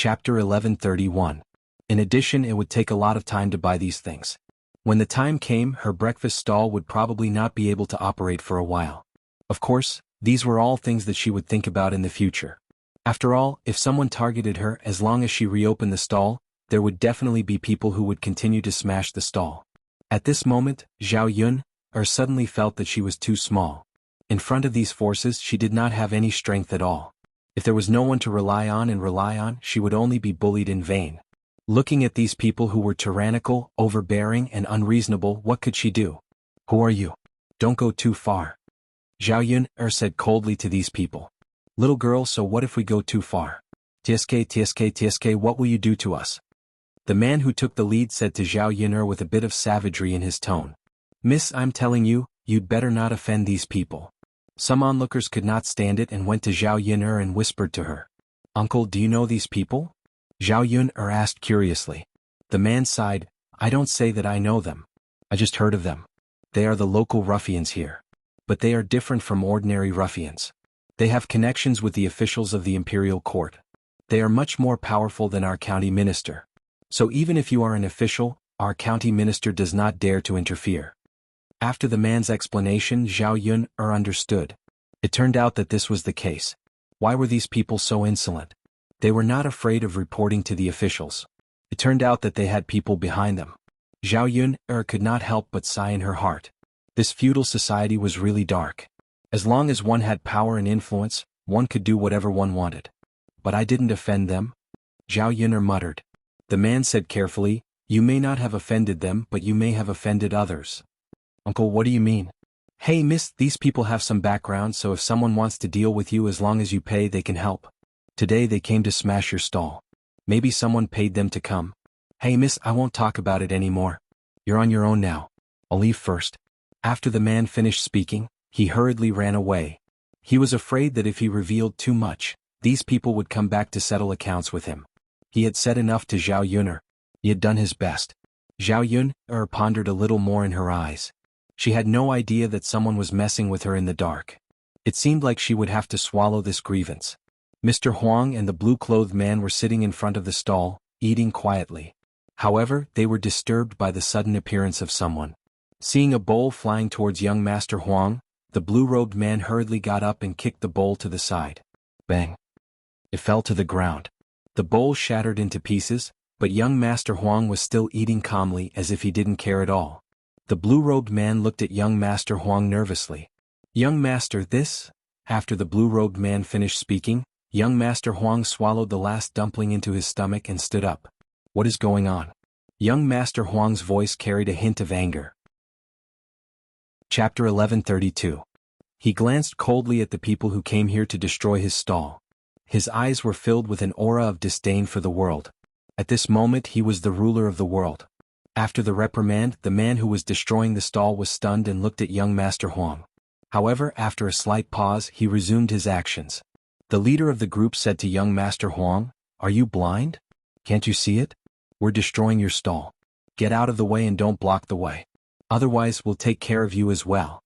Chapter 1131. In addition, it would take a lot of time to buy these things. When the time came, her breakfast stall would probably not be able to operate for a while. Of course, these were all things that she would think about in the future. After all, if someone targeted her, as long as she reopened the stall, there would definitely be people who would continue to smash the stall. At this moment, Zhao Yun suddenly felt that she was too small. In front of these forces, she did not have any strength at all. If there was no one to rely on, she would only be bullied in vain. Looking at these people who were tyrannical, overbearing, and unreasonable, what could she do? Who are you? Don't go too far. Zhao Yun said coldly to these people. Little girl, so what if we go too far? TSK, what will you do to us? The man who took the lead said to Zhao Yun with a bit of savagery in his tone. Miss, I'm telling you, you'd better not offend these people. Some onlookers could not stand it and went to Zhao Yun and whispered to her. Uncle, do you know these people? Zhao Yun asked curiously. The man sighed. I don't say that I know them. I just heard of them. They are the local ruffians here. But they are different from ordinary ruffians. They have connections with the officials of the imperial court. They are much more powerful than our county minister. So even if you are an official, our county minister does not dare to interfere. After the man's explanation, Zhao Yun understood. It turned out that this was the case. Why were these people so insolent? They were not afraid of reporting to the officials. It turned out that they had people behind them. Zhao Yun could not help but sigh in her heart. This feudal society was really dark. As long as one had power and influence, one could do whatever one wanted. But I didn't offend them. Zhao Yun muttered. The man said carefully, you may not have offended them, but you may have offended others. Uncle, what do you mean? Hey miss, these people have some background, so if someone wants to deal with you, as long as you pay, they can help. Today they came to smash your stall. Maybe someone paid them to come. Hey miss, I won't talk about it anymore. You're on your own now. I'll leave first. After the man finished speaking, he hurriedly ran away. He was afraid that if he revealed too much, these people would come back to settle accounts with him. He had said enough to Zhao Yun. He had done his best. Zhao Yun pondered a little more in her eyes. She had no idea that someone was messing with her in the dark. It seemed like she would have to swallow this grievance. Mr. Huang and the blue-clothed man were sitting in front of the stall, eating quietly. However, they were disturbed by the sudden appearance of someone. Seeing a bowl flying towards young Master Huang, the blue-robed man hurriedly got up and kicked the bowl to the side. Bang! It fell to the ground. The bowl shattered into pieces, but young Master Huang was still eating calmly as if he didn't care at all. The blue-robed man looked at young Master Huang nervously. Young Master, this? After the blue-robed man finished speaking, young Master Huang swallowed the last dumpling into his stomach and stood up. What is going on? Young Master Huang's voice carried a hint of anger. Chapter 1132. He glanced coldly at the people who came here to destroy his stall. His eyes were filled with an aura of disdain for the world. At this moment he was the ruler of the world. After the reprimand, the man who was destroying the stall was stunned and looked at young Master Huang. However, after a slight pause, he resumed his actions. The leader of the group said to young Master Huang, Are you blind? Can't you see it? We're destroying your stall. Get out of the way and don't block the way. Otherwise, we'll take care of you as well.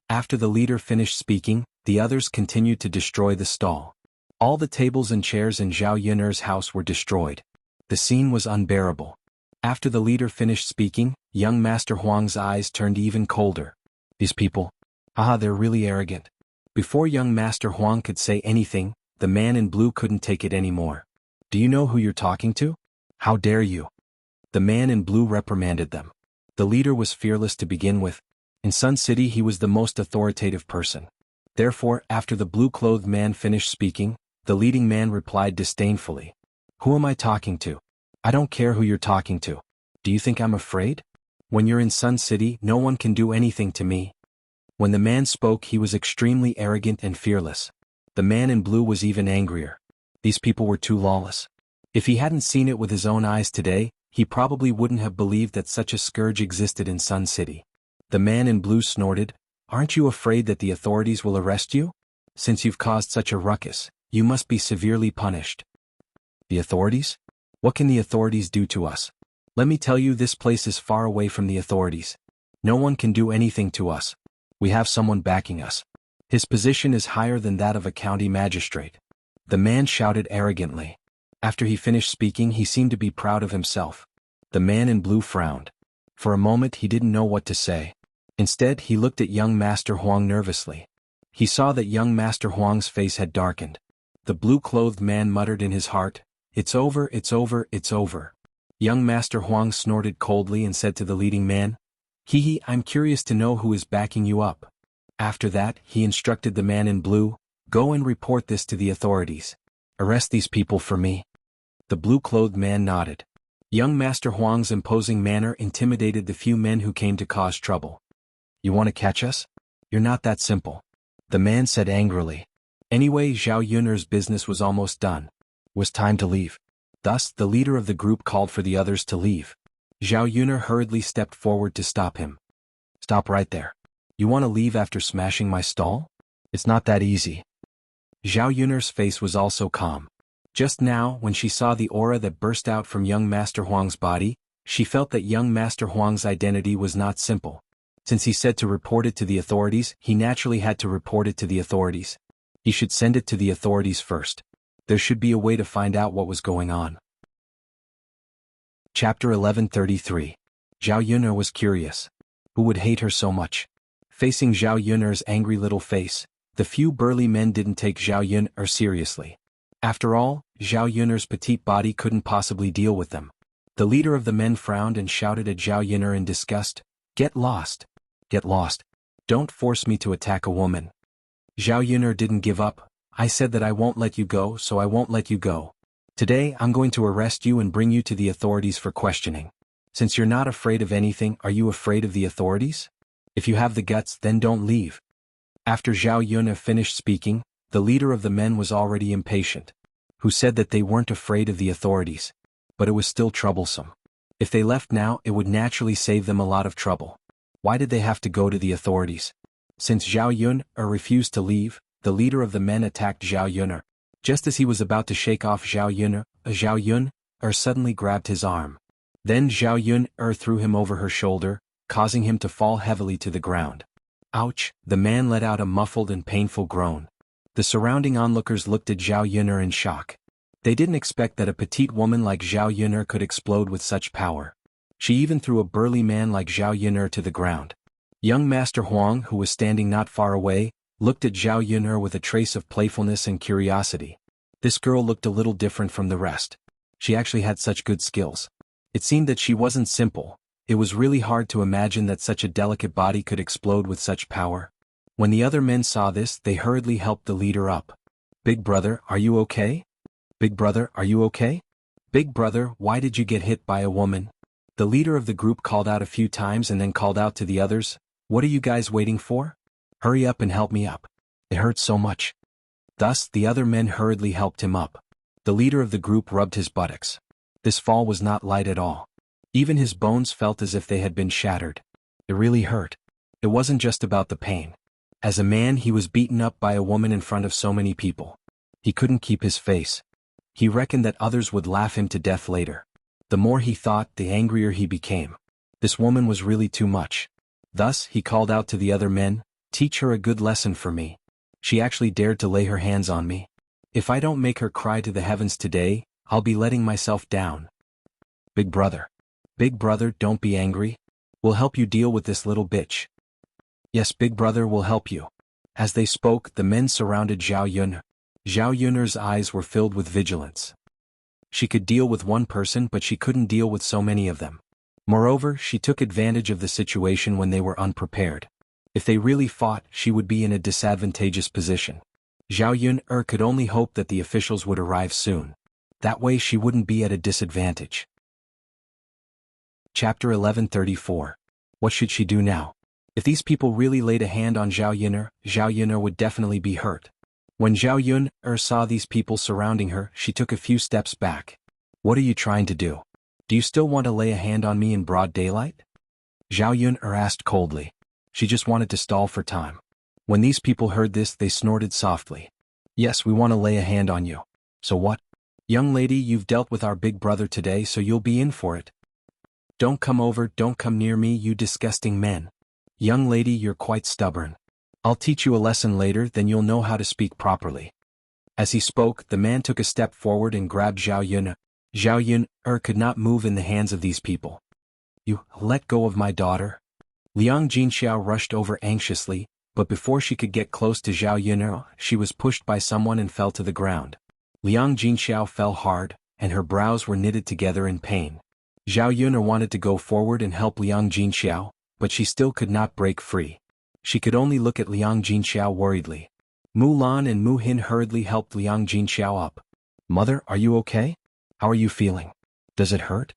After the leader finished speaking, the others continued to destroy the stall. All the tables and chairs in Zhao Yun's house were destroyed. The scene was unbearable. After the leader finished speaking, young Master Huang's eyes turned even colder. These people. They're really arrogant. Before young Master Huang could say anything, the man in blue couldn't take it anymore. Do you know who you're talking to? How dare you? The man in blue reprimanded them. The leader was fearless to begin with. In Sun City he was the most authoritative person. Therefore, after the blue-clothed man finished speaking, the leading man replied disdainfully. Who am I talking to? I don't care who you're talking to. Do you think I'm afraid? When you're in Sun City, no one can do anything to me. When the man spoke, he was extremely arrogant and fearless. The man in blue was even angrier. These people were too lawless. If he hadn't seen it with his own eyes today, he probably wouldn't have believed that such a scourge existed in Sun City. The man in blue snorted. Aren't you afraid that the authorities will arrest you? Since you've caused such a ruckus, you must be severely punished. The authorities? What can the authorities do to us? Let me tell you, this place is far away from the authorities. No one can do anything to us. We have someone backing us. His position is higher than that of a county magistrate. The man shouted arrogantly. After he finished speaking, he seemed to be proud of himself. The man in blue frowned. For a moment he didn't know what to say. Instead, he looked at young Master Huang nervously. He saw that young Master Huang's face had darkened. The blue-clothed man muttered in his heart, "It's over, it's over, it's over." Young Master Huang snorted coldly and said to the leading man, "Hee, I'm curious to know who is backing you up." After that, he instructed the man in blue, "Go and report this to the authorities. Arrest these people for me." The blue-clothed man nodded. Young Master Huang's imposing manner intimidated the few men who came to cause trouble. "You want to catch us? You're not that simple," the man said angrily. Anyway, Zhao Yun'er's business was almost done. It was time to leave. Thus, the leader of the group called for the others to leave. Zhao Yun'er hurriedly stepped forward to stop him. "Stop right there. You want to leave after smashing my stall? It's not that easy." Zhao Yun'er's face was also calm. Just now, when she saw the aura that burst out from young Master Huang's body, she felt that young Master Huang's identity was not simple. Since he said to report it to the authorities, he naturally had to report it to the authorities. He should send it to the authorities first. There should be a way to find out what was going on. Chapter 1133. Zhao Yun'er was curious. Who would hate her so much? Facing Zhao Yun'er's angry little face, the few burly men didn't take Zhao Yun'er seriously. After all, Zhao Yun'er's petite body couldn't possibly deal with them. The leader of the men frowned and shouted at Zhao Yun'er in disgust, "Get lost! Get lost! Don't force me to attack a woman." Zhao Yun'er didn't give up. "I said that I won't let you go, so I won't let you go. Today I'm going to arrest you and bring you to the authorities for questioning. Since you're not afraid of anything, are you afraid of the authorities? If you have the guts, then don't leave." After Zhao Yun'er finished speaking, the leader of the men was already impatient. Who said that they weren't afraid of the authorities? But it was still troublesome. If they left now, it would naturally save them a lot of trouble. Why did they have to go to the authorities? Since Zhao Yun'er refused to leave, the leader of the men attacked Zhao Yun'er. Just as he was about to shake off Zhao Yun'er suddenly grabbed his arm. Then Zhao Yun'er threw him over her shoulder, causing him to fall heavily to the ground. Ouch! The man let out a muffled and painful groan. The surrounding onlookers looked at Zhao Yun'er in shock. They didn't expect that a petite woman like Zhao Yun'er could explode with such power. She even threw a burly man like Zhao Yun'er to the ground. Young Master Huang, who was standing not far away, looked at Zhao Yun'er with a trace of playfulness and curiosity. This girl looked a little different from the rest. She actually had such good skills. It seemed that she wasn't simple. It was really hard to imagine that such a delicate body could explode with such power. When the other men saw this, they hurriedly helped the leader up. "Big brother, are you okay? Big brother, are you okay? Big brother, why did you get hit by a woman?" The leader of the group called out a few times and then called out to the others, "What are you guys waiting for? Hurry up and help me up. It hurts so much." Thus, the other men hurriedly helped him up. The leader of the group rubbed his buttocks. This fall was not light at all. Even his bones felt as if they had been shattered. It really hurt. It wasn't just about the pain. As a man, he was beaten up by a woman in front of so many people. He couldn't keep his face. He reckoned that others would laugh him to death later. The more he thought, the angrier he became. This woman was really too much. Thus, he called out to the other men, "Teach her a good lesson for me. She actually dared to lay her hands on me. If I don't make her cry to the heavens today, I'll be letting myself down." Big brother, don't be angry. We'll help you deal with this little bitch." "Yes, big brother will help you." As they spoke, the men surrounded Zhao Yun'er. Zhao Yun'er's eyes were filled with vigilance. She could deal with one person, but she couldn't deal with so many of them. Moreover, she took advantage of the situation when they were unprepared. If they really fought, she would be in a disadvantageous position. Zhao Yun'er could only hope that the officials would arrive soon. That way she wouldn't be at a disadvantage. Chapter 1134. What should she do now? If these people really laid a hand on Zhao Yun'er would definitely be hurt. When Zhao Yun'er saw these people surrounding her, she took a few steps back. "What are you trying to do? Do you still want to lay a hand on me in broad daylight?" Zhao Yun'er asked coldly. She just wanted to stall for time. When these people heard this, they snorted softly. "Yes, we want to lay a hand on you. So what? Young lady, you've dealt with our big brother today, so you'll be in for it. Don't come near me, you disgusting men. Young lady, you're quite stubborn. I'll teach you a lesson later, then you'll know how to speak properly." As he spoke, the man took a step forward and grabbed Zhao Yun. Zhao Yun could not move in the hands of these people. You let go of my daughter? Liang Jinxiao rushed over anxiously, but before she could get close to Zhao Yun, she was pushed by someone and fell to the ground. Liang Jinxiao fell hard, and her brows were knitted together in pain. Zhao Yun wanted to go forward and help Liang Jinxiao, but she still could not break free. She could only look at Liang Jinxiao worriedly. Mulan and Mu Hin hurriedly helped Liang Jinxiao up. Mother, are you okay? How are you feeling? Does it hurt?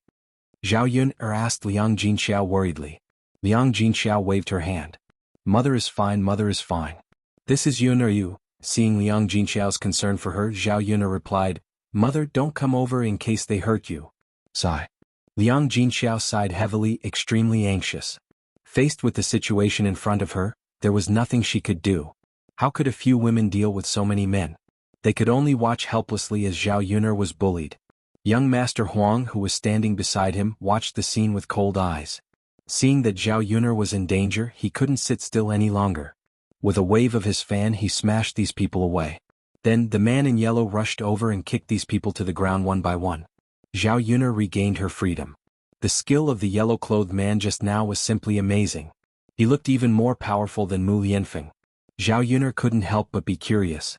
Zhao Yun asked Liang Jinxiao worriedly. Liang Jinxiao waved her hand. Mother is fine, mother is fine. This is Yun or you? Seeing Liang Jinxiao's concern for her, Zhao Yun replied, Mother, don't come over in case they hurt you. Sigh. Liang Jinxiao sighed heavily, extremely anxious. Faced with the situation in front of her, there was nothing she could do. How could a few women deal with so many men? They could only watch helplessly as Zhao Yun was bullied. Young Master Huang, who was standing beside him, watched the scene with cold eyes. Seeing that Zhao Yun was in danger, he couldn't sit still any longer. With a wave of his fan, he smashed these people away. Then, the man in yellow rushed over and kicked these people to the ground one by one. Zhao Yun regained her freedom. The skill of the yellow-clothed man just now was simply amazing. He looked even more powerful than Mu Lianfeng. Zhao Yun couldn't help but be curious.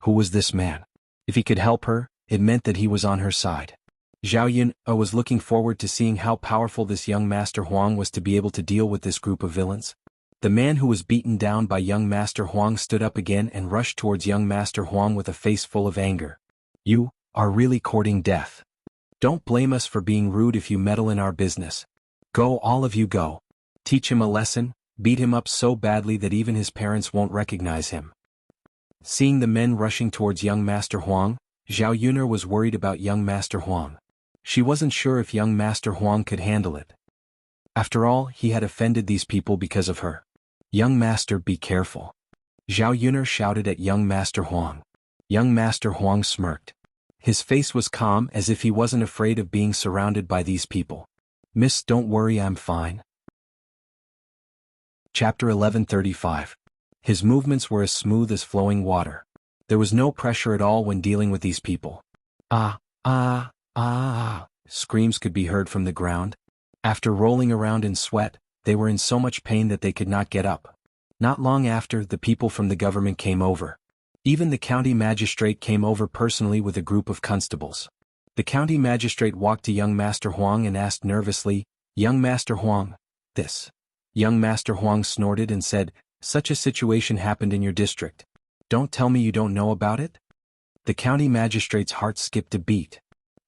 Who was this man? If he could help her, it meant that he was on her side. Zhao Yun was looking forward to seeing how powerful this young Master Huang was to be able to deal with this group of villains. The man who was beaten down by young Master Huang stood up again and rushed towards young Master Huang with a face full of anger. You are really courting death. Don't blame us for being rude if you meddle in our business. Go, all of you go. Teach him a lesson, beat him up so badly that even his parents won't recognize him. Seeing the men rushing towards young Master Huang, Zhao Yun was worried about young Master Huang. She wasn't sure if young Master Huang could handle it. After all, he had offended these people because of her. Young Master, be careful. Zhao Yun shouted at young Master Huang. Young Master Huang smirked. His face was calm as if he wasn't afraid of being surrounded by these people. Miss, don't worry, I'm fine. Chapter 1135. His movements were as smooth as flowing water. There was no pressure at all when dealing with these people. Screams could be heard from the ground. After rolling around in sweat, they were in so much pain that they could not get up. Not long after, the people from the government came over. Even the county magistrate came over personally with a group of constables. The county magistrate walked to young Master Huang and asked nervously, Young Master Huang, this. Young Master Huang snorted and said, Such a situation happened in your district. Don't tell me you don't know about it? The county magistrate's heart skipped a beat.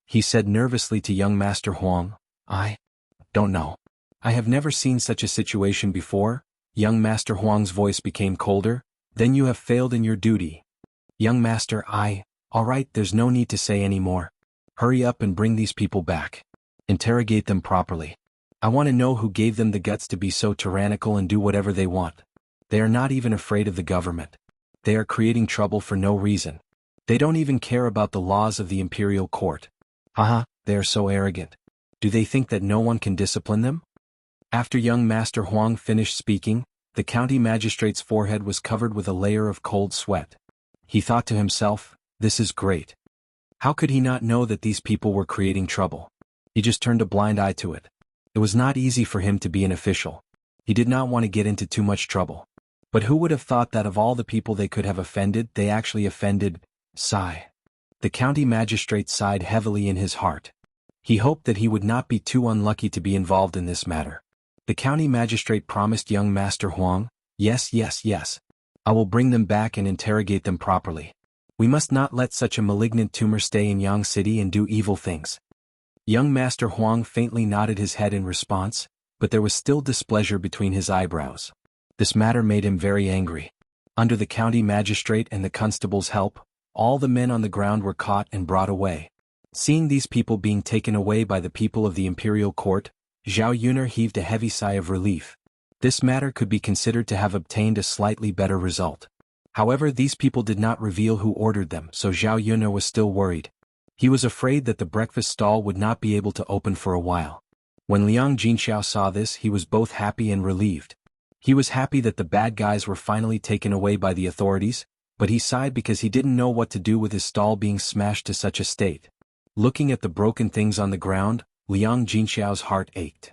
He said nervously to young Master Huang, I don't know. I have never seen such a situation before. Young Master Huang's voice became colder. Then you have failed in your duty. Young Master, all right, there's no need to say any more. Hurry up and bring these people back. Interrogate them properly. I want to know who gave them the guts to be so tyrannical and do whatever they want. They are not even afraid of the government. They are creating trouble for no reason. They don't even care about the laws of the imperial court. Haha, they are so arrogant. Do they think that no one can discipline them? After young Master Huang finished speaking, the county magistrate's forehead was covered with a layer of cold sweat. He thought to himself, this is great. How could he not know that these people were creating trouble? He just turned a blind eye to it. It was not easy for him to be an official. He did not want to get into too much trouble. But who would have thought that of all the people they could have offended, they actually offended? Sigh. The county magistrate sighed heavily in his heart. He hoped that he would not be too unlucky to be involved in this matter. The county magistrate promised young Master Huang, yes. I will bring them back and interrogate them properly. We must not let such a malignant tumor stay in Yang City and do evil things. Young Master Huang faintly nodded his head in response, but there was still displeasure between his eyebrows. This matter made him very angry. Under the county magistrate and the constable's help, all the men on the ground were caught and brought away. Seeing these people being taken away by the people of the imperial court, Zhao Yun heaved a heavy sigh of relief. This matter could be considered to have obtained a slightly better result. However, these people did not reveal who ordered them, so Zhao Yun was still worried. He was afraid that the breakfast stall would not be able to open for a while. When Liang Jinxiao saw this, he was both happy and relieved. He was happy that the bad guys were finally taken away by the authorities, but he sighed because he didn't know what to do with his stall being smashed to such a state. Looking at the broken things on the ground, Liang Jinxiao's heart ached.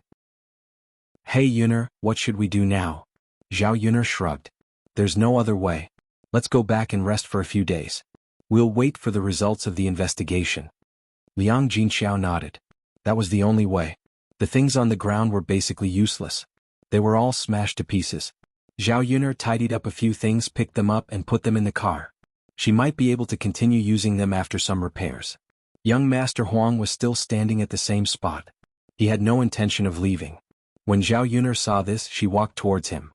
Hey Yuner, what should we do now? Zhao Yuner shrugged. There's no other way. Let's go back and rest for a few days. We'll wait for the results of the investigation. Liang Jinxiao nodded. That was the only way. The things on the ground were basically useless. They were all smashed to pieces. Zhao Yuner tidied up a few things, picked them up and put them in the car. She might be able to continue using them after some repairs. Young Master Huang was still standing at the same spot. He had no intention of leaving. When Zhao Yuner saw this, she walked towards him.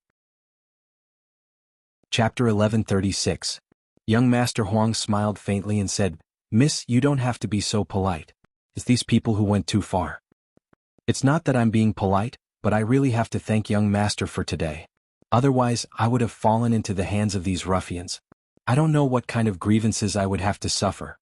Chapter 1136. Young Master Huang smiled faintly and said, Miss, you don't have to be so polite. It's these people who went too far. It's not that I'm being polite, but I really have to thank young master for today. Otherwise, I would have fallen into the hands of these ruffians. I don't know what kind of grievances I would have to suffer.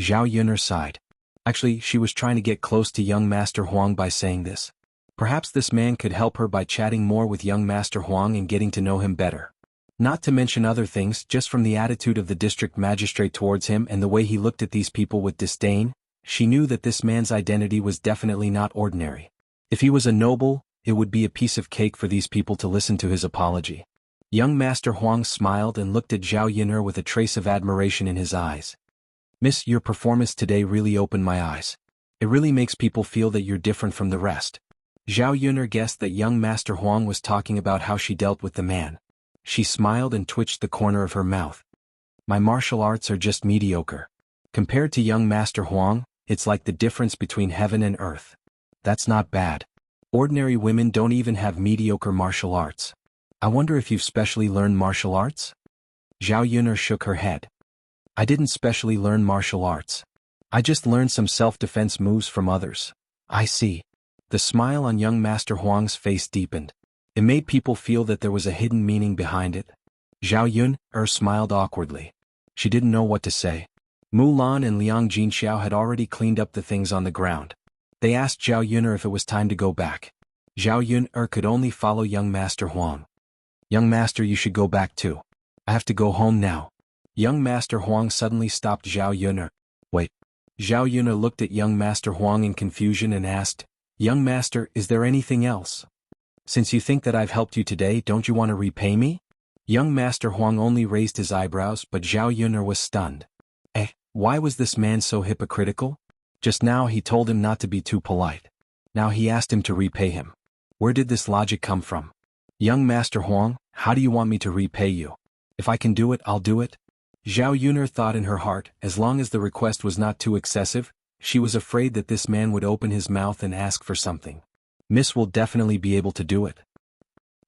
Zhao Yuner sighed. Actually, she was trying to get close to young Master Huang by saying this. Perhaps this man could help her by chatting more with young Master Huang and getting to know him better. Not to mention other things, just from the attitude of the district magistrate towards him and the way he looked at these people with disdain, she knew that this man's identity was definitely not ordinary. If he was a noble, it would be a piece of cake for these people to listen to his apology. Young Master Huang smiled and looked at Zhao Yuner with a trace of admiration in his eyes. Miss, your performance today really opened my eyes. It really makes people feel that you're different from the rest. Zhao Yuner guessed that young Master Huang was talking about how she dealt with the man. She smiled and twitched the corner of her mouth. My martial arts are just mediocre. Compared to young Master Huang, it's like the difference between heaven and earth. That's not bad. Ordinary women don't even have mediocre martial arts. I wonder if you've specially learned martial arts? Zhao Yuner shook her head. I didn't specially learn martial arts. I just learned some self-defense moves from others. I see. The smile on young Master Huang's face deepened. It made people feel that there was a hidden meaning behind it. Zhao Yuner smiled awkwardly. She didn't know what to say. Mulan and Liang Jinxiao had already cleaned up the things on the ground. They asked Zhao Yuner if it was time to go back. Zhao Yuner could only follow young Master Huang. Young Master, you should go back too. I have to go home now. Young Master Huang suddenly stopped Zhao Yuner. Wait. Zhao Yuner looked at young Master Huang in confusion and asked, Young Master, is there anything else? Since you think that I've helped you today, don't you want to repay me? Young Master Huang only raised his eyebrows, but Zhao Yuner was stunned. Why was this man so hypocritical? Just now he told him not to be too polite. Now he asked him to repay him. Where did this logic come from? Young Master Huang, how do you want me to repay you? If I can do it, I'll do it. Zhao Yuner thought in her heart, as long as the request was not too excessive, she was afraid that this man would open his mouth and ask for something. Miss will definitely be able to do it.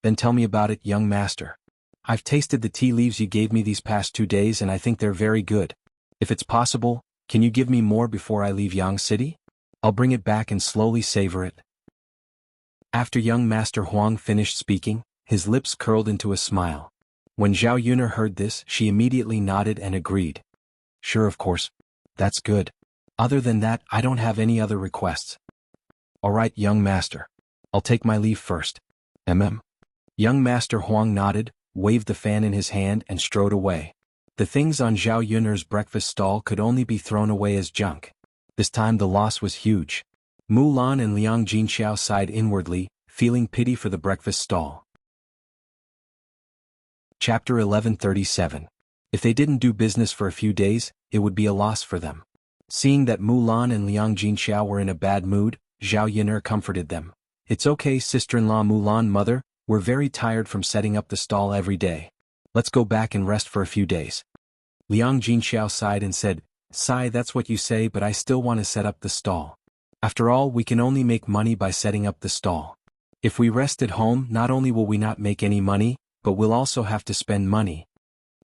Then tell me about it, young master. I've tasted the tea leaves you gave me these past 2 days and I think they're very good. If it's possible, can you give me more before I leave Yang City? I'll bring it back and slowly savor it. After young Master Huang finished speaking, his lips curled into a smile. When Zhao Yuner heard this, she immediately nodded and agreed. Sure, of course. That's good. Other than that, I don't have any other requests. All right, young master. I'll take my leave first. Young Master Huang nodded, waved the fan in his hand and strode away. The things on Zhao Yuner's breakfast stall could only be thrown away as junk. This time the loss was huge. Mulan and Liang Jinxiao sighed inwardly, feeling pity for the breakfast stall. Chapter 1137. If they didn't do business for a few days, it would be a loss for them. Seeing that Mulan and Liang Jinxiao were in a bad mood, Zhao Yuner comforted them. It's okay, sister-in-law Mulan, mother, we're very tired from setting up the stall every day. Let's go back and rest for a few days. Liang Jinxiao sighed and said, Sigh, that's what you say, but I still want to set up the stall. After all, we can only make money by setting up the stall. If we rest at home, not only will we not make any money, but we'll also have to spend money.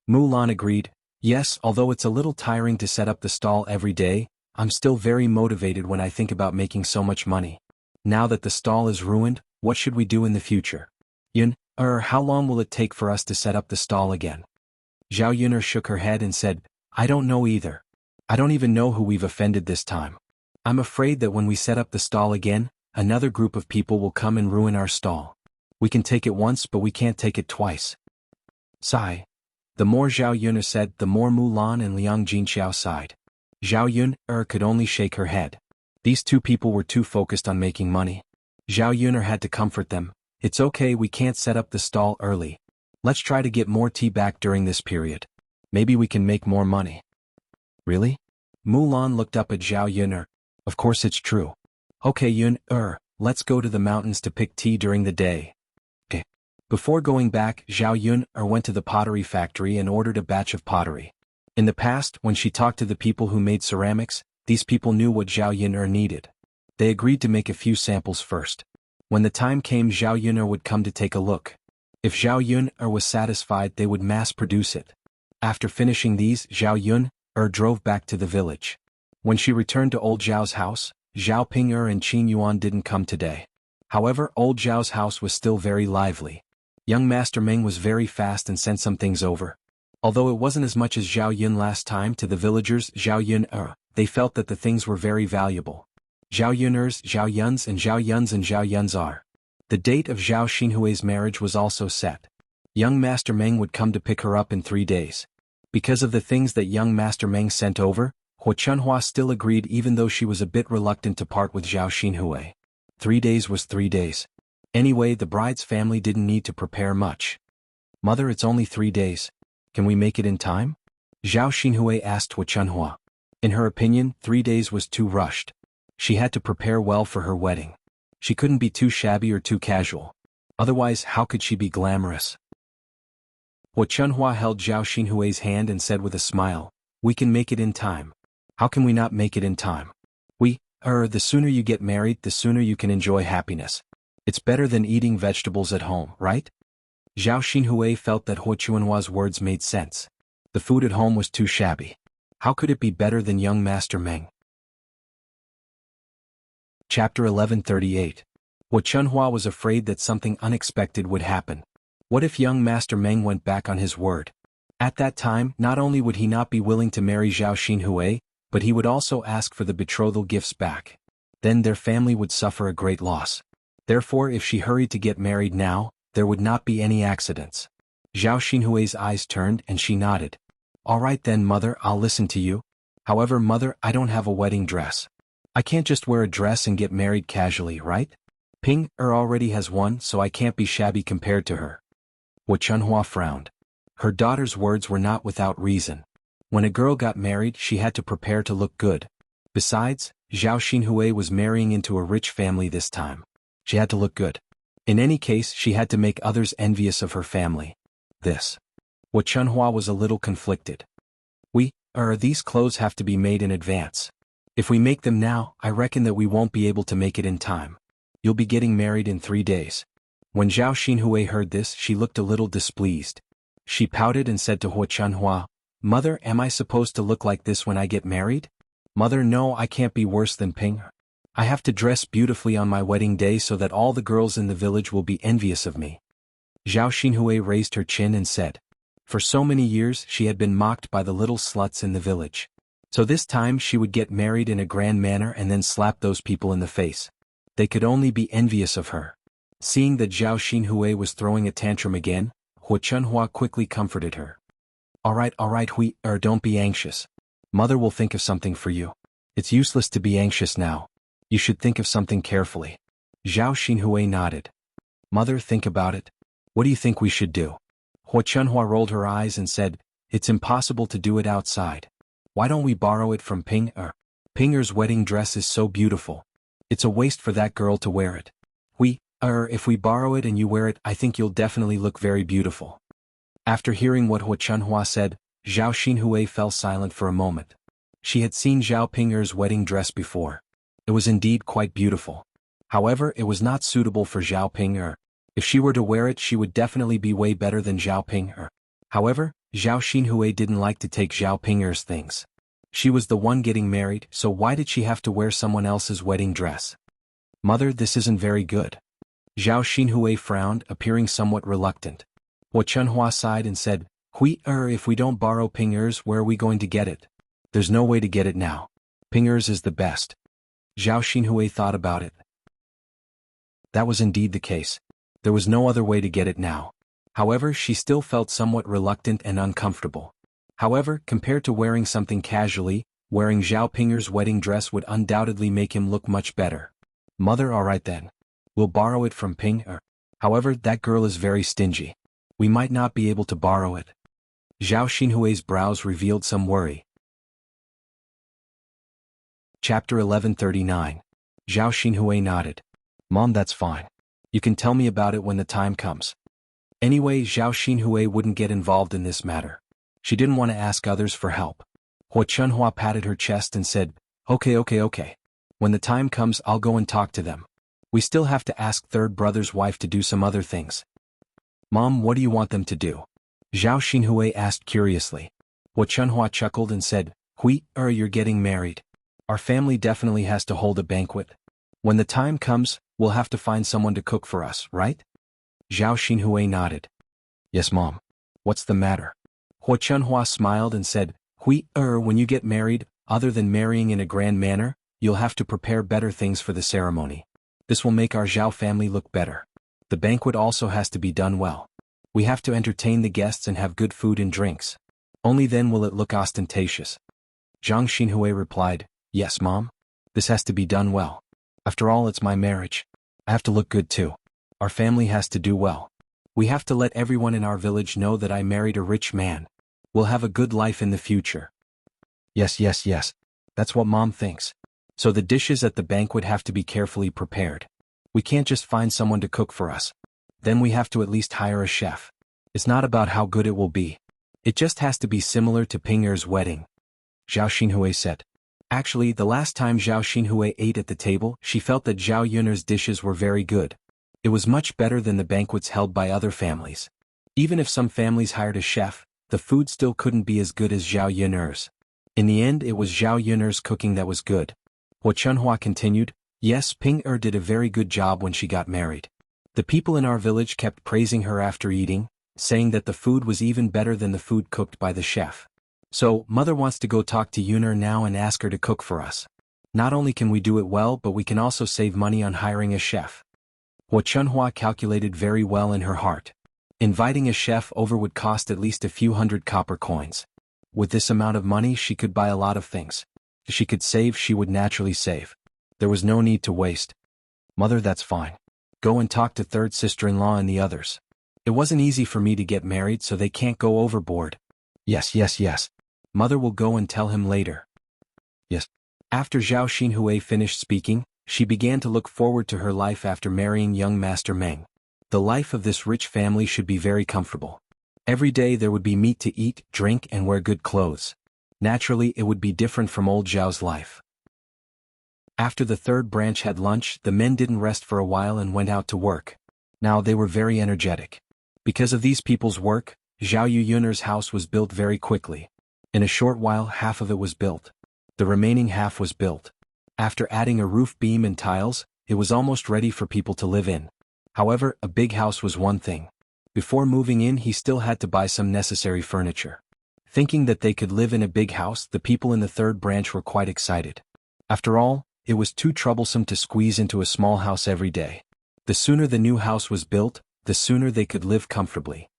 Mulan agreed, Yes, although it's a little tiring to set up the stall every day, I'm still very motivated when I think about making so much money. Now that the stall is ruined, what should we do in the future? How long will it take for us to set up the stall again? Zhao Yuner shook her head and said, I don't know either. I don't even know who we've offended this time. I'm afraid that when we set up the stall again, another group of people will come and ruin our stall. We can take it once, but we can't take it twice. Sigh. The more Zhao Yun said, the more Mulan and Liang Jinxiao sighed. Zhao Yun could only shake her head. These two people were too focused on making money. Zhao Yun had to comfort them. It's okay, we can't set up the stall early. Let's try to get more tea back during this period. Maybe we can make more money. Really? Mulan looked up at Zhao Yun. Of course it's true. Okay Yun, let's go to the mountains to pick tea during the day. Okay. Before going back, Zhao Yun went to the pottery factory and ordered a batch of pottery. In the past, when she talked to the people who made ceramics, these people knew what Zhao Yun needed. They agreed to make a few samples first. When the time came, Zhao Yun would come to take a look. If Zhao Yun was satisfied, they would mass produce it. After finishing these, Zhao Yun drove back to the village. When she returned to old Zhao's house, Zhao Ping and Qin Yuan didn't come today. However, old Zhao's house was still very lively. Young Master Meng was very fast and sent some things over. Although it wasn't as much as Zhao Yun last time to the villagers Zhao Yun they felt that the things were very valuable. Zhao Yun's, Zhao Yun's and Zhao Yun's and Zhao Yun's are. The date of Zhao Xinhui's marriage was also set. Young Master Meng would come to pick her up in 3 days. Because of the things that young Master Meng sent over, Huo Chunhua still agreed even though she was a bit reluctant to part with Zhao Xinhui. 3 days was 3 days. Anyway, the bride's family didn't need to prepare much. Mother, it's only 3 days. Can we make it in time? Zhao Xinhui asked Huo Chunhua. In her opinion, 3 days was too rushed. She had to prepare well for her wedding. She couldn't be too shabby or too casual. Otherwise, how could she be glamorous? Huo Chunhua held Zhao Xinhui's hand and said with a smile, we can make it in time. How can we not make it in time? The sooner you get married, the sooner you can enjoy happiness. It's better than eating vegetables at home, right? Zhao Xinhui felt that Huo Chunhua's words made sense. The food at home was too shabby. How could it be better than young Master Meng? Chapter 1138. Huo Chunhua was afraid that something unexpected would happen. What if young Master Meng went back on his word? At that time, not only would he not be willing to marry Zhao Xinhui, but he would also ask for the betrothal gifts back. Then their family would suffer a great loss. Therefore, if she hurried to get married now, there would not be any accidents. Zhao Xinhui's eyes turned and she nodded. All right then, mother, I'll listen to you. However, mother, I don't have a wedding dress. I can't just wear a dress and get married casually, right? Ping already has one, so I can't be shabby compared to her. Huo Chunhua frowned. Her daughter's words were not without reason. When a girl got married, she had to prepare to look good. Besides, Zhao Xinhui was marrying into a rich family this time. She had to look good. In any case, she had to make others envious of her family. Huo Chunhua was a little conflicted. These clothes have to be made in advance. If we make them now, I reckon that we won't be able to make it in time. You'll be getting married in 3 days. When Zhao Xinhui heard this, she looked a little displeased. She pouted and said to Huo Chunhua, Mother, am I supposed to look like this when I get married? Mother, no, I can't be worse than Ping. I have to dress beautifully on my wedding day so that all the girls in the village will be envious of me. Zhao Xinhui raised her chin and said. For so many years she had been mocked by the little sluts in the village. So this time she would get married in a grand manner and then slap those people in the face. They could only be envious of her. Seeing that Zhao Xinhui was throwing a tantrum again, Huo Chunhua quickly comforted her. All right, don't be anxious. Mother will think of something for you. It's useless to be anxious now. You should think of something carefully. Zhao Xinhui nodded. Mother, think about it. What do you think we should do? Huo Chunhua rolled her eyes and said, it's impossible to do it outside. Why don't we borrow it from Ping? Pinger's wedding dress is so beautiful. It's a waste for that girl to wear it. If we borrow it and you wear it, I think you'll definitely look very beautiful. After hearing what Huo Chunhua said, Zhao Xinhui fell silent for a moment. She had seen Zhao Pinger's wedding dress before. It was indeed quite beautiful. However, it was not suitable for Zhao Pinger. If she were to wear it, she would definitely be way better than Zhao Pinger. However, Zhao Xinhui didn't like to take Zhao Pinger's things. She was the one getting married, so why did she have to wear someone else's wedding dress? Mother, this isn't very good. Zhao Xinhui frowned, appearing somewhat reluctant. Huo Chunhua sighed and said, if we don't borrow Pinger's, where are we going to get it? There's no way to get it now. Pinger's is the best. Zhao Xinhui thought about it. That was indeed the case. There was no other way to get it now. However, she still felt somewhat reluctant and uncomfortable. However, compared to wearing something casually, wearing Zhao Pinger's wedding dress would undoubtedly make him look much better. Mother, alright then. We'll borrow it from Pinger. However, that girl is very stingy. We might not be able to borrow it. Zhao Xinhui's brows revealed some worry. Chapter 1139. Zhao Xinhui nodded. Mom, that's fine. You can tell me about it when the time comes. Anyway, Zhao Xinhui wouldn't get involved in this matter. She didn't want to ask others for help. Hua Chunhua patted her chest and said, Okay. When the time comes, I'll go and talk to them. We still have to ask third brother's wife to do some other things. Mom, what do you want them to do? Zhao Xinhui asked curiously. Hua Chunhua chuckled and said, you're getting married. Our family definitely has to hold a banquet. When the time comes, we'll have to find someone to cook for us, right? Zhao Xinhui nodded. Yes, Mom. What's the matter? Hua Chunhua smiled and said, when you get married, other than marrying in a grand manner, you'll have to prepare better things for the ceremony. This will make our Zhao family look better. The banquet also has to be done well. We have to entertain the guests and have good food and drinks. Only then will it look ostentatious. Zhang Xinhui replied, Yes, Mom. This has to be done well. After all, it's my marriage. I have to look good too. Our family has to do well. We have to let everyone in our village know that I married a rich man. We'll have a good life in the future. Yes. That's what Mom thinks. So the dishes at the banquet have to be carefully prepared. We can't just find someone to cook for us. Then we have to at least hire a chef. It's not about how good it will be. It just has to be similar to Pinger's wedding. Zhao Xinhui said. Actually, the last time Zhao Xinhui ate at the table, she felt that Zhao Yun'er's dishes were very good. It was much better than the banquets held by other families. Even if some families hired a chef, the food still couldn't be as good as Zhao Yun'er's. In the end, it was Zhao Yun'er's cooking that was good. Hua Chunhua continued, Yes, Ping did a very good job when she got married. The people in our village kept praising her after eating, saying that the food was even better than the food cooked by the chef. So, Mother wants to go talk to Yun'er now and ask her to cook for us. Not only can we do it well, but we can also save money on hiring a chef. Hua Chunhua calculated very well in her heart. Inviting a chef over would cost at least a few hundred copper coins. With this amount of money, she could buy a lot of things. If she could save, she would naturally save. There was no need to waste. Mother, that's fine. Go and talk to third sister-in-law and the others. It wasn't easy for me to get married, so they can't go overboard. Yes. Mother will go and tell him later. Yes. After Zhao Xinhui finished speaking, she began to look forward to her life after marrying young Master Meng. The life of this rich family should be very comfortable. Every day there would be meat to eat, drink, and wear good clothes. Naturally, it would be different from old Zhao's life. After the third branch had lunch, the men didn't rest for a while and went out to work. Now they were very energetic. Because of these people's work, Zhao Yun'er's house was built very quickly. In a short while, half of it was built. The remaining half was built. After adding a roof beam and tiles, it was almost ready for people to live in. However, a big house was one thing. Before moving in, he still had to buy some necessary furniture. Thinking that they could live in a big house, the people in the third branch were quite excited. After all, it was too troublesome to squeeze into a small house every day. The sooner the new house was built, the sooner they could live comfortably.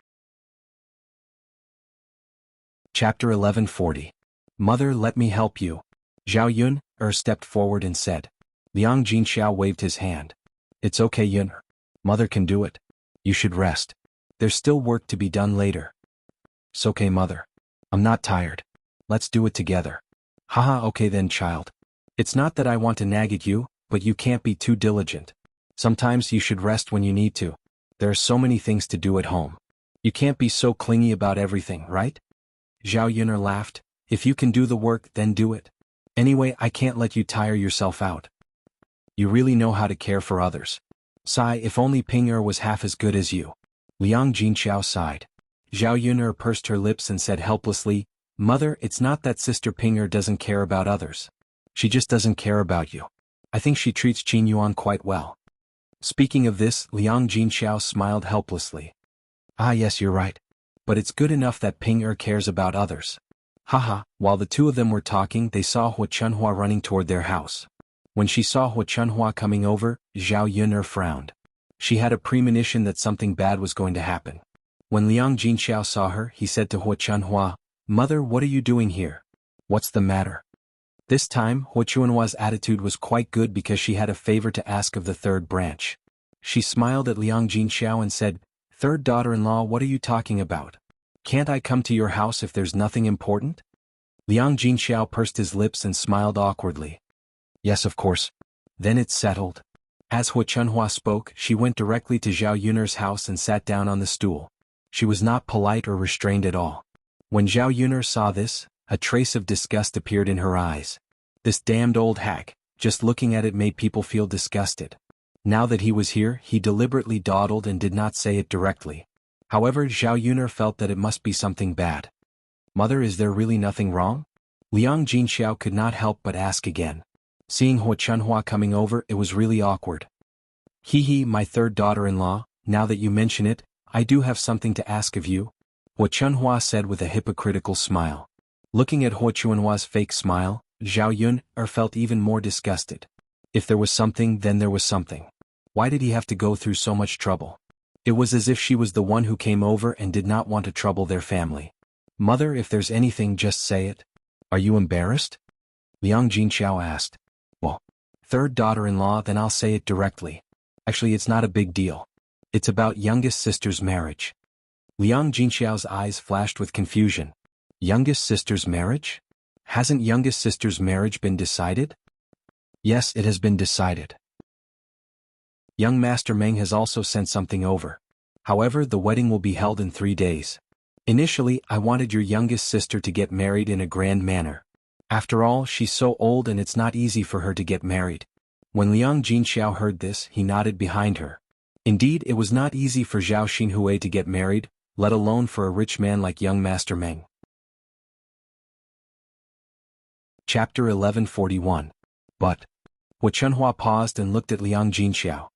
Chapter 1140. Mother, let me help you. Zhao Yun'er stepped forward and said. Liang Jinxiao waved his hand. It's okay, Yun'er. Mother can do it. You should rest. There's still work to be done later. It's okay, Mother. I'm not tired. Let's do it together. Haha, okay then, child. It's not that I want to nag at you, but you can't be too diligent. Sometimes you should rest when you need to. There are so many things to do at home. You can't be so clingy about everything, right? Zhao Yun'er laughed. If you can do the work, then do it. Anyway, I can't let you tire yourself out. You really know how to care for others. Sigh, if only Ping was half as good as you. Liang Jinxiao sighed. Zhao Yun'er pursed her lips and said helplessly, Mother, it's not that Sister Ping doesn't care about others. She just doesn't care about you. I think she treats Qin Yuan quite well. Speaking of this, Liang Jinxiao smiled helplessly. Ah yes, you're right. But it's good enough that Ping cares about others. Haha, while the two of them were talking, they saw Hua Chunhua running toward their house. When she saw Hua Chunhua coming over, Zhao Yun'er frowned. She had a premonition that something bad was going to happen. When Liang Jinxiao saw her, he said to Hua Chunhua, "Mother, what are you doing here? What's the matter?" This time, Hua Chunhua's attitude was quite good because she had a favor to ask of the third branch. She smiled at Liang Jinxiao and said, "Third daughter-in-law, what are you talking about? Can't I come to your house if there's nothing important?" Liang Jinxiao pursed his lips and smiled awkwardly. "Yes, of course. Then it's settled." As Hua Chunhua spoke, she went directly to Zhao Yuner's house and sat down on the stool. She was not polite or restrained at all. When Zhao Yuner saw this, a trace of disgust appeared in her eyes. This damned old hack, just looking at it made people feel disgusted. Now that he was here, he deliberately dawdled and did not say it directly. However, Zhao Yuner felt that it must be something bad. "Mother, is there really nothing wrong?" Liang Jinxiao could not help but ask again. Seeing Hua Chunhua coming over, it was really awkward. "Hee, my third daughter-in-law, now that you mention it, I do have something to ask of you," Hua Chunhua said with a hypocritical smile. Looking at Hua Chunhua's fake smile, Zhao Yuner felt even more disgusted. If there was something, then there was something. Why did he have to go through so much trouble? It was as if she was the one who came over and did not want to trouble their family. "Mother, if there's anything, just say it." "Are you embarrassed?" Liang Jinxiao asked. "Well, third daughter-in-law, then I'll say it directly. Actually, it's not a big deal. It's about youngest sister's marriage." Liang Jinxiao's eyes flashed with confusion. Youngest sister's marriage? Hasn't youngest sister's marriage been decided? Yes, it has been decided. Young Master Meng has also sent something over. However, the wedding will be held in 3 days. Initially, I wanted your youngest sister to get married in a grand manner. After all, she's so old and it's not easy for her to get married. When Liang Jinxiao heard this, he nodded behind her. Indeed, it was not easy for Zhao Xinhui to get married, let alone for a rich man like young Master Meng. Chapter 1141. But. Hua Chunhua paused and looked at Liang Jinxiao.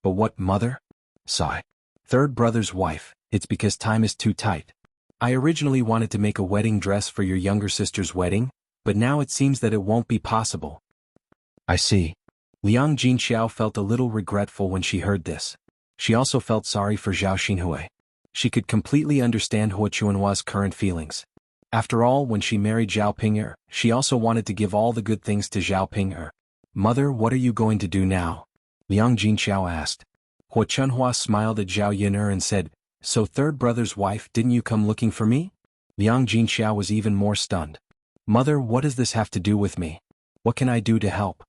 "But what, mother?" Sigh. "Third brother's wife, it's because time is too tight. I originally wanted to make a wedding dress for your younger sister's wedding, but now it seems that it won't be possible." "I see." Liang Jinxiao felt a little regretful when she heard this. She also felt sorry for Zhao Xinhui. She could completely understand Hua Chunhua's current feelings. After all, when she married Zhao Ping'er, she also wanted to give all the good things to Zhao Ping'er. "Mother, what are you going to do now?" Liang Jinxiao asked. Hua Chunhua smiled at Zhao Yuner and said, "So third brother's wife, didn't you come looking for me?" Liang Jinxiao was even more stunned. "Mother, what does this have to do with me? What can I do to help?"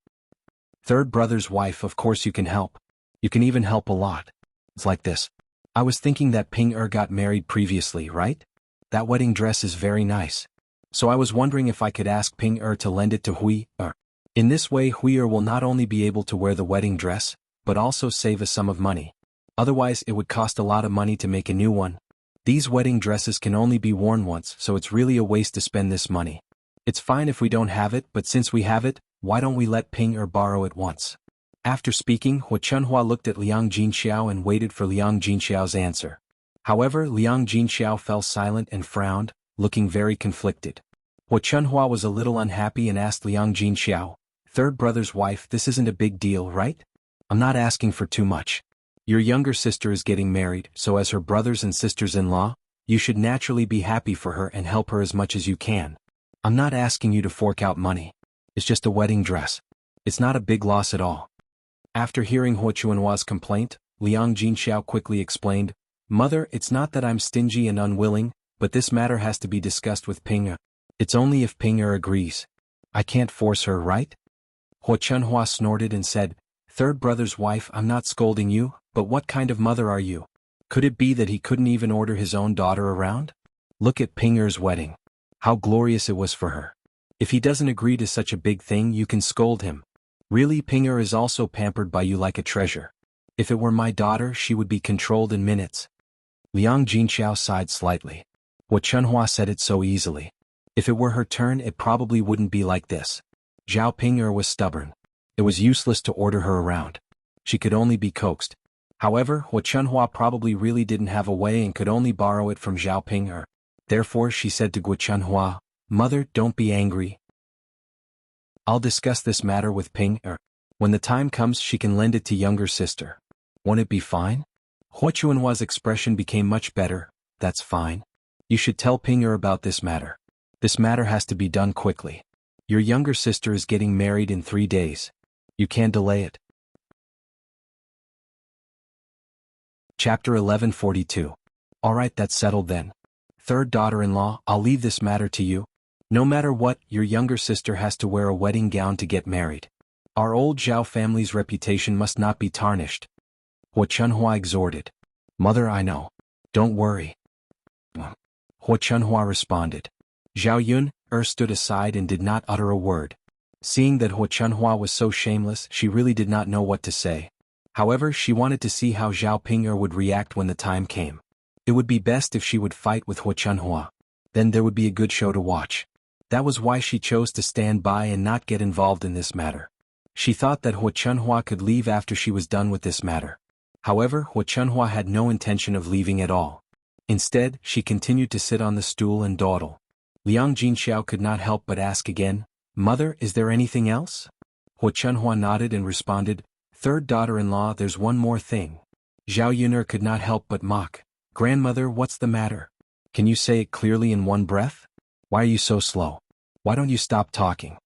"Third brother's wife, of course you can help. You can even help a lot. It's like this. I was thinking that Ping'er got married previously, right? That wedding dress is very nice. So I was wondering if I could ask Ping'er to lend it to Hui-er. In this way, Hui-er will not only be able to wear the wedding dress, but also save a sum of money. Otherwise, it would cost a lot of money to make a new one. These wedding dresses can only be worn once, so it's really a waste to spend this money. It's fine if we don't have it, but since we have it, why don't we let Ping'er borrow it once?" After speaking, Hua Chunhua looked at Liang Jinxiao and waited for Liang Jinxiao's answer. However, Liang Jinxiao fell silent and frowned, looking very conflicted. Hua Chunhua was a little unhappy and asked Liang Jinxiao, "Third brother's wife, this isn't a big deal, right? I'm not asking for too much. Your younger sister is getting married, so as her brothers and sisters-in-law, you should naturally be happy for her and help her as much as you can. I'm not asking you to fork out money. It's just a wedding dress. It's not a big loss at all." After hearing Hua Chunhua's complaint, Liang Jinxiao quickly explained, "Mother, it's not that I'm stingy and unwilling, but this matter has to be discussed with Ping'er. It's only if Ping'er agrees. I can't force her, right?" Hua Chunhua snorted and said, "Third brother's wife, I'm not scolding you, but what kind of mother are you? Could it be that he couldn't even order his own daughter around? Look at Ping'er's wedding. How glorious it was for her. If he doesn't agree to such a big thing, you can scold him. Really, Ping'er is also pampered by you like a treasure. If it were my daughter, she would be controlled in minutes." Liang Jinxiao sighed slightly. Hua Chunhua said it so easily. If it were her turn, it probably wouldn't be like this. Zhao Ping'er was stubborn. It was useless to order her around. She could only be coaxed. However, Hua Chunhua probably really didn't have a way and could only borrow it from Zhao Ping'er. Therefore, she said to Hua Chunhua, "Mother, don't be angry. I'll discuss this matter with Ping'er. When the time comes, she can lend it to younger sister. Won't it be fine?" Hua Chunhua's expression became much better, that's fine. You should tell Ping'er about this matter. This matter has to be done quickly. Your younger sister is getting married in 3 days. You can't delay it. Chapter 1142. Alright, that's settled then. Third daughter-in-law, I'll leave this matter to you. No matter what, your younger sister has to wear a wedding gown to get married. Our old Zhao family's reputation must not be tarnished. Hua Chunhua exhorted. Mother, I know. Don't worry. Hua Chunhua responded. Zhao Yun stood aside and did not utter a word. Seeing that Hua Chunhua was so shameless, she really did not know what to say. However, she wanted to see how Zhao Ping'er would react when the time came. It would be best if she would fight with Hua Chunhua. Then there would be a good show to watch. That was why she chose to stand by and not get involved in this matter. She thought that Hua Chunhua could leave after she was done with this matter. However, Hua Chunhua had no intention of leaving at all. Instead, she continued to sit on the stool and dawdle. Liang Jinxiao could not help but ask again, Mother, is there anything else? Hua Chunhua nodded and responded, Third daughter-in-law, there's one more thing. Zhao Yun'er could not help but mock. Grandmother, what's the matter? Can you say it clearly in one breath? Why are you so slow? Why don't you stop talking?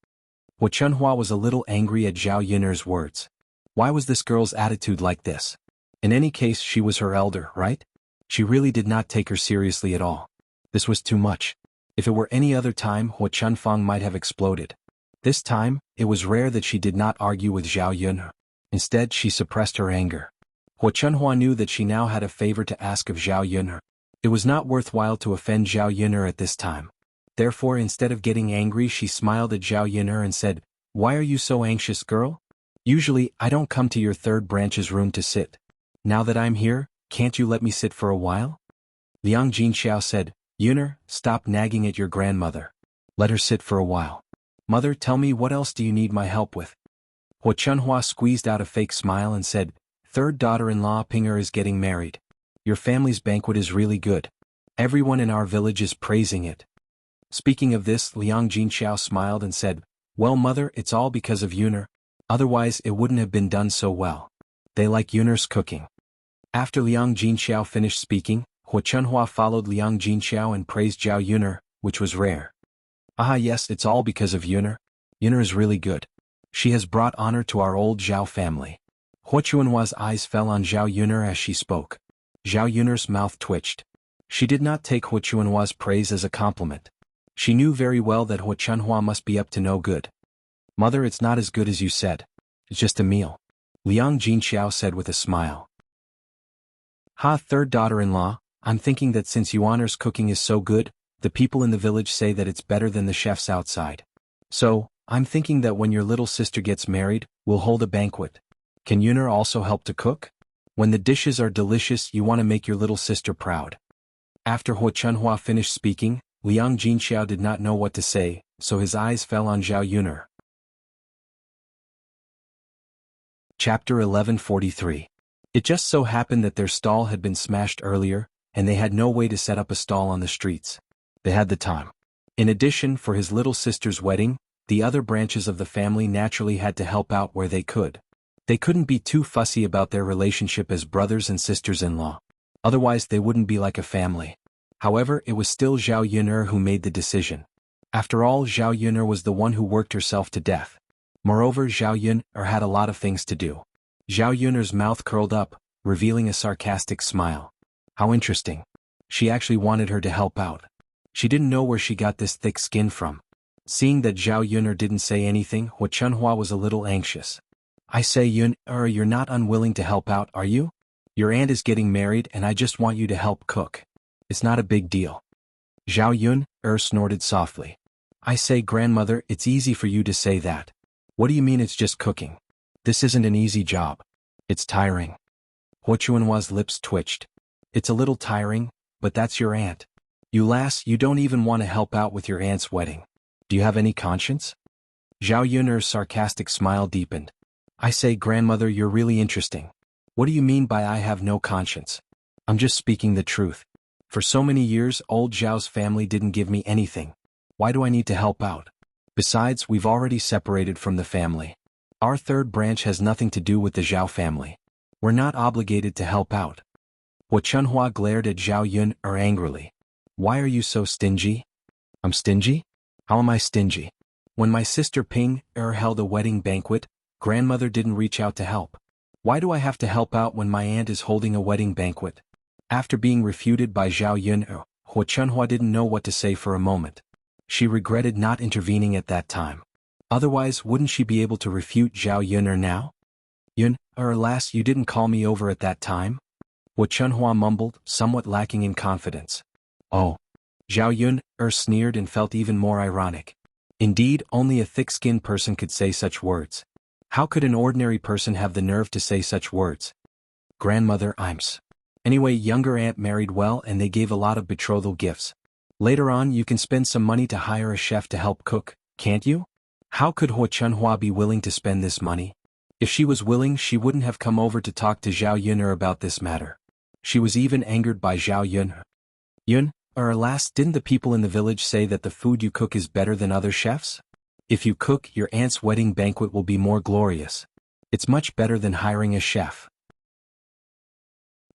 Hua Chunhua was a little angry at Zhao Yun'er's words. Why was this girl's attitude like this? In any case, she was her elder, right? She really did not take her seriously at all. This was too much. If it were any other time, Hua Chunfang might have exploded. This time, it was rare that she did not argue with Zhao Yun'er. Instead, she suppressed her anger. Hua Chunhua knew that she now had a favor to ask of Zhao Yun'er. It was not worthwhile to offend Zhao Yun'er at this time. Therefore, instead of getting angry, she smiled at Zhao Yun'er and said, Why are you so anxious, girl? Usually, I don't come to your third branch's room to sit. Now that I'm here, can't you let me sit for a while? Liang Jinxiao said, Yun'er, stop nagging at your grandmother. Let her sit for a while. Mother, tell me what else do you need my help with? Hua Chunhua squeezed out a fake smile and said, Third daughter-in-law Ping'er is getting married. Your family's banquet is really good. Everyone in our village is praising it. Speaking of this, Liang Jinxiao smiled and said, Well, mother, it's all because of Yun'er. Otherwise, it wouldn't have been done so well. They like Yun'er's cooking. After Liang Jinxiao finished speaking, Hua Chunhua followed Liang Jinxiao and praised Zhao Yun'er, which was rare. Ah yes, it's all because of Yun'er. Yun'er is really good. She has brought honor to our old Zhao family. Hua Chunhua's eyes fell on Zhao Yun'er as she spoke. Zhao Yun'er's mouth twitched. She did not take Hua Chunhua's praise as a compliment. She knew very well that Hua Chunhua must be up to no good. Mother, it's not as good as you said. It's just a meal. Liang Jinxiao said with a smile. Ha, third daughter-in-law, I'm thinking that since Yuaner's cooking is so good, the people in the village say that it's better than the chefs outside. So, I'm thinking that when your little sister gets married, we'll hold a banquet. Can Yun'er also help to cook? When the dishes are delicious, you want to make your little sister proud. After Hua Chunhua finished speaking, Liang Jinxiao did not know what to say, so his eyes fell on Zhao Yun'er. Chapter 1143. It just so happened that their stall had been smashed earlier, and they had no way to set up a stall on the streets. They had the time. In addition, for his little sister's wedding, the other branches of the family naturally had to help out where they could. They couldn't be too fussy about their relationship as brothers and sisters-in-law. Otherwise they wouldn't be like a family. However, it was still Zhao Yun'er who made the decision. After all, Zhao Yun'er was the one who worked herself to death. Moreover, Zhao Yun'er had a lot of things to do. Zhao Yun'er's mouth curled up, revealing a sarcastic smile. How interesting. She actually wanted her to help out. She didn't know where she got this thick skin from. Seeing that Zhao Yun'er didn't say anything, Hua Chunhua was a little anxious. I say, Yun'er, you're not unwilling to help out, are you? Your aunt is getting married and I just want you to help cook. It's not a big deal. Zhao Yun'er snorted softly. I say, grandmother, it's easy for you to say that. What do you mean it's just cooking? This isn't an easy job. It's tiring. Hua Chunhua's lips twitched. It's a little tiring, but that's your aunt. You lass, you don't even want to help out with your aunt's wedding. Do you have any conscience? Zhao Yun'er's sarcastic smile deepened. I say, grandmother, you're really interesting. What do you mean by I have no conscience? I'm just speaking the truth. For so many years, old Zhao's family didn't give me anything. Why do I need to help out? Besides, we've already separated from the family. Our third branch has nothing to do with the Zhao family. We're not obligated to help out. Hua Chunhua glared at Zhao Yun angrily. Why are you so stingy? I'm stingy? How am I stingy? When my sister Ping held a wedding banquet, grandmother didn't reach out to help. Why do I have to help out when my aunt is holding a wedding banquet? After being refuted by Zhao Yun, Hua Chunhua didn't know what to say for a moment. She regretted not intervening at that time. Otherwise, wouldn't she be able to refute Zhao Yun now? Yun, alas, you didn't call me over at that time? Hua Chunhua mumbled, somewhat lacking in confidence. Oh. Zhao Yun sneered and felt even more ironic. Indeed, only a thick-skinned person could say such words. How could an ordinary person have the nerve to say such words? Grandmother, Anyway, younger aunt married well and they gave a lot of betrothal gifts. Later on you can spend some money to hire a chef to help cook, can't you? How could Hua Chunhua be willing to spend this money? If she was willing, she wouldn't have come over to talk to Zhao Yun about this matter. She was even angered by Zhao Yun. Yun, alas, didn't the people in the village say that the food you cook is better than other chefs? If you cook, your aunt's wedding banquet will be more glorious. It's much better than hiring a chef.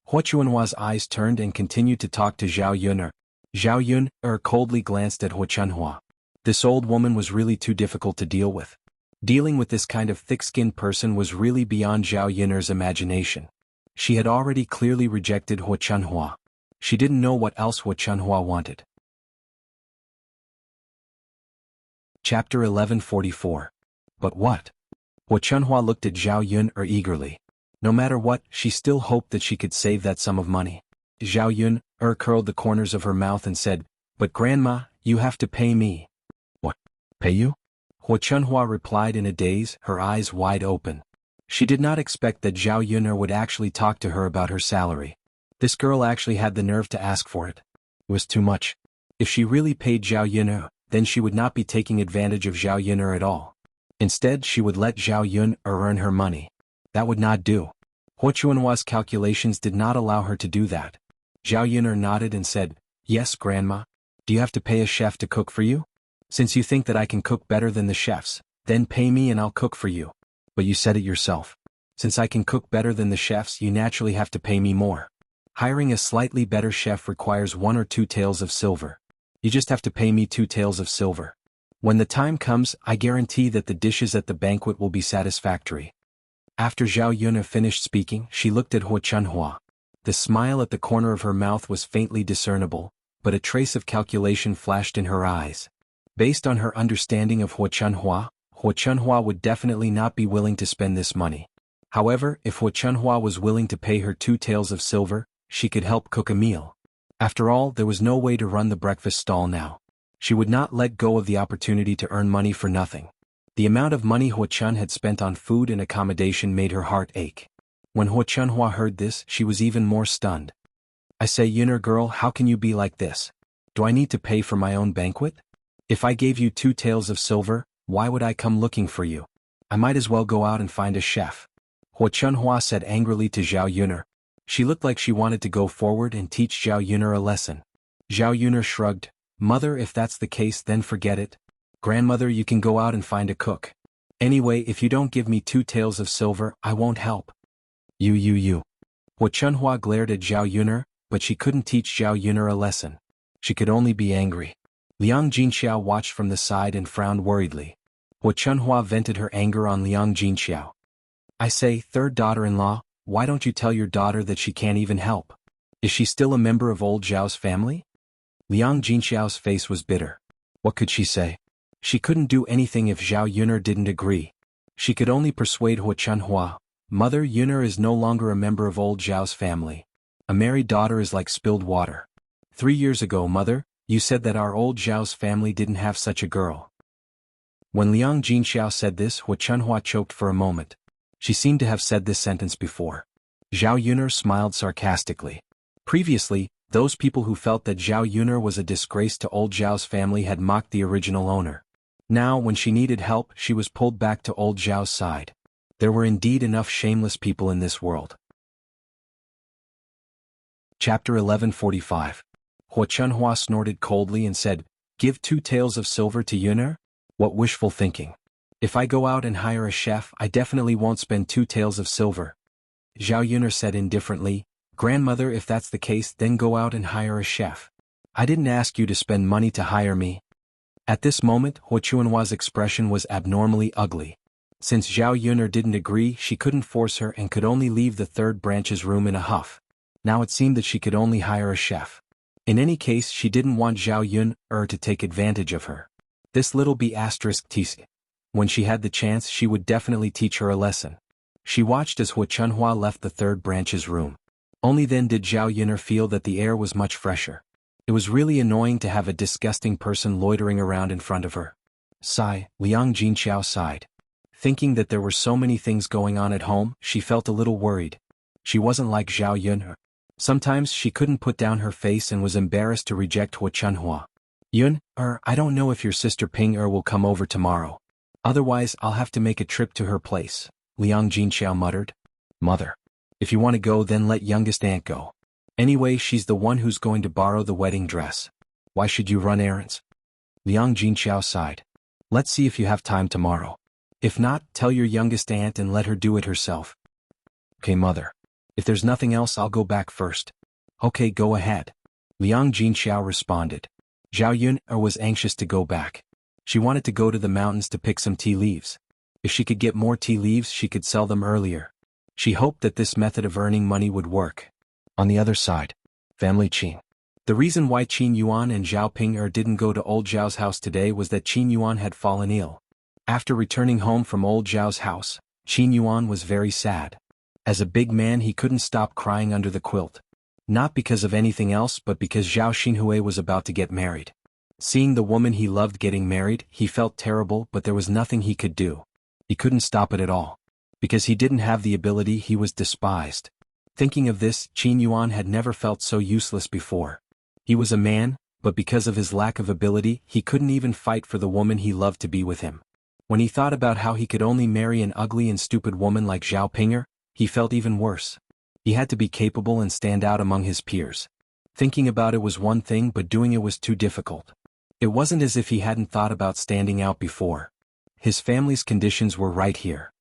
Hua Chunhua's eyes turned and continued to talk to Zhao Yun. Zhao Yun coldly glanced at Hua Chunhua. This old woman was really too difficult to deal with. Dealing with this kind of thick-skinned person was really beyond Zhao Yun's imagination. She had already clearly rejected Hua Chunhua. She didn't know what else Hua Chunhua wanted. Chapter 1144. But what? Hua Chunhua looked at Zhao Yun eagerly. No matter what, she still hoped that she could save that sum of money. Zhao Yun curled the corners of her mouth and said, But grandma, you have to pay me. What? Pay you? Hua Chunhua replied in a daze, her eyes wide open. She did not expect that Zhao Yun would actually talk to her about her salary. This girl actually had the nerve to ask for it. It was too much. If she really paid Zhao Yun, then she would not be taking advantage of Zhao Yun at all. Instead, she would let Zhao Yun earn her money. That would not do. Hua Chunhua's calculations did not allow her to do that. Zhao Yun nodded and said, Yes, grandma. Do you have to pay a chef to cook for you? Since you think that I can cook better than the chefs, then pay me and I'll cook for you. But you said it yourself. Since I can cook better than the chefs, you naturally have to pay me more. Hiring a slightly better chef requires 1 or 2 taels of silver. You just have to pay me 2 taels of silver. When the time comes, I guarantee that the dishes at the banquet will be satisfactory. After Zhao Yun finished speaking, she looked at Hua Chunhua. The smile at the corner of her mouth was faintly discernible, but a trace of calculation flashed in her eyes. Based on her understanding of Hua Chunhua would definitely not be willing to spend this money. However, if Hua Chunhua was willing to pay her 2 taels of silver, she could help cook a meal. After all, there was no way to run the breakfast stall now. She would not let go of the opportunity to earn money for nothing. The amount of money Hua Chun had spent on food and accommodation made her heart ache. When Hua Chunhua heard this, she was even more stunned. I say, Yunner girl, how can you be like this? Do I need to pay for my own banquet? If I gave you 2 taels of silver, why would I come looking for you? I might as well go out and find a chef. Hua Chunhua said angrily to Zhao Yunner. She looked like she wanted to go forward and teach Zhao Yunner a lesson. Zhao Yunner shrugged. Mother, if that's the case, then forget it. Grandmother, you can go out and find a cook. Anyway, if you don't give me 2 taels of silver, I won't help. You. Hua Chunhua glared at Zhao Yunner, but she couldn't teach Zhao Yunner a lesson. She could only be angry. Liang Jinxiao watched from the side and frowned worriedly. Hua Chunhua vented her anger on Liang Jinxiao. I say, third daughter-in-law, why don't you tell your daughter that she can't even help? Is she still a member of old Zhao's family? Liang Jinxiao's face was bitter. What could she say? She couldn't do anything if Zhao Yunner didn't agree. She could only persuade Hua Chunhua. Mother, Yunner is no longer a member of old Zhao's family. A married daughter is like spilled water. 3 years ago, Mother, you said that our old Zhao's family didn't have such a girl. When Liang Jinxiao said this, Hua Chunhua choked for a moment. She seemed to have said this sentence before. Zhao Yunner smiled sarcastically. Previously, those people who felt that Zhao Yunner was a disgrace to old Zhao's family had mocked the original owner. Now, when she needed help, she was pulled back to old Zhao's side. There were indeed enough shameless people in this world. Chapter 1145. Hua Chunhua snorted coldly and said, Give 2 taels of silver to Yunner? What wishful thinking. If I go out and hire a chef, I definitely won't spend 2 taels of silver. Zhao Yunner said indifferently, Grandmother, if that's the case, then go out and hire a chef. I didn't ask you to spend money to hire me. At this moment, Hua Chuanhua's expression was abnormally ugly. Since Zhao Yuner didn't agree, she couldn't force her and could only leave the third branch's room in a huff. Now it seemed that she could only hire a chef. In any case, she didn't want Zhao Yuner to take advantage of her. This little b*tc. When she had the chance, she would definitely teach her a lesson. She watched as Hua Chunhua left the third branch's room. Only then did Zhao Yuner feel that the air was much fresher. It was really annoying to have a disgusting person loitering around in front of her. Sigh, Liang Jinqiao sighed. Thinking that there were so many things going on at home, she felt a little worried. She wasn't like Zhao Yuner. Sometimes she couldn't put down her face and was embarrassed to reject Hua Chunhua. I don't know if your sister Ping will come over tomorrow. Otherwise, I'll have to make a trip to her place, Liang Jinqiao muttered. Mother. If you want to go, then let youngest aunt go. Anyway, she's the one who's going to borrow the wedding dress. Why should you run errands? Liang Jinqiao sighed. Let's see if you have time tomorrow. If not, tell your youngest aunt and let her do it herself. Okay, mother. If there's nothing else, I'll go back first. Okay, go ahead. Liang Jinqiao responded. Zhao Yuner was anxious to go back. She wanted to go to the mountains to pick some tea leaves. If she could get more tea leaves, she could sell them earlier. She hoped that this method of earning money would work. On the other side, family Qin. The reason why Qin Yuan and Zhao Ping didn't go to old Zhao's house today was that Qin Yuan had fallen ill. After returning home from old Zhao's house, Qin Yuan was very sad. As a big man, he couldn't stop crying under the quilt. Not because of anything else, but because Zhao Xinhui was about to get married. Seeing the woman he loved getting married, he felt terrible, but there was nothing he could do. He couldn't stop it at all. Because he didn't have the ability, he was despised. Thinking of this, Qin Yuan had never felt so useless before. He was a man, but because of his lack of ability, he couldn't even fight for the woman he loved to be with him. When he thought about how he could only marry an ugly and stupid woman like Zhao Ping, he felt even worse. He had to be capable and stand out among his peers. Thinking about it was one thing, but doing it was too difficult. It wasn't as if he hadn't thought about standing out before. His family's conditions were right here.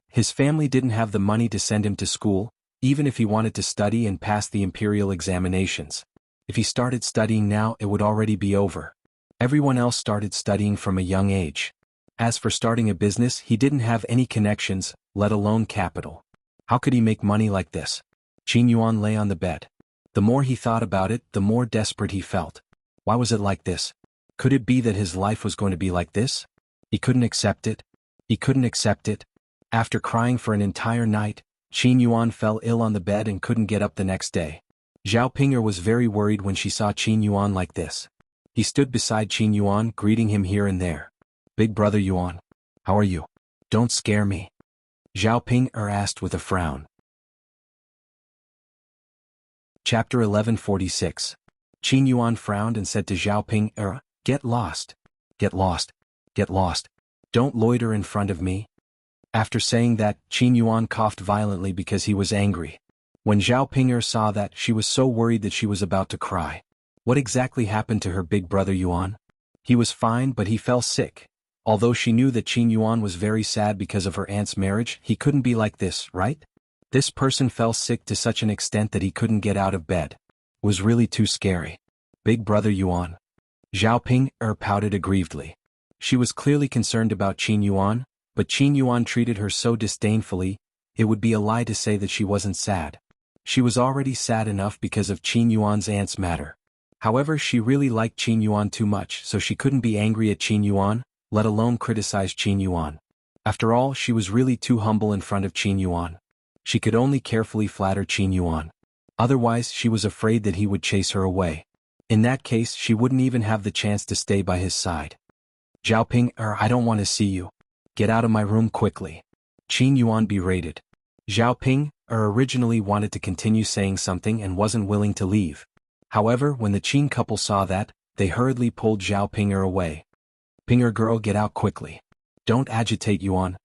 His family didn't have the money to send him to school, even if he wanted to study and pass the imperial examinations. If he started studying now, it would already be over. Everyone else started studying from a young age. As for starting a business, he didn't have any connections, let alone capital. How could he make money like this? Qin Yuan lay on the bed. The more he thought about it, the more desperate he felt. Why was it like this? Could it be that his life was going to be like this? He couldn't accept it. He couldn't accept it. After crying for an entire night, Qin Yuan fell ill on the bed and couldn't get up the next day. Zhao Ping was very worried when she saw Qin Yuan like this. He stood beside Qin Yuan, greeting him here and there. Big brother Yuan. How are you? Don't scare me. Zhao Ping asked with a frown. Chapter 1146. Qin Yuan frowned and said to Zhao Ping, Get lost. Get lost. Get lost. Don't loiter in front of me. After saying that, Qin Yuan coughed violently because he was angry. When Zhao Ping saw that, she was so worried that she was about to cry. What exactly happened to her big brother Yuan? He was fine, but he fell sick. Although she knew that Qin Yuan was very sad because of her aunt's marriage, he couldn't be like this, right? This person fell sick to such an extent that he couldn't get out of bed. It was really too scary. Big brother Yuan. Zhao Ping pouted aggrievedly. She was clearly concerned about Qin Yuan, but Qin Yuan treated her so disdainfully, it would be a lie to say that she wasn't sad. She was already sad enough because of Qin Yuan's aunt's matter. However, she really liked Qin Yuan too much, so she couldn't be angry at Qin Yuan, let alone criticize Qin Yuan. After all, she was really too humble in front of Qin Yuan. She could only carefully flatter Qin Yuan. Otherwise, she was afraid that he would chase her away. In that case, she wouldn't even have the chance to stay by his side. Zhao Ping, I don't want to see you. Get out of my room quickly. Qin Yuan berated. Zhao Ping originally wanted to continue saying something and wasn't willing to leave. However, when the Qin couple saw that, they hurriedly pulled Zhao Ping away. Pinger girl, get out quickly. Don't agitate Yuan.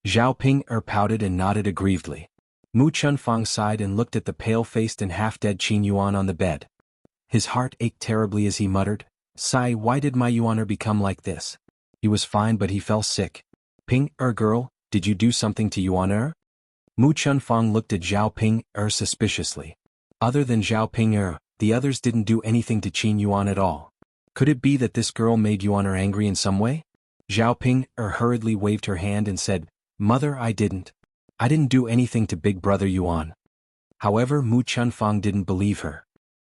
Zhao Ping pouted and nodded aggrievedly. Mu Chunfang sighed and looked at the pale-faced and half-dead Qin Yuan on the bed. His heart ached terribly as he muttered, Sigh, why did my Yuaner become like this? He was fine, but he fell sick. Ping girl, did you do something to Yuaner? Mu Chunfang looked at Zhao Ping suspiciously. Other than Zhao Ping the others didn't do anything to Qin Yuan at all. Could it be that this girl made Yuan angry in some way? Zhao Ping hurriedly waved her hand and said, "Mother, I didn't do anything to big brother Yuan." However, Mu Chunfang didn't believe her.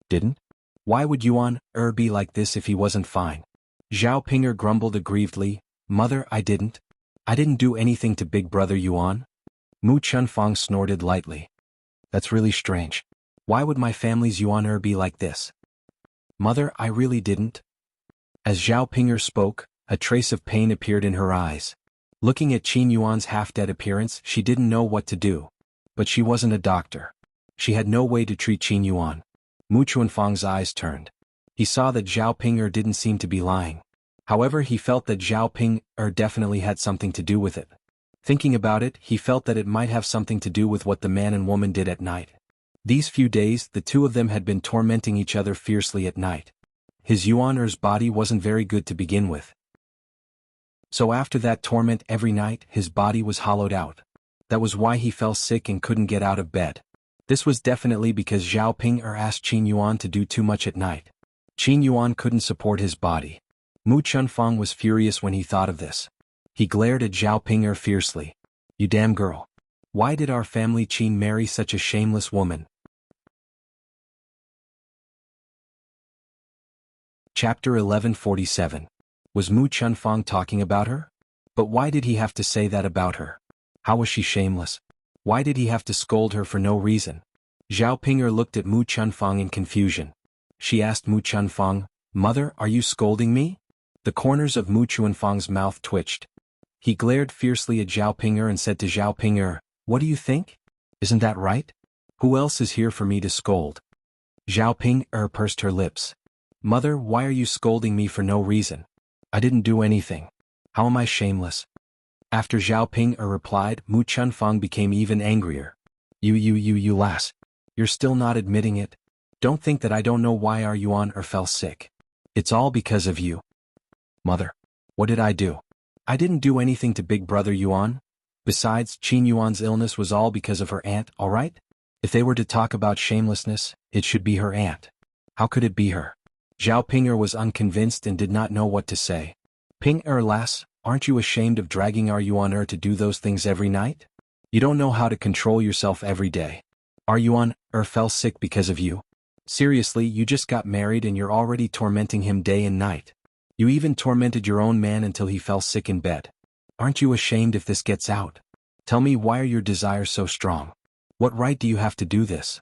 Didn't? Why would Yuan be like this if he wasn't fine? Zhao Ping grumbled aggrievedly, "Mother, I didn't do anything to big brother Yuan." Mu Chunfang snorted lightly. That's really strange. Why would my family's Yuan be like this? Mother, I really didn't. As Zhao Ping spoke, a trace of pain appeared in her eyes. Looking at Qin Yuan's half-dead appearance, she didn't know what to do. But she wasn't a doctor. She had no way to treat Qin Yuan. Mu Chunfang's eyes turned. He saw that Zhao Ping didn't seem to be lying. However, he felt that Zhao Ping definitely had something to do with it. Thinking about it, he felt that it might have something to do with what the man and woman did at night. These few days, the two of them had been tormenting each other fiercely at night. His Yuan body wasn't very good to begin with. So after that torment every night, his body was hollowed out. That was why he fell sick and couldn't get out of bed. This was definitely because Zhao Ping asked Qin Yuan to do too much at night. Qin Yuan couldn't support his body. Mu Chunfang was furious when he thought of this. He glared at Zhao Ping fiercely. "You damn girl. Why did our family Qin marry such a shameless woman?" Chapter 1147. Was Mu Chunfang talking about her? But why did he have to say that about her? How was she shameless? Why did he have to scold her for no reason? Zhao Ping looked at Mu Chunfang in confusion. She asked Mu Chunfang, "Mother, are you scolding me?" The corners of Mu Chunfang's mouth twitched. He glared fiercely at Zhao Ping and said to Zhao Ping, "What do you think? Isn't that right? Who else is here for me to scold?" Zhao Ping pursed her lips. "Mother, why are you scolding me for no reason? I didn't do anything. How am I shameless?" After Zhao Ping replied, Mu Chunfang became even angrier. You lass. You're still not admitting it. Don't think that I don't know why our Yuan fell sick. It's all because of you. Mother. What did I do? I didn't do anything to big brother Yuan. Besides, Qin Yuan's illness was all because of her aunt, alright? If they were to talk about shamelessness, it should be her aunt. How could it be her? Zhao Ping was unconvinced and did not know what to say. Ping lass, aren't you ashamed of dragging our Yuan to do those things every night? You don't know how to control yourself every day. Our Yuan fell sick because of you. Seriously, you just got married and you're already tormenting him day and night. You even tormented your own man until he fell sick in bed. Aren't you ashamed if this gets out? Tell me, why are your desires so strong? What right do you have to do this?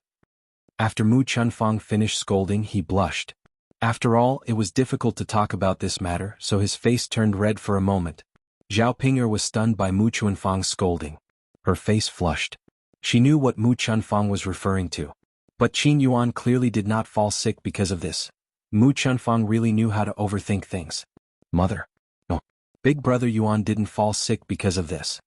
After Mu Chunfang finished scolding, he blushed. After all, it was difficult to talk about this matter, so his face turned red for a moment. Zhao Ping was stunned by Mu Chunfang's scolding. Her face flushed. She knew what Mu Chunfang was referring to. But Qin Yuan clearly did not fall sick because of this. Mu Chunfang really knew how to overthink things. Mother. No. Big brother Yuan didn't fall sick because of this.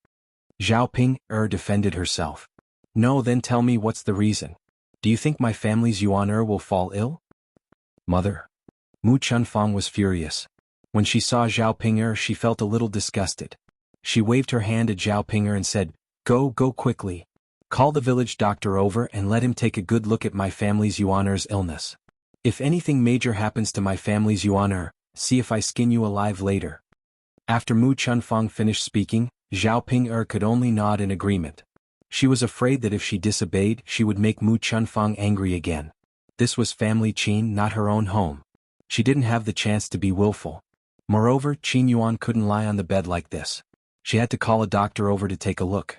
Zhao Ping defended herself. No, then tell me what's the reason. Do you think my family's Yuan will fall ill? Mother. Mu Chunfang was furious. When she saw Zhao Ping she felt a little disgusted. She waved her hand at Zhao Ping and said, Go quickly. Call the village doctor over and let him take a good look at my family's Yuan's illness. If anything major happens to my family's Yuan see if I skin you alive later. After Mu Chunfang finished speaking, Zhao Ping could only nod in agreement. She was afraid that if she disobeyed, she would make Mu Chunfang angry again. This was family Qin, not her own home. She didn't have the chance to be willful. Moreover, Qin Yuan couldn't lie on the bed like this. She had to call a doctor over to take a look.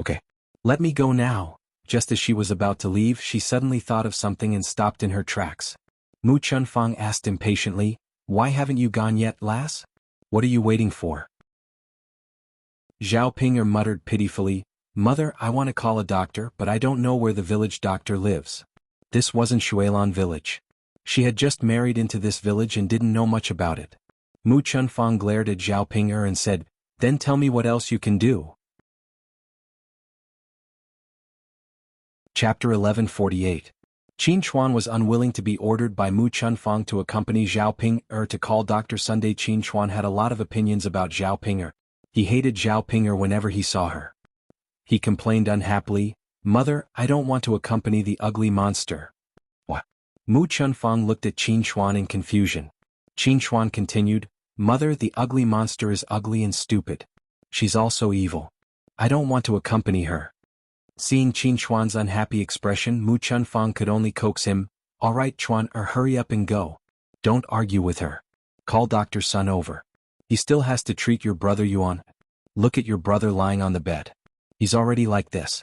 Okay. Let me go now. Just as she was about to leave, she suddenly thought of something and stopped in her tracks. Mu Chunfang asked impatiently, Why haven't you gone yet, lass? What are you waiting for? Zhao Ping muttered pitifully, Mother, I want to call a doctor, but I don't know where the village doctor lives. This wasn't Shuilan village. She had just married into this village and didn't know much about it. Mu Chunfang glared at Zhao Ping and said, Then tell me what else you can do. Chapter 1148. Qin Chuan was unwilling to be ordered by Mu Chunfang to accompany Zhao Ping to call Dr. Sunday. Qin Chuan had a lot of opinions about Zhao Ping. He hated Zhao Ping whenever he saw her. He complained unhappily, "Mother, I don't want to accompany the ugly monster." What? Mu Chunfang looked at Qin Chuan in confusion. Qin Chuan continued, "Mother, the ugly monster is ugly and stupid. She's also evil. I don't want to accompany her." Seeing Qin Chuan's unhappy expression, Mu Chunfang could only coax him, "All right, Chuan, hurry up and go. Don't argue with her. Call Dr. Sun over. He still has to treat your brother Yuan. Look at your brother lying on the bed. He's already like this."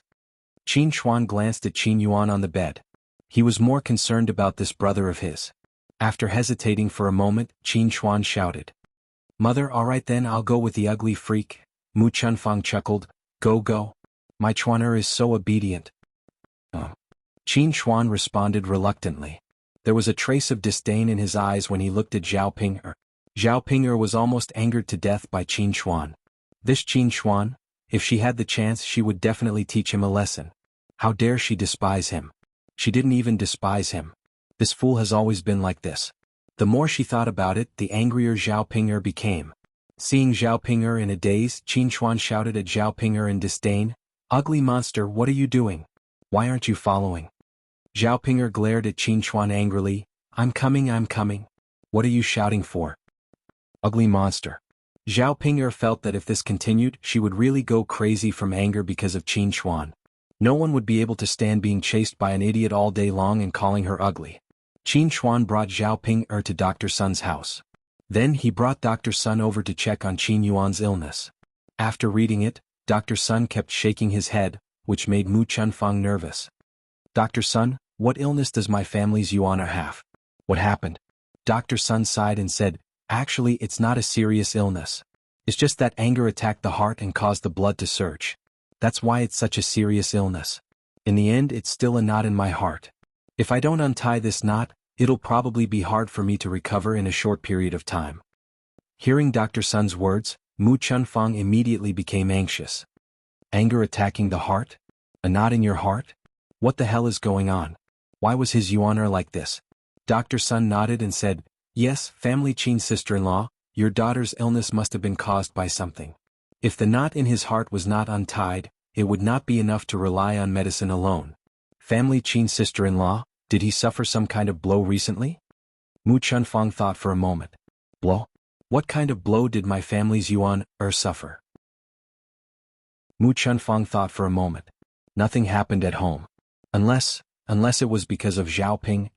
Qin Chuan glanced at Qin Yuan on the bed. He was more concerned about this brother of his. After hesitating for a moment, Qin Chuan shouted, "Mother, all right then, I'll go with the ugly freak." Mu Chunfang chuckled, Go. My Chuaner is so obedient." Qin Chuan responded reluctantly. There was a trace of disdain in his eyes when he looked at Zhao Ping'er. Zhao Ping'er was almost angered to death by Qin Chuan. This Qin Chuan, if she had the chance, she would definitely teach him a lesson. How dare she despise him? She didn't even despise him. This fool has always been like this. The more she thought about it, the angrier Zhao Ping'er became. Seeing Zhao Ping'er in a daze, Qin Chuan shouted at Zhao Ping'er in disdain, "Ugly monster, what are you doing? Why aren't you following?" Zhao Ping'er glared at Qin Chuan angrily, I'm coming. What are you shouting for? Ugly monster." Zhao Ping'er felt that if this continued, she would really go crazy from anger because of Qin Chuan. No one would be able to stand being chased by an idiot all day long and calling her ugly. Qin Chuan brought Zhao Ping'er to Dr. Sun's house. Then he brought Dr. Sun over to check on Qin Yuan's illness. After reading it, Dr. Sun kept shaking his head, which made Mu Chunfang nervous. "Dr. Sun, what illness does my family's Yuaner have? What happened?" Dr. Sun sighed and said, "Actually, it's not a serious illness. It's just that anger attacked the heart and caused the blood to surge. That's why it's such a serious illness. In the end, it's still a knot in my heart. If I don't untie this knot, it'll probably be hard for me to recover in a short period of time." Hearing Dr. Sun's words, Mu Chunfang immediately became anxious. Anger attacking the heart? A knot in your heart? What the hell is going on? Why was his Yuaner like this? Dr. Sun nodded and said, "Yes, family Qin's sister-in-law, your daughter's illness must have been caused by something. If the knot in his heart was not untied, it would not be enough to rely on medicine alone. Family Qin's sister-in-law, did he suffer some kind of blow recently?" Mu Chunfang thought for a moment. Blow? What kind of blow did my family's Yuan suffer? Mu Chunfang thought for a moment. Nothing happened at home. Unless it was because of Zhao Ping.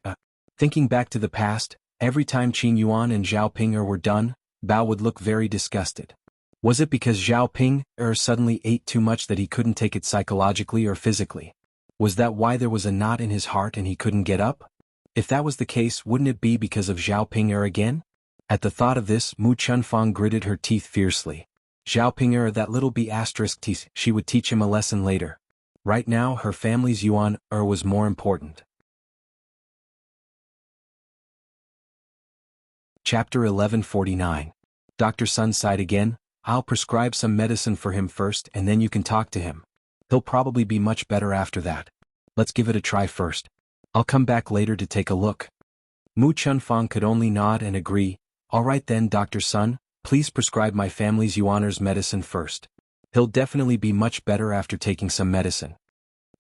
Thinking back to the past, every time Qin Yuan and Zhao Ping'er were done, Bao would look very disgusted. Was it because Zhao Ping'er suddenly ate too much that he couldn't take it psychologically or physically? Was that why there was a knot in his heart and he couldn't get up? If that was the case, wouldn't it be because of Zhao Ping'er again? At the thought of this, Mu Chunfang gritted her teeth fiercely. Zhao Ping'er, that little B*teeth, she would teach him a lesson later. Right now, her family's Yuan was more important. Chapter 1149. Dr. Sun sighed again, "I'll prescribe some medicine for him first and then you can talk to him. He'll probably be much better after that. Let's give it a try first. I'll come back later to take a look." Mu Chunfang could only nod and agree. "All right then, Dr. Sun, please prescribe my family's Yuaner's medicine first. He'll definitely be much better after taking some medicine."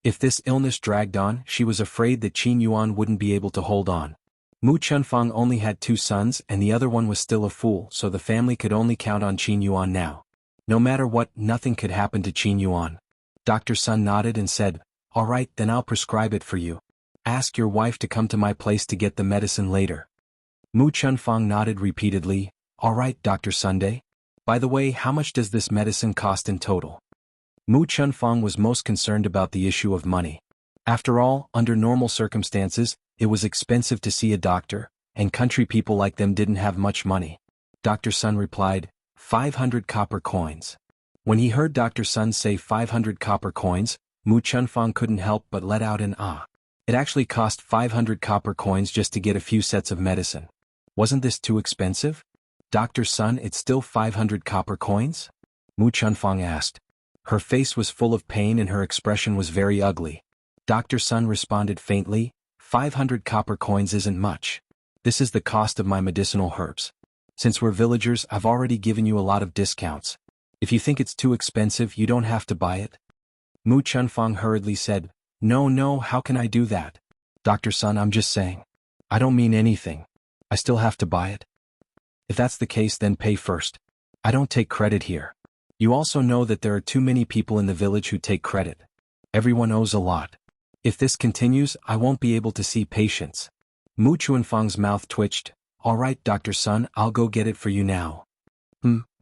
If this illness dragged on, she was afraid that Qin Yuan wouldn't be able to hold on. Mu Chunfang only had 2 sons and the other one was still a fool, so the family could only count on Qin Yuan now. No matter what, nothing could happen to Qin Yuan. Dr. Sun nodded and said, "All right, then I'll prescribe it for you. Ask your wife to come to my place to get the medicine later." Mu Chunfang nodded repeatedly. "All right, Dr. Sunday. By the way, how much does this medicine cost in total?" Mu Chunfang was most concerned about the issue of money. After all, under normal circumstances, it was expensive to see a doctor, and country people like them didn't have much money. Dr. Sun replied, 500 copper coins. When he heard Dr. Sun say 500 copper coins, Mu Chunfang couldn't help but let out an ah. It actually cost 500 copper coins just to get a few sets of medicine. Wasn't this too expensive? Dr. Sun, it's still 500 copper coins? Mu Chunfang asked. Her face was full of pain and her expression was very ugly. Dr. Sun responded faintly, 500 copper coins isn't much. This is the cost of my medicinal herbs. Since we're villagers, I've already given you a lot of discounts. If you think it's too expensive, you don't have to buy it. Mu Chunfang hurriedly said, "No, no, how can I do that? Dr. Sun, I'm just saying. I don't mean anything. I still have to buy it. If that's the case, then pay first. I don't take credit here. You also know that there are too many people in the village who take credit. Everyone owes a lot. If this continues, I won't be able to see patients." Mu Chunfang's mouth twitched. "All right, Dr. Sun, I'll go get it for you now."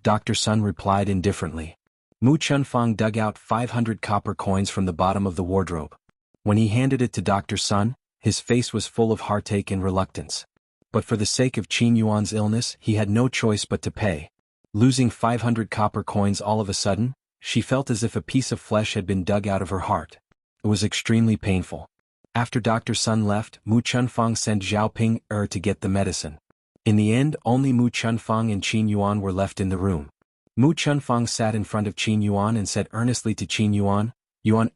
Dr. Sun replied indifferently. Mu Chunfang dug out 500 copper coins from the bottom of the wardrobe. When he handed it to Dr. Sun, his face was full of heartache and reluctance. But for the sake of Qin Yuan's illness, he had no choice but to pay. Losing 500 copper coins all of a sudden, she felt as if a piece of flesh had been dug out of her heart. It was extremely painful. After Dr. Sun left, Mu Chunfang sent Zhao Ping to get the medicine. In the end, only Mu Chunfang and Qin Yuan were left in the room. Mu Chunfang sat in front of Qin Yuan and said earnestly to Qin Yuan, "Yuan,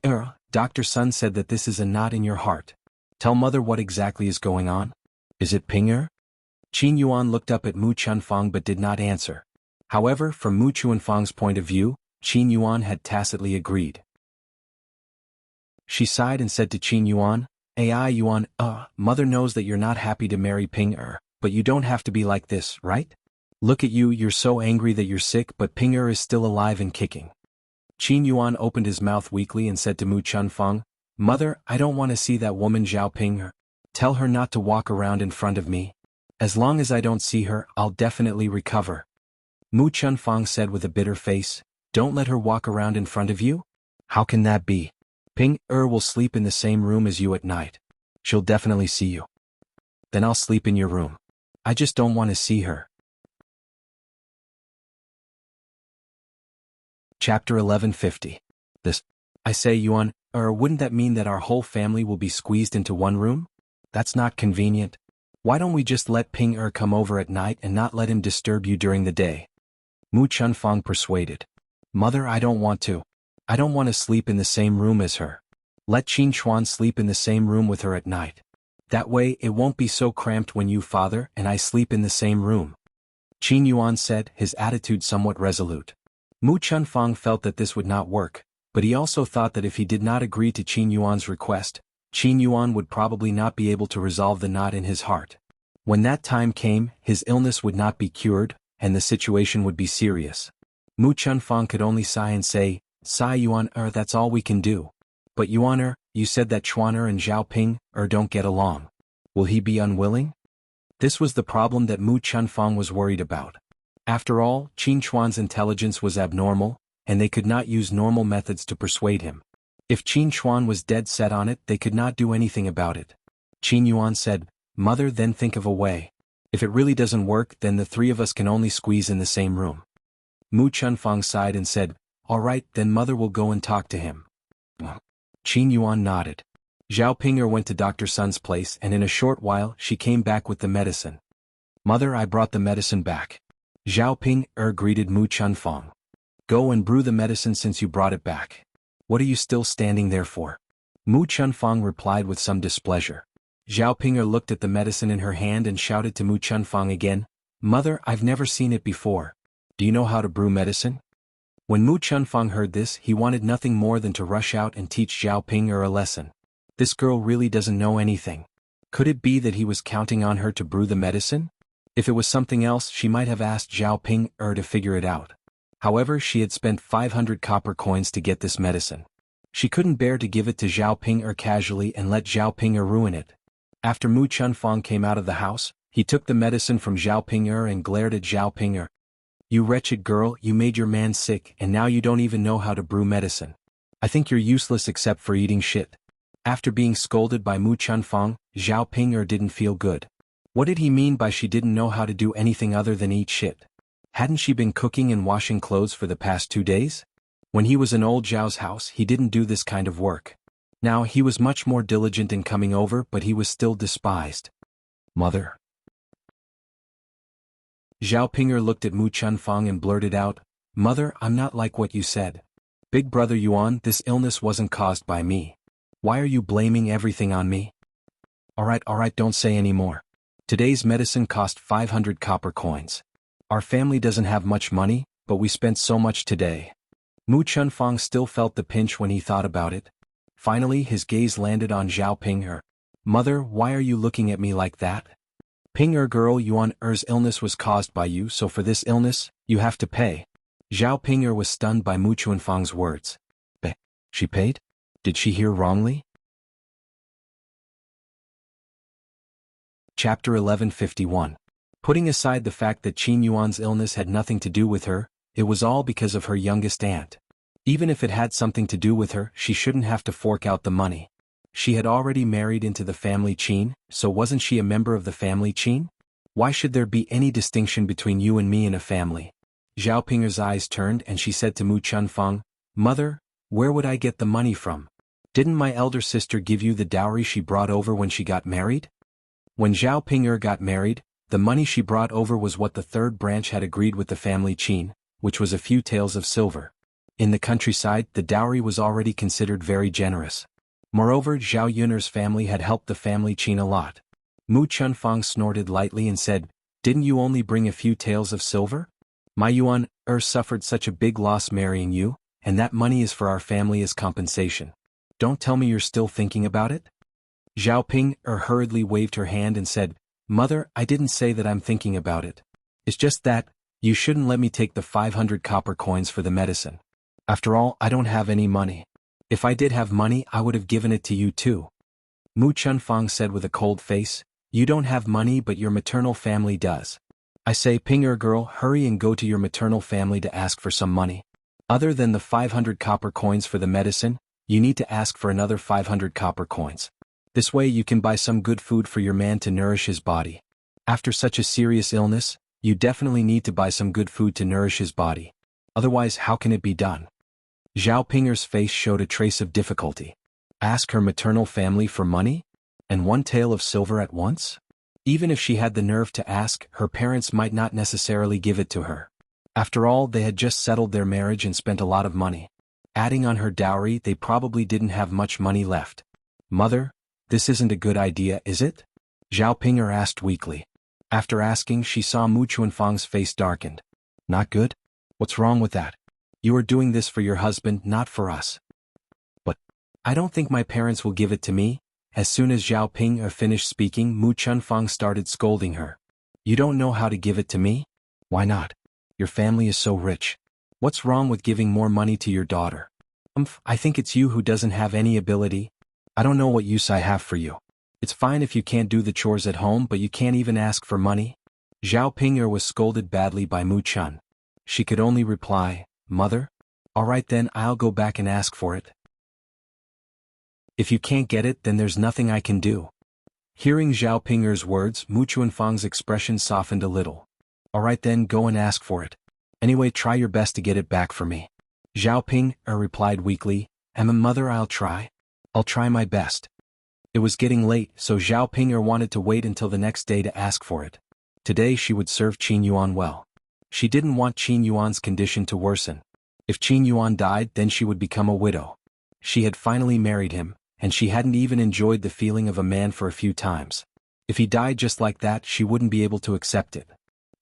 Dr. Sun said that this is a knot in your heart. Tell mother what exactly is going on. Is it Ping?" Qin Yuan looked up at Mu Chunfang but did not answer. However, from Mu Chunfang's point of view, Qin Yuan had tacitly agreed. She sighed and said to Qin Yuan, "Ai Yuan, mother knows that you're not happy to marry Ping, but you don't have to be like this, right? Look at you, you're so angry that you're sick, but Ping is still alive and kicking." Qin Yuan opened his mouth weakly and said to Mu Chunfang, "Mother, I don't want to see that woman Zhao Ping. Tell her not to walk around in front of me. As long as I don't see her, I'll definitely recover." Mu Chunfang said with a bitter face, "Don't let her walk around in front of you? How can that be? Ping will sleep in the same room as you at night. She'll definitely see you. Then I'll sleep in your room. I just don't want to see her." Chapter 1150. This. I say, Yuan, wouldn't that mean that our whole family will be squeezed into one room? That's not convenient. Why don't we just let Ping come over at night and not let him disturb you during the day? Mu Chunfang persuaded. "Mother, I don't want to. I don't want to sleep in the same room as her. Let Qin Chuan sleep in the same room with her at night. That way it won't be so cramped when you, father, and I sleep in the same room." Qin Yuan said, his attitude somewhat resolute. Mu Chunfang felt that this would not work, but he also thought that if he did not agree to Qin Yuan's request, Qin Yuan would probably not be able to resolve the knot in his heart. When that time came, his illness would not be cured, and the situation would be serious. Mu Chunfang could only sigh and say, "Sigh Yuan, that's all we can do. But Yuan, you said that Chuan and Zhao Ping don't get along. Will he be unwilling?" This was the problem that Mu Chunfang was worried about. After all, Qin Chuan's intelligence was abnormal, and they could not use normal methods to persuade him. If Qin Chuan was dead set on it, they could not do anything about it. Qin Yuan said, "Mother, then think of a way. If it really doesn't work, then the three of us can only squeeze in the same room." Mu Chunfang sighed and said, "All right, then mother will go and talk to him." Qin Yuan nodded. Zhao Ping went to Dr. Sun's place and in a short while she came back with the medicine. "Mother, I brought the medicine back." Zhao Ping greeted Mu Chunfang. "Go and brew the medicine since you brought it back. What are you still standing there for?" Mu Chunfang replied with some displeasure. Zhao Ping looked at the medicine in her hand and shouted to Mu Chunfang again, "Mother, I've never seen it before. Do you know how to brew medicine?" When Mu Chunfang heard this, he wanted nothing more than to rush out and teach Zhao Ping a lesson. This girl really doesn't know anything. Could it be that he was counting on her to brew the medicine? If it was something else, she might have asked Zhao Ping to figure it out. However, she had spent 500 copper coins to get this medicine. She couldn't bear to give it to Zhao Ping casually and let Zhao Ping ruin it. After Mu Chunfang came out of the house, he took the medicine from Zhao Ping and glared at Zhao Ping. "You wretched girl, you made your man sick and now you don't even know how to brew medicine. I think you're useless except for eating shit." After being scolded by Mu Chunfang, Zhao Ping didn't feel good. What did he mean by she didn't know how to do anything other than eat shit? Hadn't she been cooking and washing clothes for the past 2 days? When he was in old Zhao's house, he didn't do this kind of work. Now he was much more diligent in coming over, but he was still despised. "Mother." Zhao Ping looked at Mu Chunfang and blurted out, "Mother, I'm not like what you said. Big brother Yuan, this illness wasn't caused by me. Why are you blaming everything on me?" All right, don't say any more. Today's medicine cost 500 copper coins. Our family doesn't have much money, but we spent so much today." Mu Chunfang still felt the pinch when he thought about it. Finally his gaze landed on Zhao Ping'er. Mother, why are you looking at me like that? Ping'er girl, Yuan Er's illness was caused by you, so for this illness, you have to pay. Zhao Ping'er was stunned by Mu Chunfang's words. She paid? Did she hear wrongly? Chapter 1151. Putting aside the fact that Qin Yuan's illness had nothing to do with her, it was all because of her youngest aunt. Even if it had something to do with her, she shouldn't have to fork out the money. She had already married into the family Qin, so wasn't she a member of the family Qin? Why should there be any distinction between you and me in a family? Zhao Ping'er's eyes turned and she said to Mu Chunfang, Mother, where would I get the money from? Didn't my elder sister give you the dowry she brought over when she got married? When Zhao Ping'er got married, the money she brought over was what the third branch had agreed with the family Qin, which was a few taels of silver. In the countryside, the dowry was already considered very generous. Moreover, Zhao Yun'er's family had helped the family Qin a lot. Mu Chunfang snorted lightly and said, Didn't you only bring a few taels of silver? My Yuan suffered such a big loss marrying you, and that money is for our family as compensation. Don't tell me you're still thinking about it? Zhao Ping'er hurriedly waved her hand and said, Mother, I didn't say that I'm thinking about it. It's just that, you shouldn't let me take the 500 copper coins for the medicine. After all, I don't have any money. If I did have money, I would have given it to you too. Mu Chunfang said with a cold face, You don't have money but your maternal family does. I say, Ping'er girl, hurry and go to your maternal family to ask for some money. Other than the 500 copper coins for the medicine, you need to ask for another 500 copper coins. This way you can buy some good food for your man to nourish his body. After such a serious illness, you definitely need to buy some good food to nourish his body. Otherwise, how can it be done? Zhao Ping'er's face showed a trace of difficulty. Ask her maternal family for money? And 1 tael of silver at once? Even if she had the nerve to ask, her parents might not necessarily give it to her. After all, they had just settled their marriage and spent a lot of money. Adding on her dowry, they probably didn't have much money left. Mother, this isn't a good idea, is it? Zhao Ping'er asked weakly. After asking, she saw Mu Chunfang's face darkened. Not good? What's wrong with that? You are doing this for your husband, not for us. But I don't think my parents will give it to me. As soon as Zhao Ping'er finished speaking, Mu Chunfang started scolding her. You don't know how to give it to me? Why not? Your family is so rich. What's wrong with giving more money to your daughter? I think it's you who doesn't have any ability. I don't know what use I have for you. It's fine if you can't do the chores at home, but you can't even ask for money. Zhao Ping'er was scolded badly by Mu Chun. She could only reply, Mother? All right then, I'll go back and ask for it. If you can't get it, then there's nothing I can do. Hearing Zhao Ping'er's words, Mu Chunfang's expression softened a little. All right then, go and ask for it. Anyway, try your best to get it back for me. Zhao Ping'er replied weakly, Mother, I'll try. I'll try my best. It was getting late, so Zhao Ping'er wanted to wait until the next day to ask for it. Today she would serve Qin Yuan well. She didn't want Qin Yuan's condition to worsen. If Qin Yuan died, then she would become a widow. She had finally married him, and she hadn't even enjoyed the feeling of a man for a few times. If he died just like that, she wouldn't be able to accept it.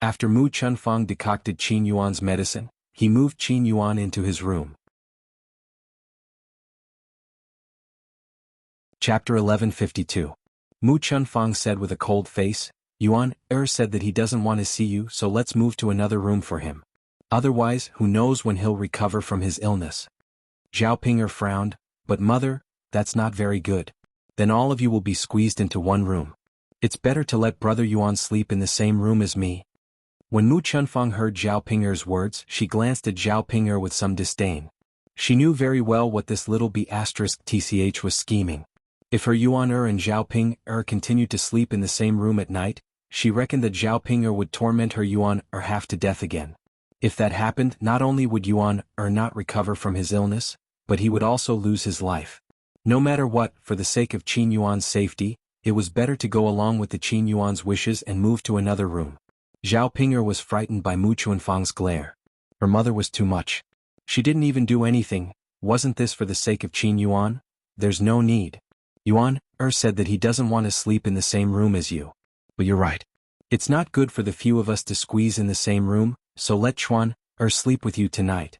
After Mu Chunfang decocted Qin Yuan's medicine, he moved Qin Yuan into his room. Chapter 1152. Mu Chunfang said with a cold face, Yuan said that he doesn't want to see you, so let's move to another room for him. Otherwise, who knows when he'll recover from his illness. Zhao Ping'er frowned, but mother, that's not very good. Then all of you will be squeezed into one room. It's better to let brother Yuan sleep in the same room as me. When Mu Chunfang heard Zhao Ping'er's words, she glanced at Zhao Ping'er with some disdain. She knew very well what this little B***tch was scheming. If her Yuan and Zhao Ping'er continued to sleep in the same room at night, she reckoned that Zhao Ping'er would torment her Yuan half to death again. If that happened, not only would Yuan not recover from his illness, but he would also lose his life. No matter what, for the sake of Qin Yuan's safety, it was better to go along with the Qin Yuan's wishes and move to another room. Zhao Ping'er was frightened by Mu Chunfang's glare. Her mother was too much. She didn't even do anything. Wasn't this for the sake of Qin Yuan? There's no need. Yuan said that he doesn't want to sleep in the same room as you. But you're right. It's not good for the few of us to squeeze in the same room, so let Chuan sleep with you tonight.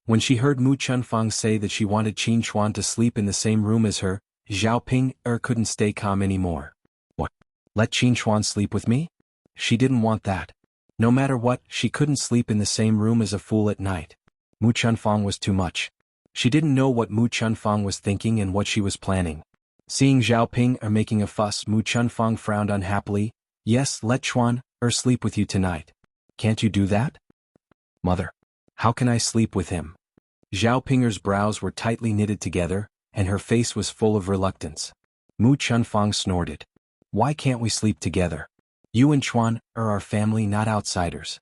When she heard Mu Chunfang say that she wanted Qin Chuan to sleep in the same room as her, Zhao Ping couldn't stay calm anymore. What? Let Qin Chuan sleep with me? She didn't want that. No matter what, she couldn't sleep in the same room as a fool at night. Mu Chunfang was too much. She didn't know what Mu Chunfang was thinking and what she was planning. Seeing Zhao Ping making a fuss, Mu Chunfang frowned unhappily. Yes, let Chuan sleep with you tonight. Can't you do that? Mother. How can I sleep with him? Zhao Pinger's brows were tightly knitted together, and her face was full of reluctance. Mu Chunfang snorted. Why can't we sleep together? You and Chuan are our family, not outsiders.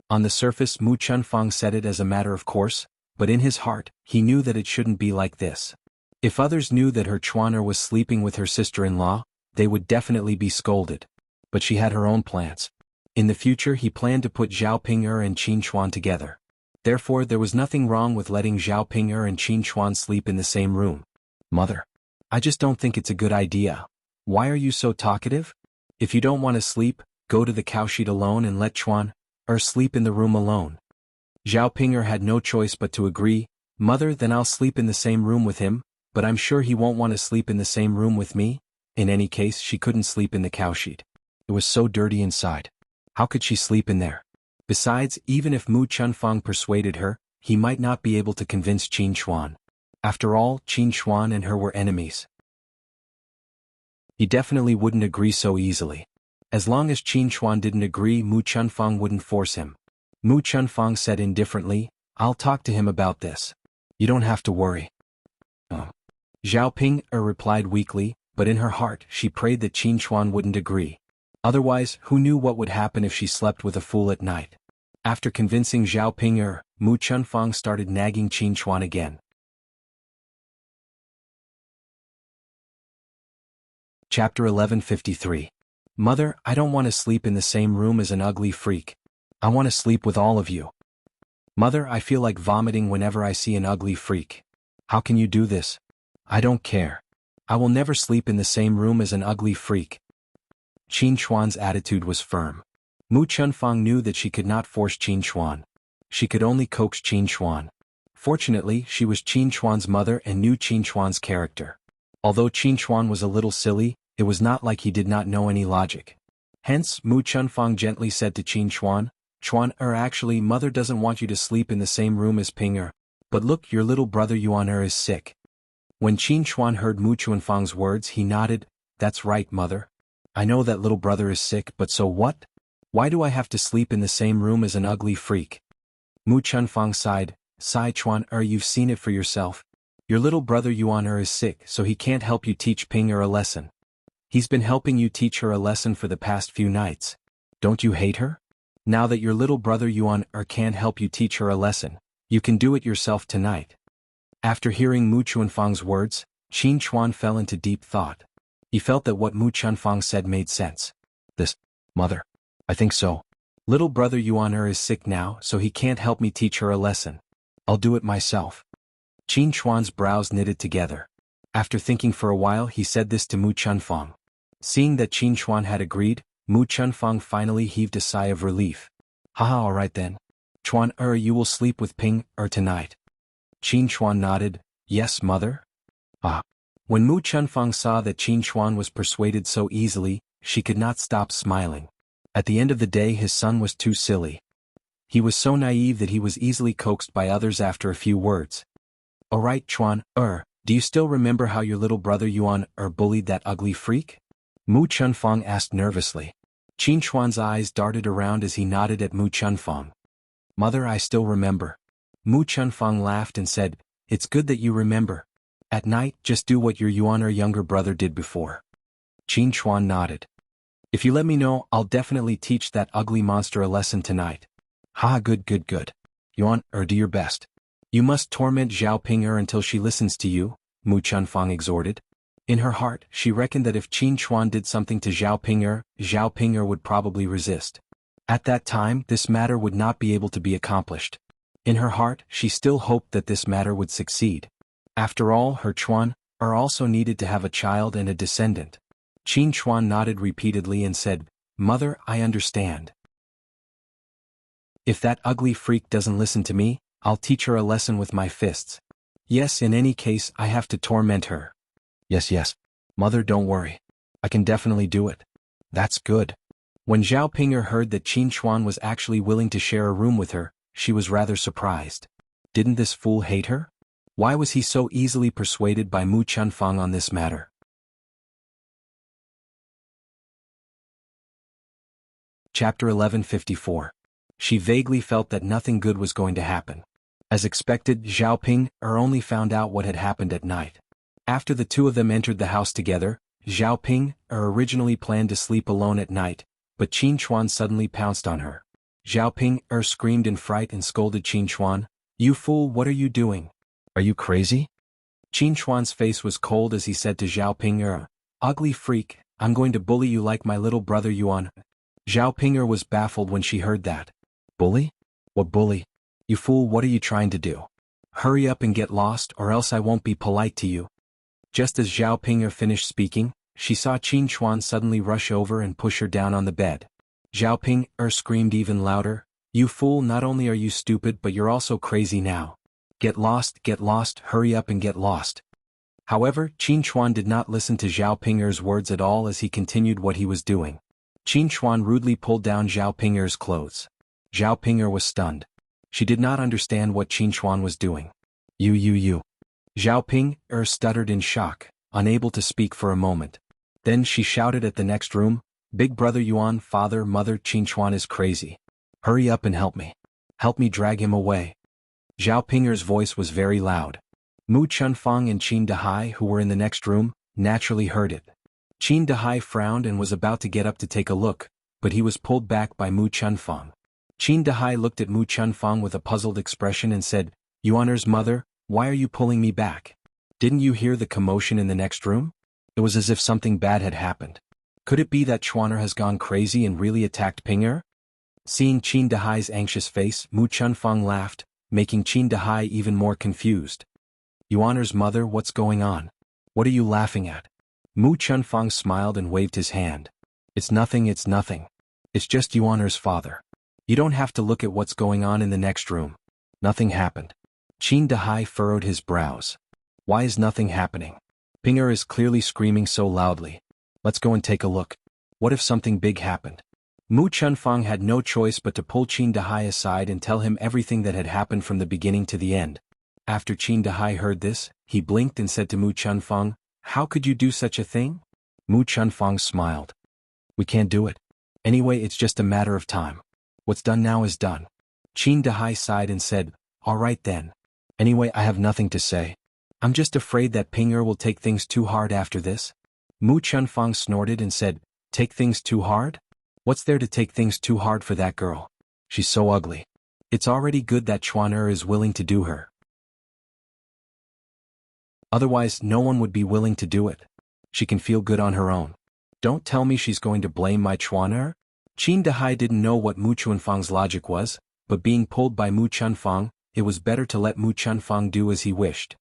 On the surface, Mu Chunfang said it as a matter of course, but in his heart, he knew that it shouldn't be like this. If others knew that her Chuaner was sleeping with her sister-in-law, they would definitely be scolded. But she had her own plans. In the future, he planned to put Zhao Ping'er and Qin Chuan together. Therefore, there was nothing wrong with letting Zhao Ping'er and Qin Chuan sleep in the same room. Mother. I just don't think it's a good idea. Why are you so talkative? If you don't want to sleep, go to the cowshed alone and let Chuan sleep in the room alone. Zhao Ping'er had no choice but to agree. Mother, then I'll sleep in the same room with him, but I'm sure he won't want to sleep in the same room with me. In any case, she couldn't sleep in the cowshed. It was so dirty inside. How could she sleep in there? Besides, even if Mu Chunfang persuaded her, he might not be able to convince Qin Chuan. After all, Qin Chuan and her were enemies. He definitely wouldn't agree so easily. As long as Qin Chuan didn't agree, Mu Chunfang wouldn't force him. Mu Chunfang said indifferently, I'll talk to him about this. You don't have to worry. Zhao Ping replied weakly, but in her heart she prayed that Qin Chuan wouldn't agree. Otherwise, who knew what would happen if she slept with a fool at night? After convincing Zhao Ping, Mu Chunfang started nagging Qin Chuan again. Chapter 1153. Mother, I don't want to sleep in the same room as an ugly freak. I want to sleep with all of you. Mother, I feel like vomiting whenever I see an ugly freak. How can you do this? I don't care. I will never sleep in the same room as an ugly freak. Qin Chuan's attitude was firm. Mu Chunfang knew that she could not force Qin Chuan. She could only coax Qin Chuan. Fortunately, she was Qin Chuan's mother and knew Qin Chuan's character. Although Qin Chuan was a little silly, it was not like he did not know any logic. Hence, Mu Chunfang gently said to Qin Chuan, Chuan, actually, mother doesn't want you to sleep in the same room as Ping. But look, your little brother Yuan is sick. When Qin Chuan heard Mu Chunfang's words, he nodded. That's right, mother. I know that little brother is sick, but so what? Why do I have to sleep in the same room as an ugly freak? Mu Chunfang sighed. Sigh, Chuan, you've seen it for yourself. Your little brother Yuan is sick, so he can't help you teach Ping a lesson. He's been helping you teach her a lesson for the past few nights. Don't you hate her? Now that your little brother Yuan can't help you teach her a lesson, you can do it yourself tonight. After hearing Mu Chunfang's words, Qin Chuan fell into deep thought. He felt that what Mu Chunfang said made sense. Mother. I think so. Little brother Yuan is sick now, so he can't help me teach her a lesson. I'll do it myself. Qin Chuan's brows knitted together. After thinking for a while, he said this to Mu Chunfang. Seeing that Qin Chuan had agreed, Mu Chunfang finally heaved a sigh of relief. Haha, all right then. Chuan, you will sleep with Ping tonight. Qin Chuan nodded. Yes, mother. When Mu Chunfang saw that Qin Chuan was persuaded so easily, she could not stop smiling. At the end of the day, his son was too silly. He was so naive that he was easily coaxed by others after a few words. All right, Chuan, do you still remember how your little brother Yuan bullied that ugly freak? Mu Chunfang asked nervously. Qin Chuan's eyes darted around as he nodded at Mu Chunfang. Mother, I still remember. Mu Chunfang laughed and said, It's good that you remember. At night, just do what your Yuan younger brother did before. Qin Chuan nodded. If you let me know, I'll definitely teach that ugly monster a lesson tonight. Good. Yuan, do your best. You must torment Zhao Ping until she listens to you, Mu Chunfang exhorted. In her heart, she reckoned that if Qin Chuan did something to Zhao Ping would probably resist. At that time, this matter would not be able to be accomplished. In her heart, she still hoped that this matter would succeed. After all, her Chuan also needed to have a child and a descendant. Qin Chuan nodded repeatedly and said, Mother, I understand. If that ugly freak doesn't listen to me, I'll teach her a lesson with my fists. Yes, in any case, I have to torment her. Yes. Mother, don't worry. I can definitely do it. That's good. When Zhao Ping'er heard that Qin Chuan was actually willing to share a room with her, she was rather surprised. Didn't this fool hate her? Why was he so easily persuaded by Mu Chunfang on this matter? Chapter 1154. She vaguely felt that nothing good was going to happen. As expected, Zhao Ping'er only found out what had happened at night. After the two of them entered the house together, Zhao Ping'er originally planned to sleep alone at night, but Qin Chuan suddenly pounced on her. Zhao Ping'er screamed in fright and scolded Qin Chuan, "You fool, what are you doing? Are you crazy?" Qin Chuan's face was cold as he said to Zhao Ping'er, "Ugly freak, I'm going to bully you like my little brother Yuan." Zhao Ping'er was baffled when she heard that. Bully? What bully? You fool, what are you trying to do? Hurry up and get lost or else I won't be polite to you. Just as Zhao Ping'er finished speaking, she saw Qin Chuan suddenly rush over and push her down on the bed. Zhao Ping'er screamed even louder, "You fool, not only are you stupid but you're also crazy now. Get lost, hurry up and get lost." However, Qin Chuan did not listen to Zhao Ping'er's words at all as he continued what he was doing. Qin Chuan rudely pulled down Zhao Ping'er's clothes. Zhao Ping'er was stunned. She did not understand what Qin Chuan was doing. You. Zhao Ping'er stuttered in shock, unable to speak for a moment. Then she shouted at the next room, "Big brother Yuan, father, mother, Qin Chuan is crazy. Hurry up and help me. Help me drag him away." Zhao Ping'er's voice was very loud. Mu Chunfang and Qin Dahai, who were in the next room, naturally heard it. Qin Dahai frowned and was about to get up to take a look, but he was pulled back by Mu Chunfang. Qin Dahai looked at Mu Chunfang with a puzzled expression and said, "Yuaner's mother, why are you pulling me back? Didn't you hear the commotion in the next room? It was as if something bad had happened. Could it be that Chuaner has gone crazy and really attacked Ping'er?" Seeing Qin Dahai's anxious face, Mu Chunfang laughed, making Qin Dahai even more confused. "Yuaner's mother, what's going on? What are you laughing at?" Mu Chunfang smiled and waved his hand. It's nothing. It's just Yuaner's father. You don't have to look at what's going on in the next room. Nothing happened." Qin Dahai furrowed his brows. Why is nothing happening? Ping'er is clearly screaming so loudly. Let's go and take a look. What if something big happened? Mu Chunfang had no choice but to pull Qin Dahai aside and tell him everything that had happened from the beginning to the end. After Qin Dahai heard this, he blinked and said to Mu Chunfang, "How could you do such a thing?" Mu Chunfang smiled. "We can't do it. Anyway, it's just a matter of time. What's done now is done." Qin Dahai sighed and said, "All right then. Anyway, I have nothing to say. I'm just afraid that Ping'er will take things too hard after this." Mu Chunfang snorted and said, "Take things too hard? What's there to take things too hard for that girl? She's so ugly. It's already good that Chuaner is willing to do her. Otherwise, no one would be willing to do it. She can feel good on her own. Don't tell me she's going to blame my Chuaner?" Qin Dahai didn't know what Mu Chunfang's logic was, but being pulled by Mu Chunfang, it was better to let Mu Chunfang do as he wished.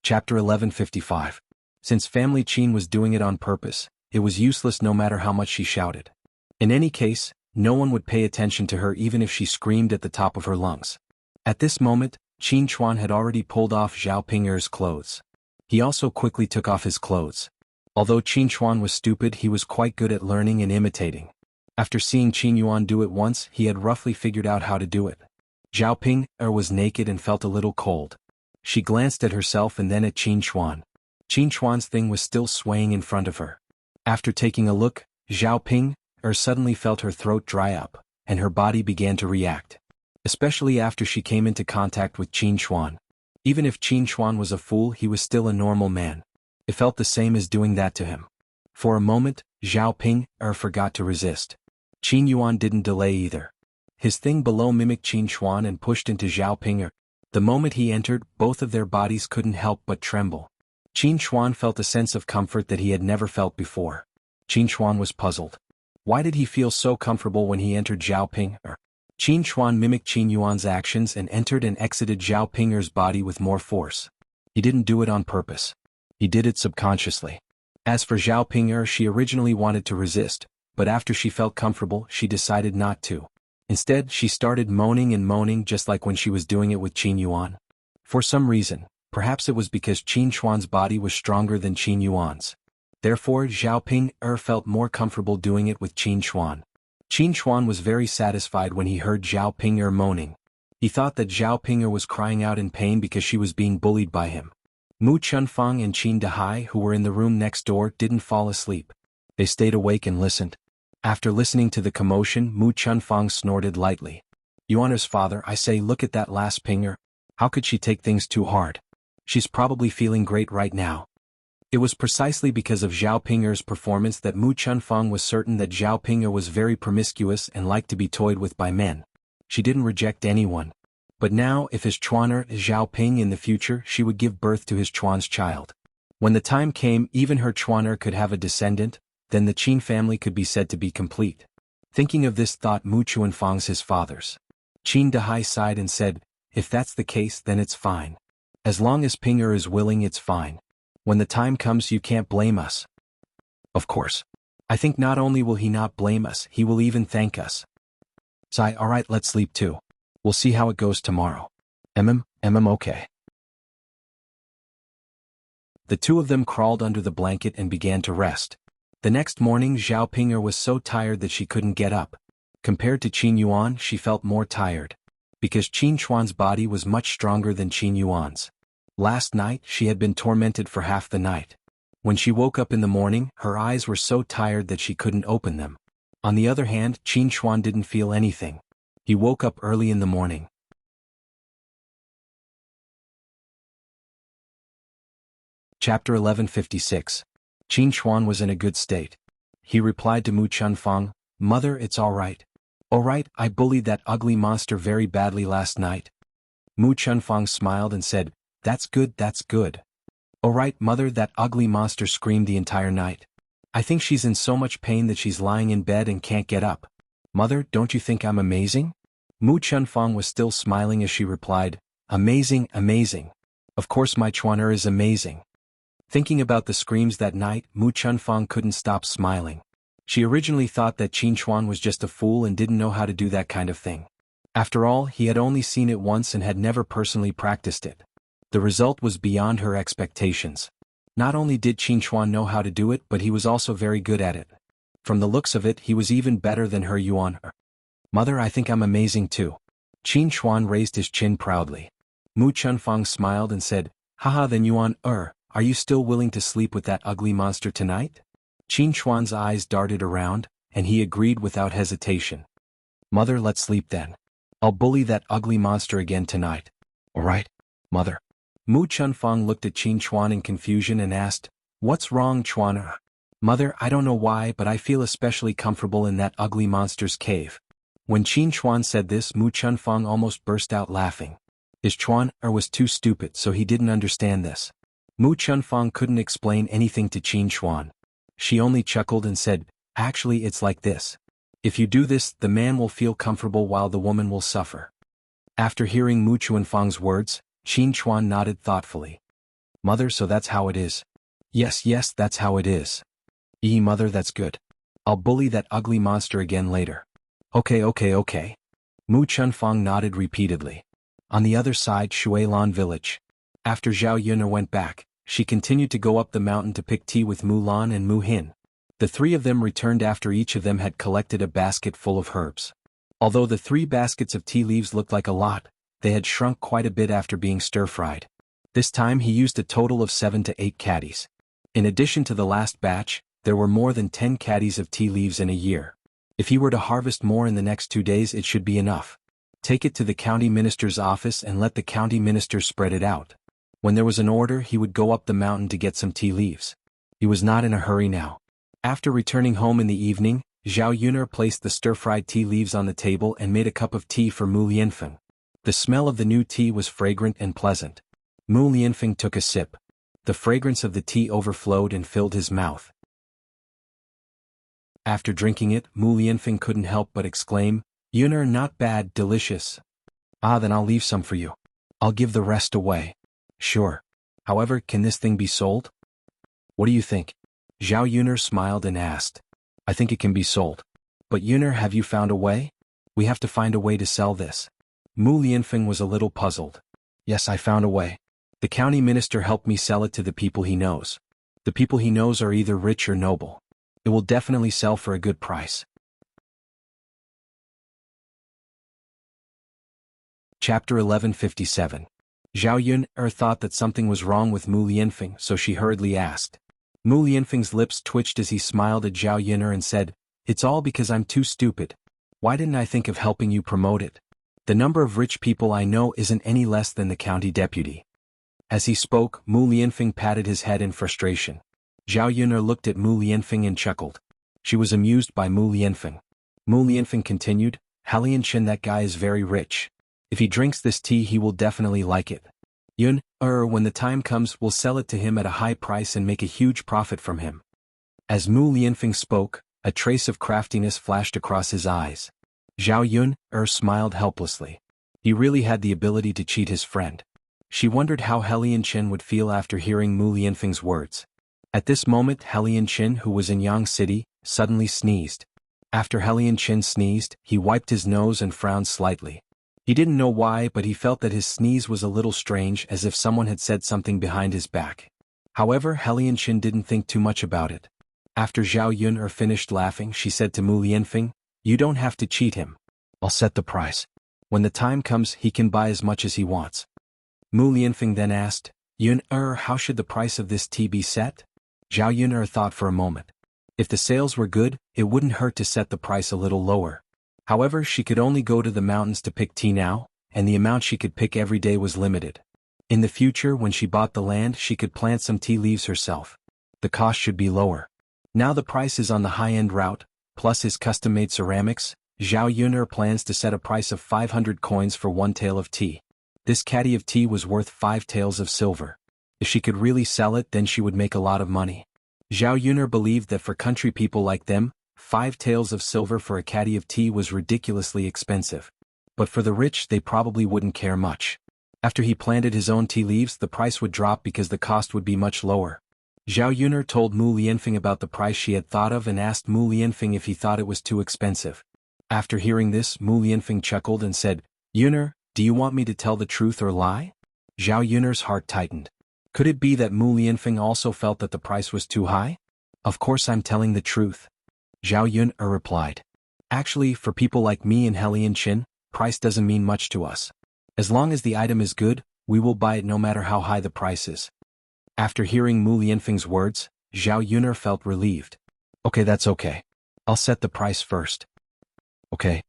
Chapter 1155. Since family Qin was doing it on purpose, it was useless no matter how much she shouted. In any case, no one would pay attention to her even if she screamed at the top of her lungs. At this moment, Qin Chuan had already pulled off Zhao Ping'er's clothes. He also quickly took off his clothes. Although Qin Chuan was stupid, he was quite good at learning and imitating. After seeing Qin Yuan do it once, he had roughly figured out how to do it. Zhao Ping'er was naked and felt a little cold. She glanced at herself and then at Qin Chuan. Qin Chuan's thing was still swaying in front of her. After taking a look, Zhao Ping'er suddenly felt her throat dry up, and her body began to react. Especially after she came into contact with Qin Chuan. Even if Qin Chuan was a fool, he was still a normal man. It felt the same as doing that to him. For a moment, Zhao Ping'er forgot to resist. Qin Yuan didn't delay either. His thing below mimicked Qin Chuan and pushed into Zhao Ping'er. The moment he entered, both of their bodies couldn't help but tremble. Qin Chuan felt a sense of comfort that he had never felt before. Qin Chuan was puzzled. Why did he feel so comfortable when he entered Zhao Ping'er? Qin Chuan mimicked Qin Yuan's actions and entered and exited Zhao Ping'er's body with more force. He didn't do it on purpose. He did it subconsciously. As for Zhao Ping'er, she originally wanted to resist, but after she felt comfortable, she decided not to. Instead, she started moaning and moaning just like when she was doing it with Qin Yuan. For some reason, perhaps it was because Qin Chuan's body was stronger than Qin Yuan's. Therefore, Zhao Ping felt more comfortable doing it with Qin Chuan. Qin Chuan was very satisfied when he heard Zhao Ping moaning. He thought that Zhao Ping was crying out in pain because she was being bullied by him. Mu Chunfang and Qin Dehai, who were in the room next door, didn't fall asleep. They stayed awake and listened. After listening to the commotion, Mu Chunfang snorted lightly. Yuan's father, I say, look at that last Pinger. How could she take things too hard? She's probably feeling great right now. It was precisely because of Zhao Pinger's performance that Mu Chunfang was certain that Zhao Pinger was very promiscuous and liked to be toyed with by men. She didn't reject anyone. But now, if his Chuaner is Zhao Ping in the future, she would give birth to his Chuan's child. When the time came, even her Chuaner could have a descendant, then the Qin family could be said to be complete. Thinking of this thought, Mu Chunfang's his father's. Qin Dehai sighed and said, if that's the case, then it's fine. As long as Pinger is willing, it's fine. When the time comes, you can't blame us. Of course. I think not only will he not blame us, he will even thank us. Sigh, alright, let's sleep too. We'll see how it goes tomorrow. Okay. The two of them crawled under the blanket and began to rest. The next morning, Zhao Pinger was so tired that she couldn't get up. Compared to Qin Yuan, she felt more tired. Because Qin Chuan's body was much stronger than Qin Yuan's. Last night, she had been tormented for half the night. When she woke up in the morning, her eyes were so tired that she couldn't open them. On the other hand, Qin Chuan didn't feel anything. He woke up early in the morning. Chapter 1156. Qin Chuan was in a good state. He replied to Mu Chunfang, Mother, it's all right. All right, I bullied that ugly monster very badly last night. Mu Chunfang smiled and said, that's good, that's good. All right, Mother, that ugly monster screamed the entire night. I think she's in so much pain that she's lying in bed and can't get up. Mother, don't you think I'm amazing? Mu Chunfang was still smiling as she replied, amazing, amazing. Of course my Chuaner is amazing. Thinking about the screams that night, Mu Chunfang couldn't stop smiling. She originally thought that Qin Chuan was just a fool and didn't know how to do that kind of thing. After all, he had only seen it once and had never personally practiced it. The result was beyond her expectations. Not only did Qin Chuan know how to do it, but he was also very good at it. From the looks of it, he was even better than her Yuan. Mother, I think I'm amazing too. Qin Chuan raised his chin proudly. Mu Chunfang smiled and said, haha, then Yuan, are you still willing to sleep with that ugly monster tonight? Qin Chuan's eyes darted around, and he agreed without hesitation. Mother, let's sleep then. I'll bully that ugly monster again tonight. All right, Mother. Mu Chunfang looked at Qin Chuan in confusion and asked, what's wrong, Chuan? Mother, I don't know why, but I feel especially comfortable in that ugly monster's cave. When Qin Chuan said this, Mu Chunfang almost burst out laughing. His Chuan was too stupid, so he didn't understand this. Mu Chunfang couldn't explain anything to Qin Chuan. She only chuckled and said, actually it's like this. If you do this, the man will feel comfortable while the woman will suffer. After hearing Mu Chunfang's words, Qin Chuan nodded thoughtfully. Mother, so that's how it is. Yes, that's how it is. Mother, that's good. I'll bully that ugly monster again later. Okay. Mu Chunfang nodded repeatedly. On the other side, Shuilan village. After Zhao Yun'er went back, she continued to go up the mountain to pick tea with Mu Lan and Mu Hin. The three of them returned after each of them had collected a basket full of herbs. Although the 3 baskets of tea leaves looked like a lot, they had shrunk quite a bit after being stir-fried. This time he used a total of 7 to 8 caddies. In addition to the last batch, there were more than 10 caddies of tea leaves in a year. If he were to harvest more in the next 2 days, it should be enough. Take it to the county minister's office and let the county minister spread it out. When there was an order, he would go up the mountain to get some tea leaves. He was not in a hurry now. After returning home in the evening, Zhao Yun'er placed the stir-fried tea leaves on the table and made a cup of tea for Mu Lianfeng. The smell of the new tea was fragrant and pleasant. Mu Lianfeng took a sip. The fragrance of the tea overflowed and filled his mouth. After drinking it, Mu Lianfeng couldn't help but exclaim, Yun'er, not bad, delicious. Ah, then I'll leave some for you. I'll give the rest away. Sure. However, can this thing be sold? What do you think? Zhao Yun'er smiled and asked. I think it can be sold. But Yuner, have you found a way? We have to find a way to sell this. Mu Lianfeng was a little puzzled. Yes, I found a way. The county minister helped me sell it to the people he knows. The people he knows are either rich or noble. It will definitely sell for a good price. Chapter 1157. Zhao Yun thought that something was wrong with Mu Lianfeng, so she hurriedly asked. Mu Lianfeng's lips twitched as he smiled at Zhao Yuner and said, "It's all because I'm too stupid. Why didn't I think of helping you promote it? The number of rich people I know isn't any less than the county deputy." As he spoke, Mu Lianfeng patted his head in frustration. Zhao Yuner looked at Mu Lianfeng and chuckled. She was amused by Mu Lianfeng. Mu Lianfeng continued, "Lianchen, that guy is very rich. If he drinks this tea he will definitely like it. Yun, when the time comes we'll sell it to him at a high price and make a huge profit from him." As Mu Lianfeng spoke, a trace of craftiness flashed across his eyes. Zhao Yun smiled helplessly. He really had the ability to cheat his friend. She wondered how Lianchen would feel after hearing Mu Lianfeng's words. At this moment Lianchen, who was in Yang City, suddenly sneezed. After Lianchen sneezed, he wiped his nose and frowned slightly. He didn't know why, but he felt that his sneeze was a little strange, as if someone had said something behind his back. However, Lianchen didn't think too much about it. After Zhao Yun finished laughing, she said to Mu Lianfeng, "You don't have to cheat him. I'll set the price. When the time comes he can buy as much as he wants." Mu Lianfeng then asked, "Yun, how should the price of this tea be set?" Zhao Yun thought for a moment. If the sales were good, it wouldn't hurt to set the price a little lower. However, she could only go to the mountains to pick tea now, and the amount she could pick every day was limited. In the future, when she bought the land, she could plant some tea leaves herself. The cost should be lower. Now the price is on the high-end route, plus his custom-made ceramics. Zhao Yun plans to set a price of 500 coins for one tael of tea. This caddy of tea was worth 5 taels of silver. If she could really sell it, then she would make a lot of money. Zhao Yun believed that for country people like them, 5 taels of silver for a caddy of tea was ridiculously expensive. But for the rich they probably wouldn't care much. After he planted his own tea leaves, the price would drop because the cost would be much lower. Zhao Yun told Mu Lianfeng about the price she had thought of and asked Mu Lianfeng if he thought it was too expensive. After hearing this, Mu Lianfeng chuckled and said, "Yun, do you want me to tell the truth or lie?" Zhao Yun's heart tightened. Could it be that Mu Lianfeng also felt that the price was too high? "Of course I'm telling the truth," Zhao Yun replied. "Actually, for people like me and Lianchen, price doesn't mean much to us. As long as the item is good, we will buy it no matter how high the price is." After hearing Mu Lianfeng's words, Zhao Yun felt relieved. "Okay, that's okay. I'll set the price first." "Okay."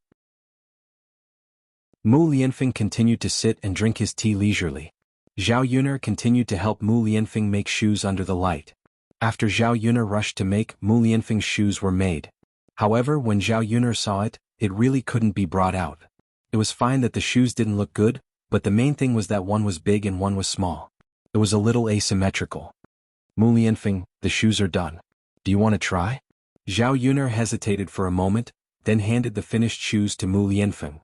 Mu Lianfeng continued to sit and drink his tea leisurely. Zhao Yun continued to help Mu Lianfeng make shoes under the light. After Zhao Yun rushed to make, Mu Lianfeng's shoes were made. However, when Zhao Yun saw it, it really couldn't be brought out. It was fine that the shoes didn't look good, but the main thing was that one was big and one was small. It was a little asymmetrical. "Mu Lianfeng, the shoes are done. Do you want to try?" Zhao Yun hesitated for a moment, then handed the finished shoes to Mu Lianfeng.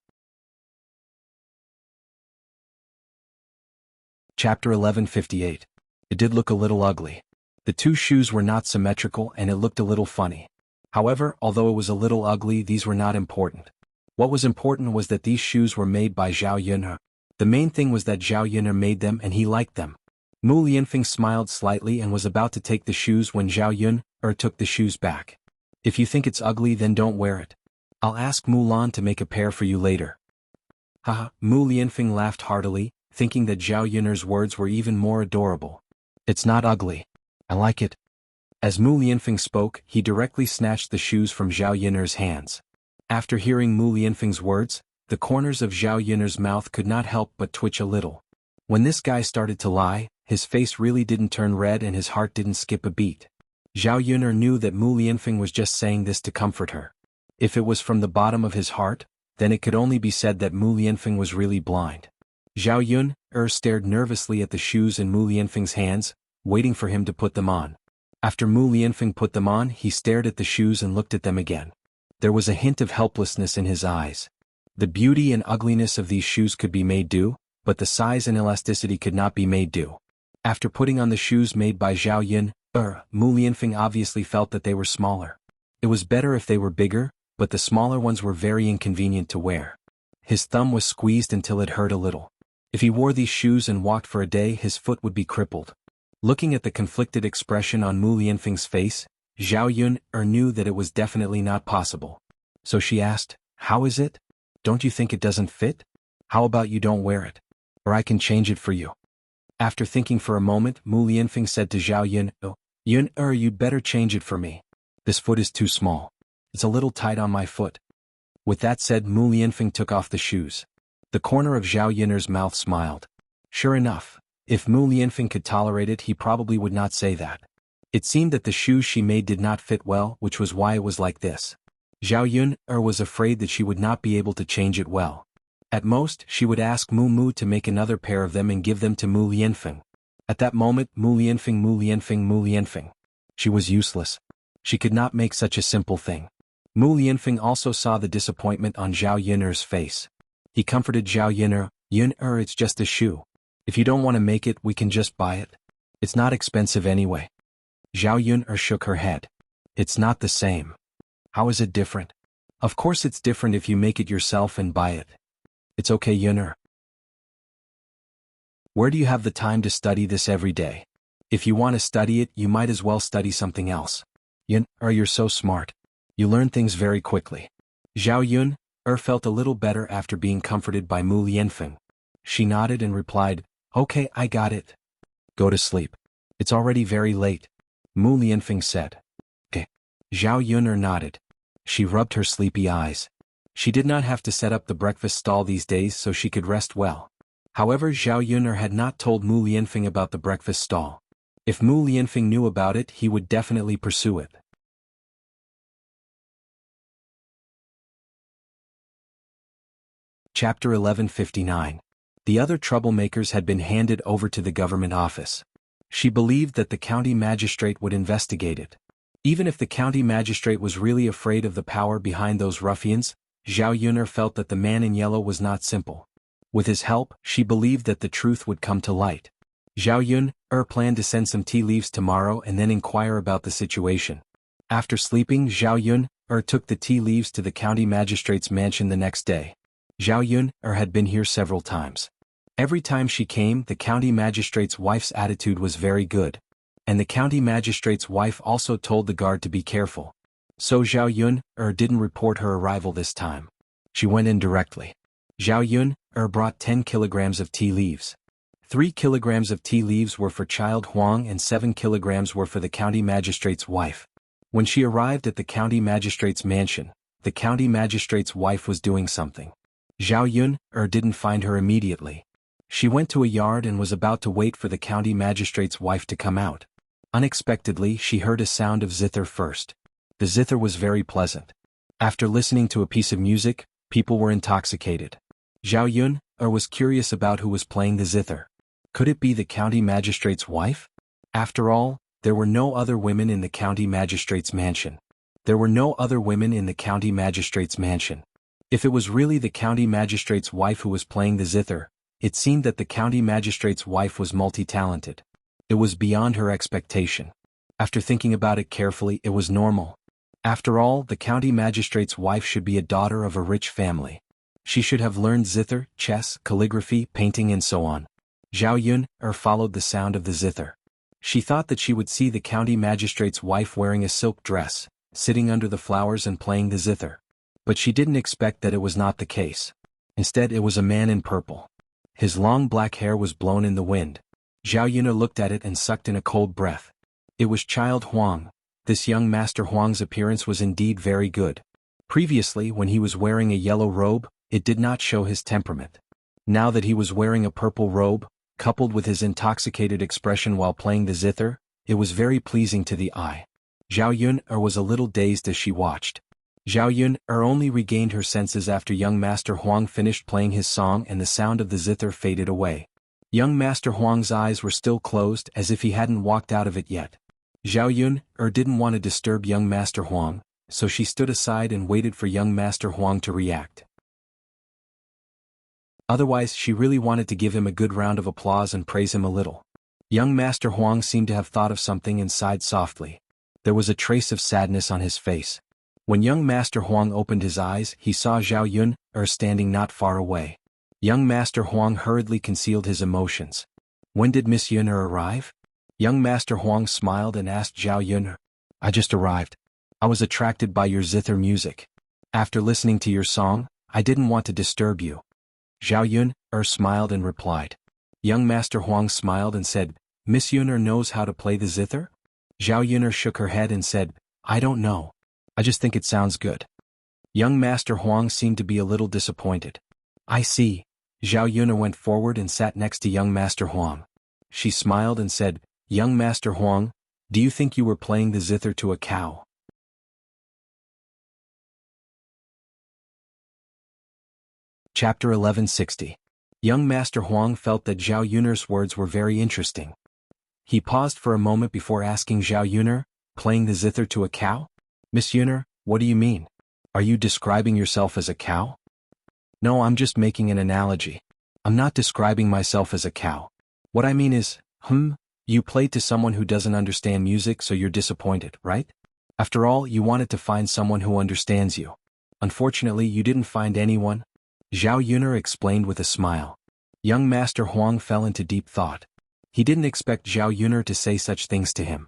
Chapter 1158. It did look a little ugly. The 2 shoes were not symmetrical and it looked a little funny. However, although it was a little ugly, these were not important. What was important was that these shoes were made by Zhao Yun. The main thing was that Zhao Yun made them and he liked them. Mu Lianfeng smiled slightly and was about to take the shoes when Zhao Yun took the shoes back. "If you think it's ugly, then don't wear it. I'll ask Mulan to make a pair for you later." Haha, Mu Lianfeng laughed heartily, thinking that Zhao Yun's words were even more adorable. "It's not ugly. I like it." As Mu Lianfeng spoke, he directly snatched the shoes from Zhao Yun's hands. After hearing Mu Lianfeng's words, the corners of Zhao Yun's mouth could not help but twitch a little. When this guy started to lie, his face really didn't turn red and his heart didn't skip a beat. Zhao Yun knew that Mu Lianfeng was just saying this to comfort her. If it was from the bottom of his heart, then it could only be said that Mu Lianfeng was really blind. Zhao Yun stared nervously at the shoes in Mu Lianfeng's hands, waiting for him to put them on. After Mu Lianfeng put them on, he stared at the shoes and looked at them again. There was a hint of helplessness in his eyes. The beauty and ugliness of these shoes could be made do, but the size and elasticity could not be made do. After putting on the shoes made by Zhao Yun, Mu Lianfeng obviously felt that they were smaller. It was better if they were bigger, but the smaller ones were very inconvenient to wear. His thumb was squeezed until it hurt a little. If he wore these shoes and walked for a day, his foot would be crippled. Looking at the conflicted expression on Mu Lianfeng's face, Zhao Yun knew that it was definitely not possible. So she asked, "How is it? Don't you think it doesn't fit? How about you don't wear it? Or I can change it for you." After thinking for a moment, Mu Lianfeng said to Zhao Yun, "Oh, Yun you'd better change it for me. This foot is too small. It's a little tight on my foot." With that said, Mu Lianfeng took off the shoes. The corner of Zhao Yun's mouth smiled. Sure enough, if Mu Lianfeng could tolerate it, he probably would not say that. It seemed that the shoes she made did not fit well, which was why it was like this. Zhao Yun was afraid that she would not be able to change it well. At most, she would ask Mu to make another pair of them and give them to Mu Lianfeng. At that moment, Mu Lianfeng. She was useless. She could not make such a simple thing. Mu Lianfeng also saw the disappointment on Zhao Yun's face. He comforted Zhao Yun, it's just a shoe. If you don't want to make it, we can just buy it. It's not expensive anyway." Zhao Yun shook her head. "It's not the same." "How is it different?" "Of course it's different if you make it yourself and buy it." "It's okay, Yun. Where do you have the time to study this every day? If you want to study it, you might as well study something else. Yun, you're so smart. You learn things very quickly." Zhao Yun felt a little better after being comforted by Mu Lianfeng. She nodded and replied, "Okay, I got it. Go to sleep. It's already very late," Mu Lianfeng said. "Okay." Zhao Yun nodded. She rubbed her sleepy eyes. She did not have to set up the breakfast stall these days, so she could rest well. However, Zhao Yun had not told Mu Lianfeng about the breakfast stall. If Mu Lianfeng knew about it, he would definitely pursue it. Chapter 1159. The other troublemakers had been handed over to the government office. She believed that the county magistrate would investigate it. Even if the county magistrate was really afraid of the power behind those ruffians, Zhao Yun felt that the man in yellow was not simple. With his help, she believed that the truth would come to light. Zhao Yun planned to send some tea leaves tomorrow and then inquire about the situation. After sleeping, Zhao Yun took the tea leaves to the county magistrate's mansion the next day. Zhao Yun had been here several times. Every time she came, the county magistrate's wife's attitude was very good. And the county magistrate's wife also told the guard to be careful. So Zhao Yun didn't report her arrival this time. She went in directly. Zhao Yun brought 10 kilograms of tea leaves. 3 kilograms of tea leaves were for Child Huang and 7 kilograms were for the county magistrate's wife. When she arrived at the county magistrate's mansion, the county magistrate's wife was doing something. Zhao Yun didn't find her immediately. She went to a yard and was about to wait for the county magistrate's wife to come out. Unexpectedly, she heard a sound of zither first. The zither was very pleasant. After listening to a piece of music, people were intoxicated. Zhao Yun was curious about who was playing the zither. Could it be the county magistrate's wife? After all, there were no other women in the county magistrate's mansion. If it was really the county magistrate's wife who was playing the zither, it seemed that the county magistrate's wife was multi-talented. It was beyond her expectation. After thinking about it carefully, it was normal. After all, the county magistrate's wife should be a daughter of a rich family. She should have learned zither, chess, calligraphy, painting and so on. Zhao Yun followed the sound of the zither. She thought that she would see the county magistrate's wife wearing a silk dress, sitting under the flowers and playing the zither. But she didn't expect that it was not the case. Instead, it was a man in purple. His long black hair was blown in the wind. Zhao Yun looked at it and sucked in a cold breath. It was Child Huang. This young Master Huang's appearance was indeed very good. Previously, when he was wearing a yellow robe, it did not show his temperament. Now that he was wearing a purple robe, coupled with his intoxicated expression while playing the zither, it was very pleasing to the eye. Zhao Yun was a little dazed as she watched. Zhao Yun only regained her senses after young Master Huang finished playing his song and the sound of the zither faded away. Young Master Huang's eyes were still closed as if he hadn't walked out of it yet. Zhao Yun didn't want to disturb young Master Huang, so she stood aside and waited for young Master Huang to react. Otherwise, she really wanted to give him a good round of applause and praise him a little. Young Master Huang seemed to have thought of something and sighed softly. There was a trace of sadness on his face. When young Master Huang opened his eyes, he saw Zhao Yun standing not far away. Young Master Huang hurriedly concealed his emotions. When did Miss Yun arrive? Young Master Huang smiled and asked Zhao Yun. I just arrived. I was attracted by your zither music. After listening to your song, I didn't want to disturb you. Zhao Yun smiled and replied. Young Master Huang smiled and said, Miss Yun knows how to play the zither? Zhao Yun shook her head and said, I don't know. I just think it sounds good. Young Master Huang seemed to be a little disappointed. I see. Zhao Yun went forward and sat next to young Master Huang. She smiled and said, Young Master Huang, do you think you were playing the zither to a cow? Chapter 1160. Young Master Huang felt that Zhao Yun's words were very interesting. He paused for a moment before asking Zhao Yun, playing the zither to a cow? Miss Yun, what do you mean? Are you describing yourself as a cow? No, I'm just making an analogy. I'm not describing myself as a cow. What I mean is, you played to someone who doesn't understand music, so you're disappointed, right? After all, you wanted to find someone who understands you. Unfortunately, you didn't find anyone. Zhao Yun explained with a smile. Young Master Huang fell into deep thought. He didn't expect Zhao Yun to say such things to him.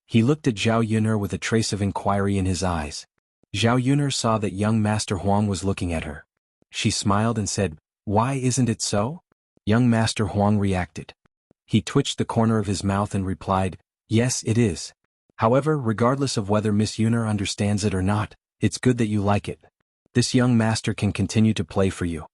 He looked at Zhao Yun with a trace of inquiry in his eyes. Zhao Yun saw that young Master Huang was looking at her. She smiled and said, Why isn't it so? Young Master Huang reacted. He twitched the corner of his mouth and replied, Yes, it is. However, regardless of whether Miss Yun understands it or not, it's good that you like it. This young master can continue to play for you.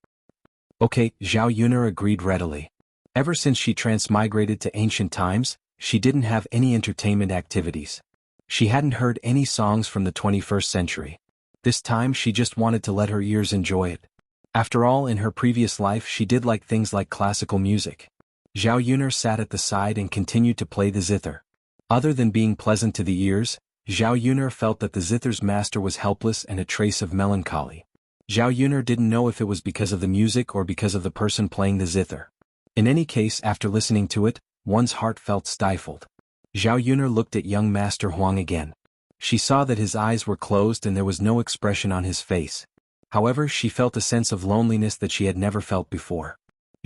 Okay, Zhao Yun agreed readily. Ever since she transmigrated to ancient times, she didn't have any entertainment activities. She hadn't heard any songs from the 21st century. This time she just wanted to let her ears enjoy it. After all, in her previous life she did like things like classical music. Zhao Yun sat at the side and continued to play the zither. Other than being pleasant to the ears, Zhao Yun felt that the zither's master was helpless and a trace of melancholy. Zhao Yun didn't know if it was because of the music or because of the person playing the zither. In any case, after listening to it, one's heart felt stifled. Zhao Yun looked at young Master Huang again. She saw that his eyes were closed and there was no expression on his face. However, she felt a sense of loneliness that she had never felt before.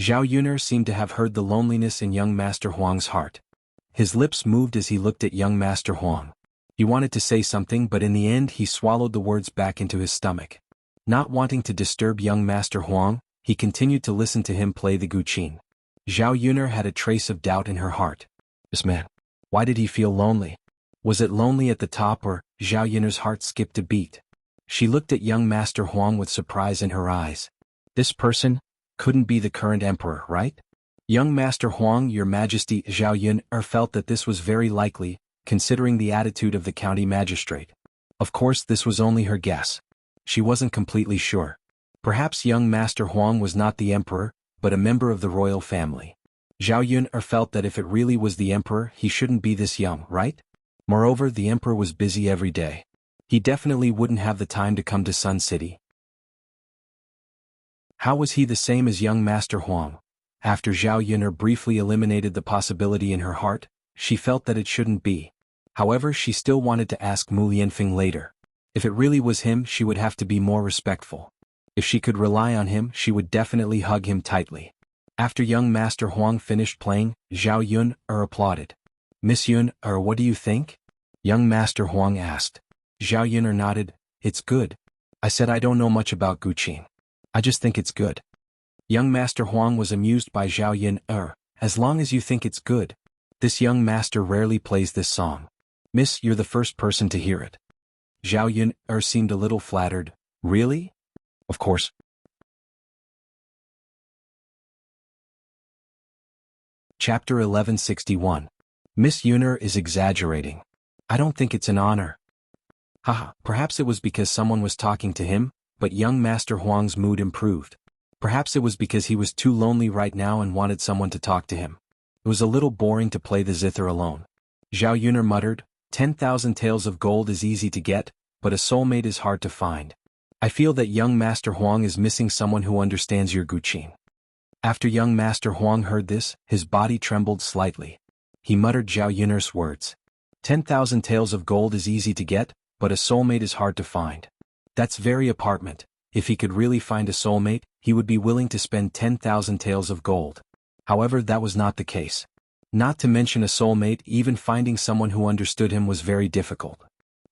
Zhao Yun seemed to have heard the loneliness in young Master Huang's heart. His lips moved as he looked at young Master Huang. He wanted to say something, but in the end he swallowed the words back into his stomach. Not wanting to disturb young Master Huang, he continued to listen to him play the guqin. Zhao Yun had a trace of doubt in her heart. This man, why did he feel lonely? Was it lonely at the top, or Zhao Yun's heart skipped a beat? She looked at young Master Huang with surprise in her eyes. This person couldn't be the current emperor, right? Young Master Huang, Your Majesty. Zhao Yun felt that this was very likely, considering the attitude of the county magistrate. Of course, this was only her guess. She wasn't completely sure. Perhaps young Master Huang was not the emperor, but a member of the royal family. Zhao Yun felt that if it really was the emperor, he shouldn't be this young, right? Moreover, the emperor was busy every day. He definitely wouldn't have the time to come to Sun City. How was he the same as young Master Huang? After Zhao Yun briefly eliminated the possibility in her heart, she felt that it shouldn't be. However, she still wanted to ask Mu Lianfeng later. If it really was him, she would have to be more respectful. If she could rely on him, she would definitely hug him tightly. After young Master Huang finished playing, Zhao Yun applauded. Miss Yun, what do you think? Young Master Huang asked. Zhao Yun nodded. It's good. I said I don't know much about guqin. I just think it's good. Young Master Huang was amused by Zhao Yun. As long as you think it's good. This young master rarely plays this song. Miss, you're the first person to hear it. Zhao Yun seemed a little flattered. Really? Of course. Chapter 1161. Miss Yun is exaggerating. I don't think it's an honor. Haha, perhaps it was because someone was talking to him, but young Master Huang's mood improved. Perhaps it was because he was too lonely right now and wanted someone to talk to him. It was a little boring to play the zither alone. Zhao Yun muttered, 10,000 taels of gold is easy to get, but a soulmate is hard to find. I feel that young Master Huang is missing someone who understands your guqin. After young Master Huang heard this, his body trembled slightly. He muttered Zhao Yun's words. 10,000 taels of gold is easy to get, but a soulmate is hard to find. That's very apartment. If he could really find a soulmate, he would be willing to spend 10,000 taels of gold. However, that was not the case. Not to mention a soulmate, even finding someone who understood him was very difficult.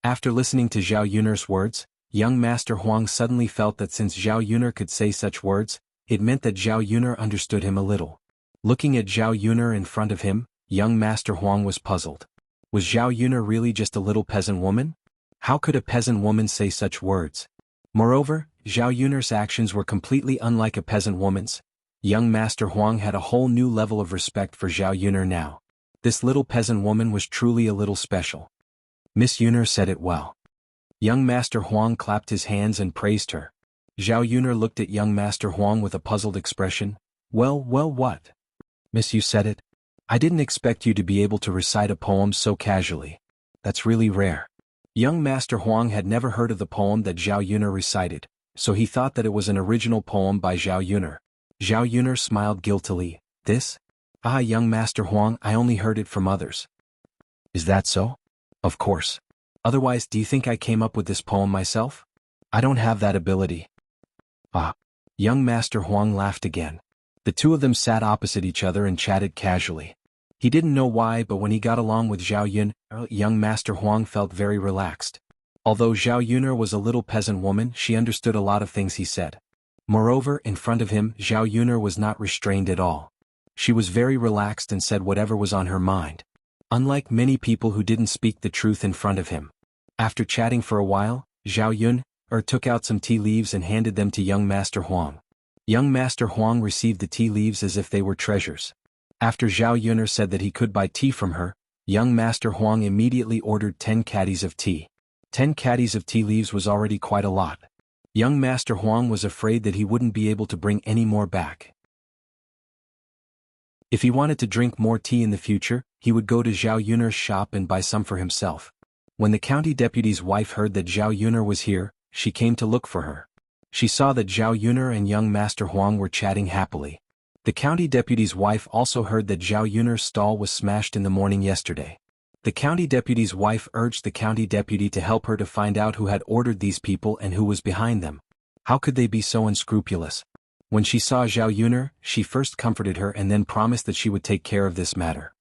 After listening to Zhao Yun'er's words, young Master Huang suddenly felt that since Zhao Yun'er could say such words, it meant that Zhao Yun'er understood him a little. Looking at Zhao Yun'er in front of him, young Master Huang was puzzled. Was Zhao Yun'er really just a little peasant woman? How could a peasant woman say such words? Moreover, Zhao Yun'er's actions were completely unlike a peasant woman's. Young Master Huang had a whole new level of respect for Zhao Yun'er now. This little peasant woman was truly a little special. Miss Yun'er said it well. Young Master Huang clapped his hands and praised her. Zhao Yun'er looked at young Master Huang with a puzzled expression. Well, what? Miss, you said it? I didn't expect you to be able to recite a poem so casually. That's really rare. Young Master Huang had never heard of the poem that Zhao Yun'er recited, so he thought that it was an original poem by Zhao Yun'er. Zhao Yun'er smiled guiltily. This? Ah, young Master Huang, I only heard it from others. Is that so? Of course. Otherwise, do you think I came up with this poem myself? I don't have that ability. Ah. Young Master Huang laughed again. The two of them sat opposite each other and chatted casually. He didn't know why, but when he got along with Zhao Yun'er, young Master Huang felt very relaxed. Although Zhao Yun'er was a little peasant woman, she understood a lot of things he said. Moreover, in front of him, Zhao Yun'er was not restrained at all. She was very relaxed and said whatever was on her mind. Unlike many people who didn't speak the truth in front of him. After chatting for a while, Zhao Yun'er took out some tea leaves and handed them to young Master Huang. Young Master Huang received the tea leaves as if they were treasures. After Zhao Yun'er said that he could buy tea from her, young Master Huang immediately ordered 10 caddies of tea. 10 caddies of tea leaves was already quite a lot. Young Master Huang was afraid that he wouldn't be able to bring any more back. If he wanted to drink more tea in the future, he would go to Zhao Yun'er's shop and buy some for himself. When the county deputy's wife heard that Zhao Yun'er was here, she came to look for her. She saw that Zhao Yun'er and young Master Huang were chatting happily. The county deputy's wife also heard that Zhao Yun'er's stall was smashed in the morning yesterday. The county deputy's wife urged the county deputy to help her to find out who had ordered these people and who was behind them. How could they be so unscrupulous? When she saw Zhao Yun'er, she first comforted her and then promised that she would take care of this matter.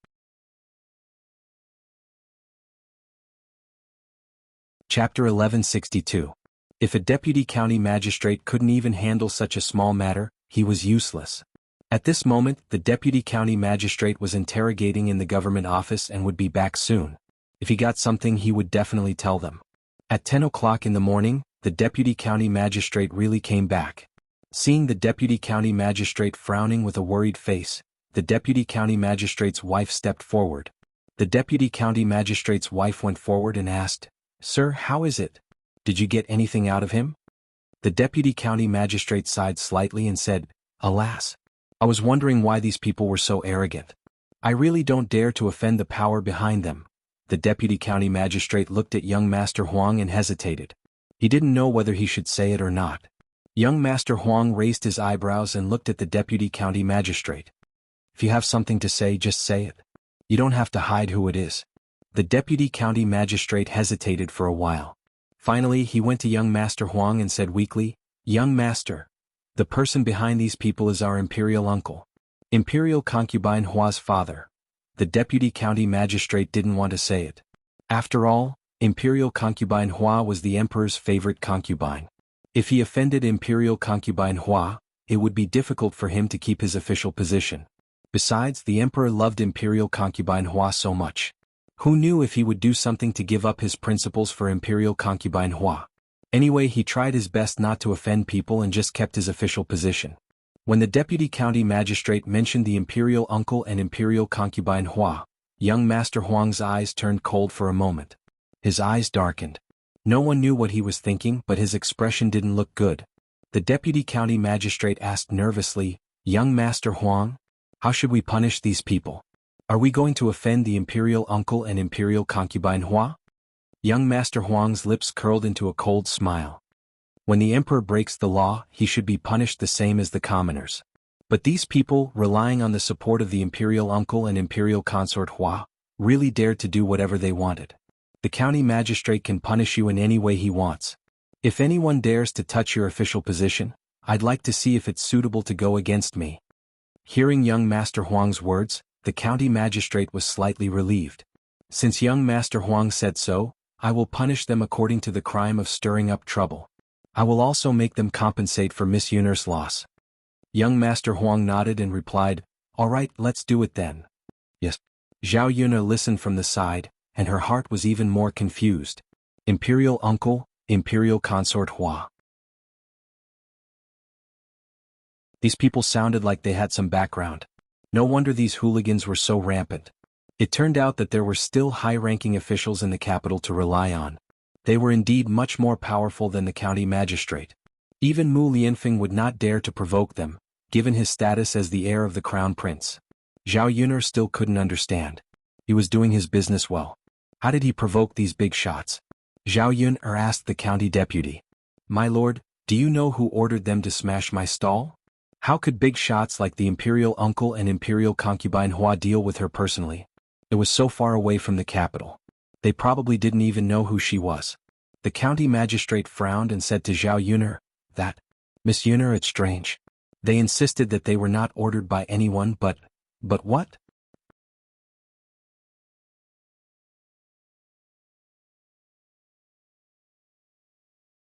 Chapter 1162. If a deputy county magistrate couldn't even handle such a small matter, he was useless. At this moment, the deputy county magistrate was interrogating in the government office and would be back soon. If he got something, he would definitely tell them. At 10 o'clock in the morning, the deputy county magistrate really came back. Seeing the deputy county magistrate frowning with a worried face, the deputy county magistrate's wife stepped forward. The deputy county magistrate's wife went forward and asked, "Sir, how is it? Did you get anything out of him?" The deputy county magistrate sighed slightly and said, "Alas. I was wondering why these people were so arrogant. I really don't dare to offend the power behind them." The deputy county magistrate looked at young Master Huang and hesitated. He didn't know whether he should say it or not. Young Master Huang raised his eyebrows and looked at the deputy county magistrate. "If you have something to say, just say it. You don't have to hide who it is." The deputy county magistrate hesitated for a while. Finally, he went to young Master Huang and said weakly, "Young Master, the person behind these people is our imperial uncle. Imperial concubine Hua's father." The deputy county magistrate didn't want to say it. After all, imperial concubine Hua was the emperor's favorite concubine. If he offended imperial concubine Hua, it would be difficult for him to keep his official position. Besides, the emperor loved imperial concubine Hua so much. Who knew if he would do something to give up his principles for imperial concubine Hua? Anyway, he tried his best not to offend people and just kept his official position. When the deputy county magistrate mentioned the imperial uncle and imperial concubine Hua, young Master Huang's eyes turned cold for a moment. His eyes darkened. No one knew what he was thinking, but his expression didn't look good. The deputy county magistrate asked nervously, "Young Master Huang, how should we punish these people? Are we going to offend the imperial uncle and imperial concubine Hua?" Young Master Huang's lips curled into a cold smile. When the emperor breaks the law, he should be punished the same as the commoners. But these people, relying on the support of the imperial uncle and imperial consort Hua, really dared to do whatever they wanted. The county magistrate can punish you in any way he wants. If anyone dares to touch your official position, I'd like to see if it's suitable to go against me." Hearing young Master Huang's words, the county magistrate was slightly relieved. "Since young Master Huang said so, I will punish them according to the crime of stirring up trouble. I will also make them compensate for Miss Yun'er's loss." Young Master Huang nodded and replied, "All right, let's do it then." "Yes." Zhao Yun'er listened from the side, and her heart was even more confused. Imperial uncle, Imperial consort Hua. These people sounded like they had some background. No wonder these hooligans were so rampant. It turned out that there were still high-ranking officials in the capital to rely on. They were indeed much more powerful than the county magistrate. Even Mu Lianfeng would not dare to provoke them, given his status as the heir of the crown prince. Zhao Yun'er still couldn't understand. He was doing his business well. How did he provoke these big shots? Zhao Yun'er asked the county deputy. "My lord, do you know who ordered them to smash my stall? How could big shots like the imperial uncle and imperial concubine Hua deal with her personally? It was so far away from the capital. They probably didn't even know who she was." The county magistrate frowned and said to Zhao Yun'er, "That, Miss Yun'er, it's strange. They insisted that they were not ordered by anyone but what?"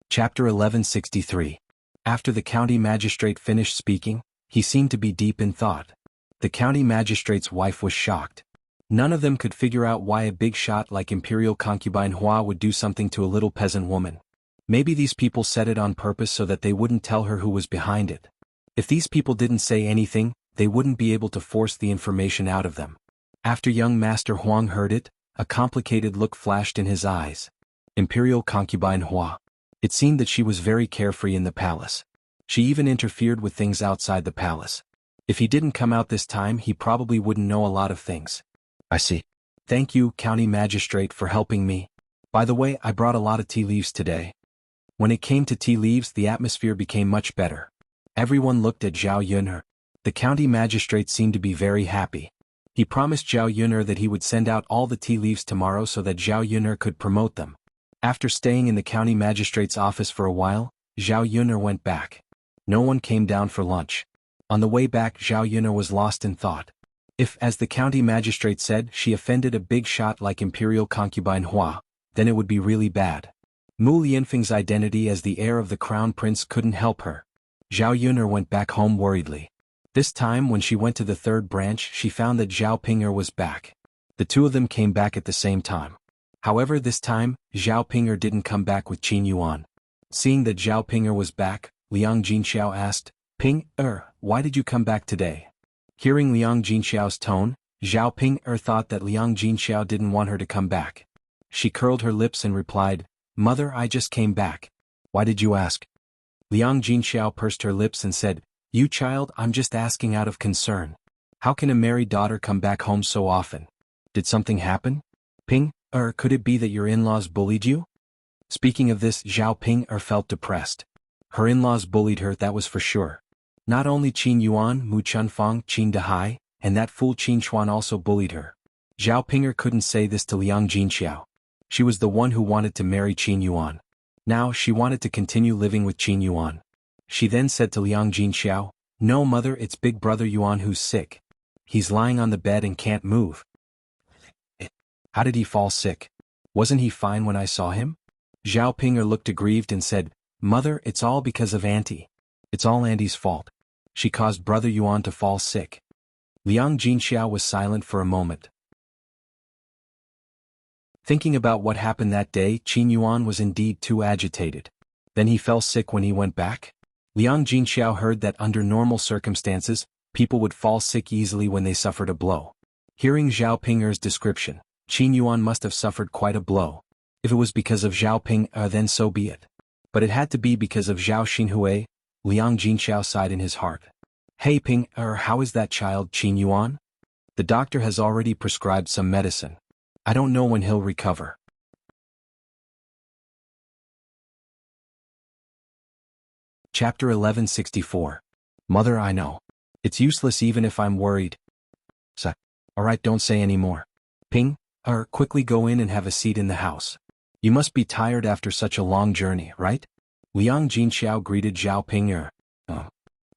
Chapter 1163. After the county magistrate finished speaking, he seemed to be deep in thought. The county magistrate's wife was shocked. None of them could figure out why a big shot like imperial concubine Hua would do something to a little peasant woman. Maybe these people said it on purpose so that they wouldn't tell her who was behind it. If these people didn't say anything, they wouldn't be able to force the information out of them. After young Master Huang heard it, a complicated look flashed in his eyes. Imperial concubine Hua. It seemed that she was very carefree in the palace. She even interfered with things outside the palace. If he didn't come out this time, he probably wouldn't know a lot of things. "I see. Thank you, county magistrate, for helping me. By the way, I brought a lot of tea leaves today." When it came to tea leaves, the atmosphere became much better. Everyone looked at Zhao Yun'er. The county magistrate seemed to be very happy. He promised Zhao Yun'er that he would send out all the tea leaves tomorrow so that Zhao Yun'er could promote them. After staying in the county magistrate's office for a while, Zhao Yun'er went back. No one came down for lunch. On the way back, Zhao Yun'er was lost in thought. If, as the county magistrate said, she offended a big shot like imperial concubine Hua, then it would be really bad. Mu Lianfeng's identity as the heir of the crown prince couldn't help her. Zhao Yun'er went back home worriedly. This time, when she went to the third branch, she found that Zhao Ping'er was back. The two of them came back at the same time. However, this time, Zhao Ping'er didn't come back with Qin Yuan. Seeing that Zhao Ping'er was back, Liang Jinxiao asked, "Ping'er, why did you come back today?" Hearing Liang Jinxiao's tone, Zhao Ping'er thought that Liang Jinxiao didn't want her to come back. She curled her lips and replied, "Mother, I just came back." "Why did you ask?" Liang Jinxiao pursed her lips and said, "You child, I'm just asking out of concern. How can a married daughter come back home so often? Did something happen? Could it be that your in-laws bullied you?" Speaking of this, Zhao Ping'er felt depressed. Her in-laws bullied her, that was for sure. Not only Qin Yuan, Mu Chunfang, Qin Dehai, and that fool Qin Chuan also bullied her. Zhao Ping'er couldn't say this to Liang Jinxiao. She was the one who wanted to marry Qin Yuan. Now she wanted to continue living with Qin Yuan. She then said to Liang Jinxiao, "No, mother, it's big brother Yuan who's sick. He's lying on the bed and can't move." "How did he fall sick? Wasn't he fine when I saw him?" Zhao Ping'er looked aggrieved and said, "Mother, it's all because of Auntie. It's all Auntie's fault. She caused brother Yuan to fall sick." Liang Jinxiao was silent for a moment. Thinking about what happened that day, Qin Yuan was indeed too agitated. Then he fell sick when he went back? Liang Jinxiao heard that under normal circumstances, people would fall sick easily when they suffered a blow. Hearing Zhao Ping'er's description, Qin Yuan must have suffered quite a blow. If it was because of Zhao Ping'er, then so be it. But it had to be because of Zhao Xinhui. Liang Jinxiao sighed in his heart. "Hey Ping'er, how is that child, Qin Yuan? The doctor has already prescribed some medicine. I don't know when he'll recover." Chapter 1164. Mother, I know. It's useless even if I'm worried. Alright, don't say any more. quickly go in and have a seat in the house. You must be tired after such a long journey, right? Liang Jinxiao greeted Zhao Ping.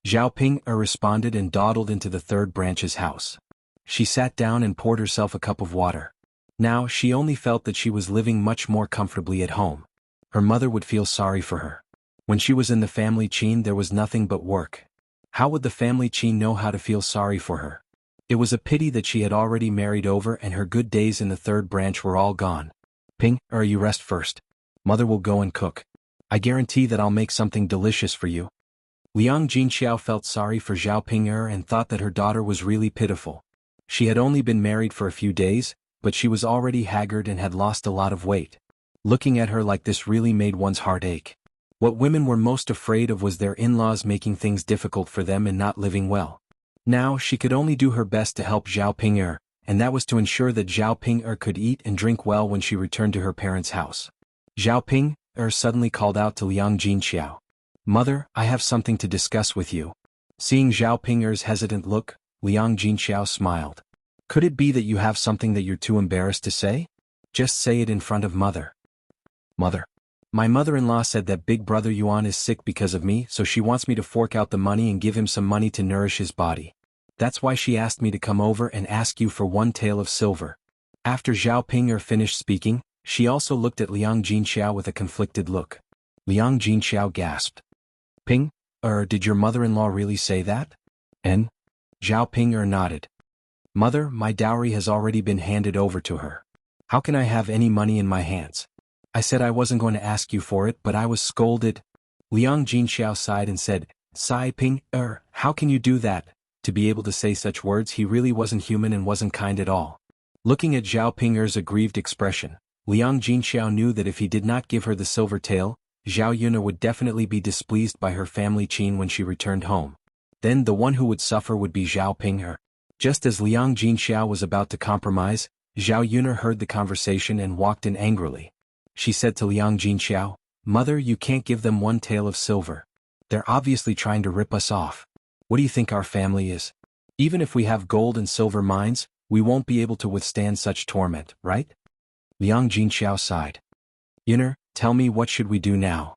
Zhao Ping responded and dawdled into the third branch's house. She sat down and poured herself a cup of water. Now she only felt that she was living much more comfortably at home. Her mother would feel sorry for her. When she was in the family Qin there was nothing but work. How would the family Qin know how to feel sorry for her? It was a pity that she had already married over and her good days in the third branch were all gone. Ping, you rest first. Mother will go and cook. I guarantee that I'll make something delicious for you. Liang Jinxiao felt sorry for Zhao Ping and thought that her daughter was really pitiful. She had only been married for a few days, but she was already haggard and had lost a lot of weight. Looking at her like this really made one's heart ache. What women were most afraid of was their in-laws making things difficult for them and not living well. Now she could only do her best to help Zhao Ping, and that was to ensure that Zhao Ping could eat and drink well when she returned to her parents' house. Zhao Ping suddenly called out to Liang Jinxiao. Mother, I have something to discuss with you. Seeing Zhao Ping's hesitant look, Liang Jinxiao smiled. Could it be that you have something that you're too embarrassed to say? Just say it in front of Mother. Mother. My mother-in-law said that Big Brother Yuan is sick because of me, so she wants me to fork out the money and give him some money to nourish his body. That's why she asked me to come over and ask you for 1 tael of silver. After Zhao Ping finished speaking, she also looked at Liang Jinxiao with a conflicted look. Liang Jinxiao gasped. Ping, did your mother-in-law really say that? And? Zhao Ping nodded. Mother, my dowry has already been handed over to her. How can I have any money in my hands? I said I wasn't going to ask you for it, but I was scolded. Liang Jinxiao sighed and said, Sai Ping, how can you do that? To be able to say such words, he really wasn't human and wasn't kind at all. Looking at Zhao Ping's aggrieved expression, Liang Jinxiao knew that if he did not give her the silver tael, Zhao Yuna would definitely be displeased by her family Qin when she returned home. Then the one who would suffer would be Zhao Ping. Just as Liang Jinxiao was about to compromise, Zhao Yuna heard the conversation and walked in angrily. She said to Liang Jinxiao, Mother, you can't give them 1 tael of silver. They're obviously trying to rip us off. What do you think our family is? Even if we have gold and silver mines, we won't be able to withstand such torment, right? Liang Jinxiao sighed. Yuner, tell me, what should we do now?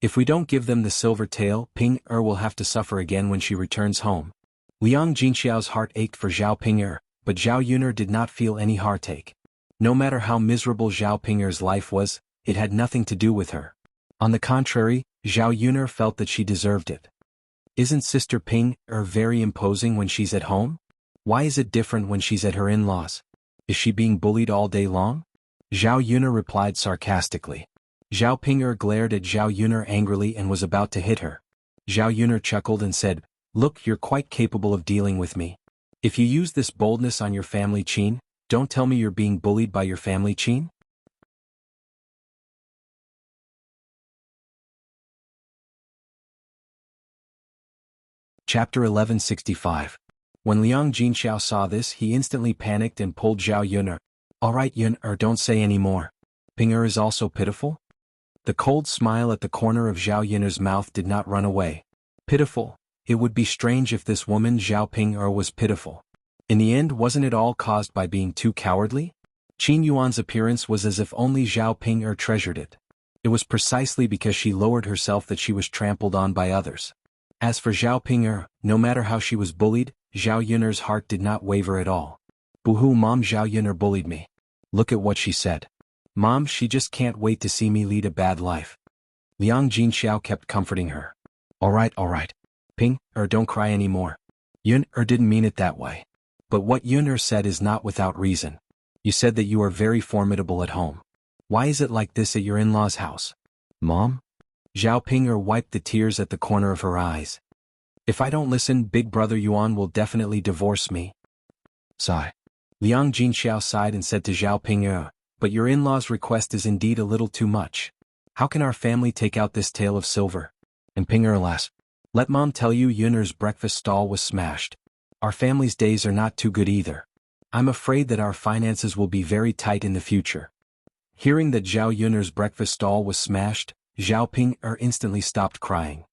If we don't give them the silver tael, Ping will have to suffer again when she returns home. Liang Jinxiao's heart ached for Zhao Ping, but Zhao Yuner did not feel any heartache. No matter how miserable Zhao Ping's life was, it had nothing to do with her. On the contrary, Zhao Yuner felt that she deserved it. Isn't Sister Ping very imposing when she's at home? Why is it different when she's at her in-laws? Is she being bullied all day long? Zhao Yuner replied sarcastically. Zhao Ping glared at Zhao Yuner angrily and was about to hit her. Zhao Yuner chuckled and said, Look, you're quite capable of dealing with me. If you use this boldness on your family Qin, don't tell me you're being bullied by your family Qin? Chapter 1165. When Liang Jinxiao saw this, he instantly panicked and pulled Zhao Yuner. All right, Yuner, don't say any more. Ping is also pitiful? The cold smile at the corner of Zhao Yuner's mouth did not run away. Pitiful? It would be strange if this woman Zhao Ping was pitiful. In the end, wasn't it all caused by being too cowardly? Qin Yuan's appearance was as if only Zhao Ping treasured it. It was precisely because she lowered herself that she was trampled on by others. As for Zhao Ping, no matter how she was bullied, Zhao Yuner's heart did not waver at all. Boo-hoo, Mom, Zhao Yuner bullied me. Look at what she said. Mom, she just can't wait to see me lead a bad life. Liang Jinxiao kept comforting her. All right. Ping, don't cry anymore. Yuner didn't mean it that way. But what Yuner said is not without reason. You said that you are very formidable at home. Why is it like this at your in-laws' house? Mom? Zhao Ping wiped the tears at the corner of her eyes. If I don't listen, Big Brother Yuan will definitely divorce me. Sigh. Liang Jinxiao sighed and said to Zhao Ping, but your in-laws' request is indeed a little too much. How can our family take out this tael of silver? And Ping alas. Let Mom tell you, Yuner's breakfast stall was smashed. Our family's days are not too good either. I'm afraid that our finances will be very tight in the future. Hearing that Zhao Yuner's breakfast stall was smashed, Zhao Ping instantly stopped crying.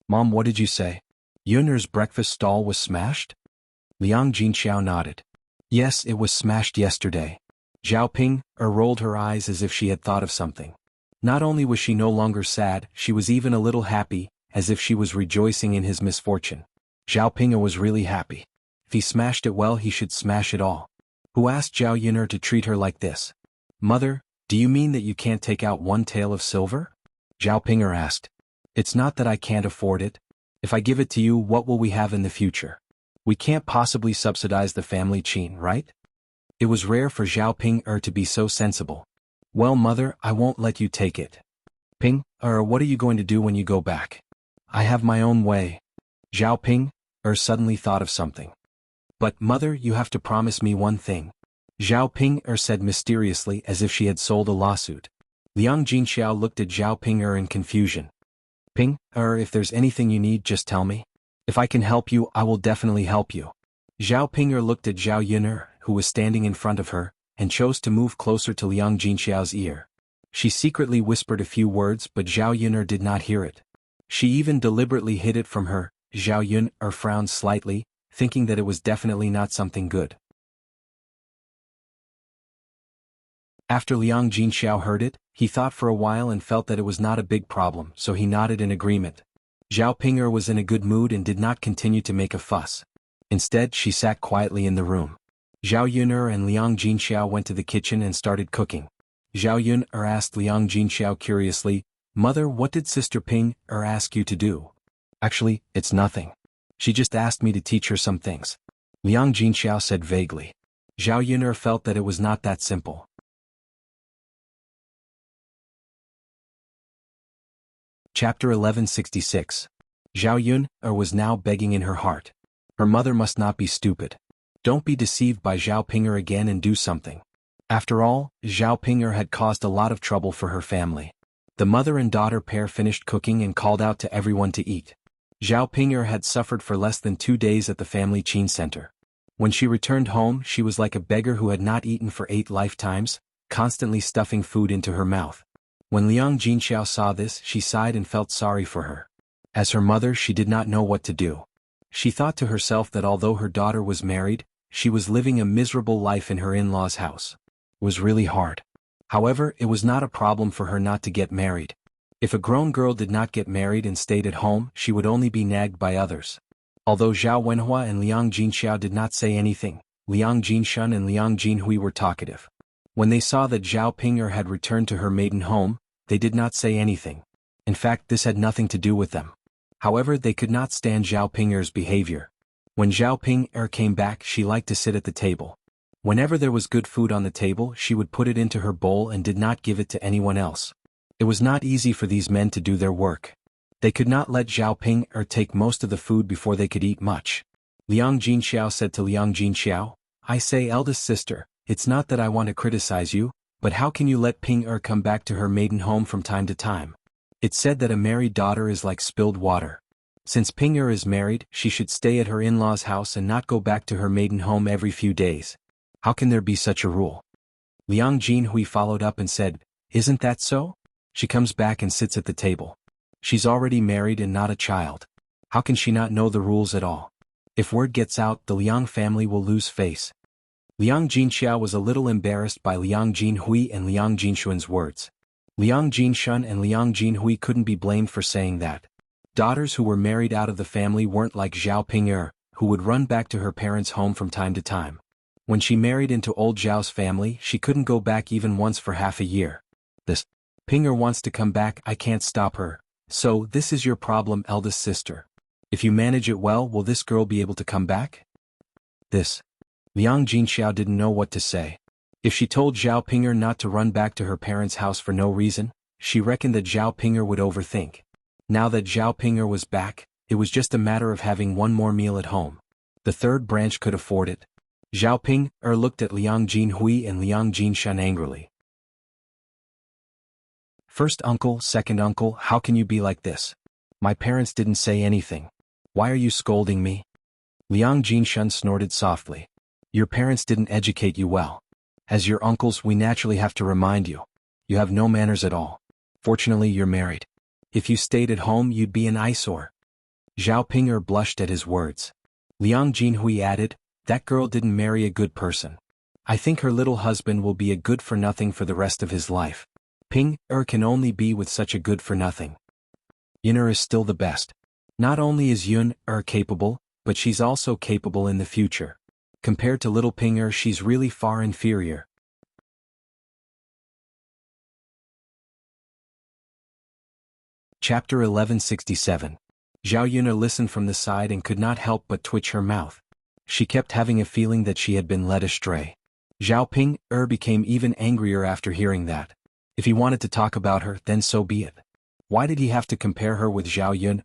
Mom, what did you say? Yuner's breakfast stall was smashed? Liang Jinxiao nodded. Yes, it was smashed yesterday. Zhao Ping rolled her eyes as if she had thought of something. Not only was she no longer sad, she was even a little happy, as if she was rejoicing in his misfortune. Zhao Ping was really happy. If he smashed it well, he should smash it all. Who asked Zhao Yun'er to treat her like this? Mother, do you mean that you can't take out one tael of silver? Zhao Ping asked. It's not that I can't afford it. If I give it to you, what will we have in the future? We can't possibly subsidize the family qin, right? It was rare for Zhao Ping to be so sensible. Well, mother, I won't let you take it. Ping, what are you going to do when you go back? I have my own way. Zhao Ping suddenly thought of something. But, mother, you have to promise me one thing. Zhao Ping said mysteriously, as if she had sold a lawsuit. Liang Jinxiao looked at Zhao Ping in confusion. Ping, if there's anything you need, just tell me. If I can help you, I will definitely help you. Zhao Ping looked at Zhao Yun'er, who was standing in front of her, and chose to move closer to Liang Jinxiao's ear. She secretly whispered a few words, but Zhao Yun'er did not hear it. She even deliberately hid it from her. Zhao Yun'er frowned slightly, thinking that it was definitely not something good. After Liang Jinxiao heard it, he thought for a while and felt that it was not a big problem, so he nodded in agreement. Zhao Ping was in a good mood and did not continue to make a fuss. Instead, she sat quietly in the room. Zhao Yun'er and Liang Jinxiao went to the kitchen and started cooking. Zhao Yun'er asked Liang Jinxiao curiously, Mother, what did Sister Ping ask you to do? Actually, it's nothing. She just asked me to teach her some things. Liang Jinxiao said vaguely. Zhao Yun'er felt that it was not that simple. Chapter 1166. Zhao Yun'er was now begging in her heart. Her mother must not be stupid. Don't be deceived by Zhao Ping again and do something. After all, Zhao Ping had caused a lot of trouble for her family. The mother and daughter pair finished cooking and called out to everyone to eat. Zhao Ping had suffered for less than 2 days at the family qin center. When she returned home, she was like a beggar who had not eaten for 8 lifetimes, constantly stuffing food into her mouth. When Liang Jinxiao saw this, she sighed and felt sorry for her. As her mother, she did not know what to do. She thought to herself that although her daughter was married, she was living a miserable life in her in-laws' house. It was really hard. However, it was not a problem for her not to get married. If a grown girl did not get married and stayed at home, she would only be nagged by others. Although Zhao Wenhua and Liang Jinxiao did not say anything, Liang Jinshun and Liang Jinhui were talkative. When they saw that Zhao Ping had returned to her maiden home, they did not say anything. In fact, this had nothing to do with them. However, they could not stand Zhao Ping's behavior. When Zhao Ping came back, she liked to sit at the table. Whenever there was good food on the table, she would put it into her bowl and did not give it to anyone else. It was not easy for these men to do their work. They could not let Zhao Ping take most of the food before they could eat much. Liang Jinxiao said to Liang Jinxiao, I say, eldest sister, it's not that I want to criticize you, but how can you let Ping come back to her maiden home from time to time? It's said that a married daughter is like spilled water. Since Ping is married, she should stay at her in-laws' house and not go back to her maiden home every few days. How can there be such a rule? Liang Jinhui followed up and said, Isn't that so? She comes back and sits at the table. She's already married and not a child. How can she not know the rules at all? If word gets out, the Liang family will lose face. Liang Jinxiao was a little embarrassed by Liang Jinhui and Liang Jinshun's words. Liang Jinshun and Liang Jinhui couldn't be blamed for saying that. Daughters who were married out of the family weren't like Zhao Ping who would run back to her parents' home from time to time. When she married into old Zhao's family, she couldn't go back even once for half a year. This Ping wants to come back, I can't stop her. So, this is your problem, eldest sister. If you manage it well, will this girl be able to come back? Liang Jinxiao didn't know what to say. If she told Zhao Ping not to run back to her parents' house for no reason, she reckoned that Zhao Ping would overthink. Now that Zhao Ping was back, it was just a matter of having one more meal at home. The third branch could afford it. Zhao Ping looked at Liang Jinhui and Liang Jinshun angrily. First uncle, second uncle, how can you be like this? My parents didn't say anything. Why are you scolding me? Liang Jinshun snorted softly. Your parents didn't educate you well. As your uncles, we naturally have to remind you. You have no manners at all. Fortunately, you're married. If you stayed at home, you'd be an eyesore. Zhao Ping blushed at his words. Liang Jinhui added, That girl didn't marry a good person. I think her little husband will be a good-for-nothing for the rest of his life. Ping can only be with such a good-for-nothing. Yun is still the best. Not only is Yun capable, but she's also capable in the future. Compared to little Ping she's really far inferior. Chapter 1167. Zhao Yun listened from the side and could not help but twitch her mouth. She kept having a feeling that she had been led astray. Zhao Ping became even angrier after hearing that. If he wanted to talk about her, then so be it. Why did he have to compare her with Zhao Yun?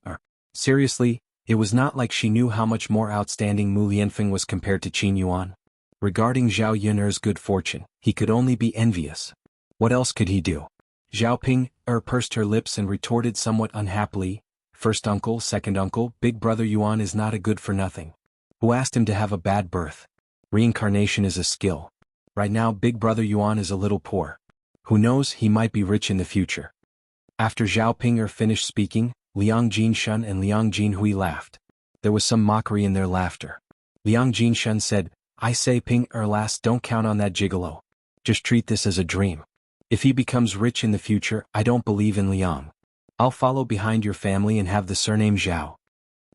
Seriously, it was not like she knew how much more outstanding Mu Lianfeng was compared to Qin Yuan. Regarding Zhao Yun's good fortune, he could only be envious. What else could he do? Zhao Ping pursed her lips and retorted somewhat unhappily, "First uncle, second uncle, big brother Yuan is not a good-for-nothing. Who asked him to have a bad birth? Reincarnation is a skill. Right now big brother Yuan is a little poor. Who knows, he might be rich in the future." After Zhao Ping finished speaking, Liang Jinshun and Liang Jinhui laughed. There was some mockery in their laughter. Liang Jinshun said, "I say Ping lass, don't count on that gigolo. Just treat this as a dream. If he becomes rich in the future, I don't believe in Liang. I'll follow behind your family and have the surname Zhao."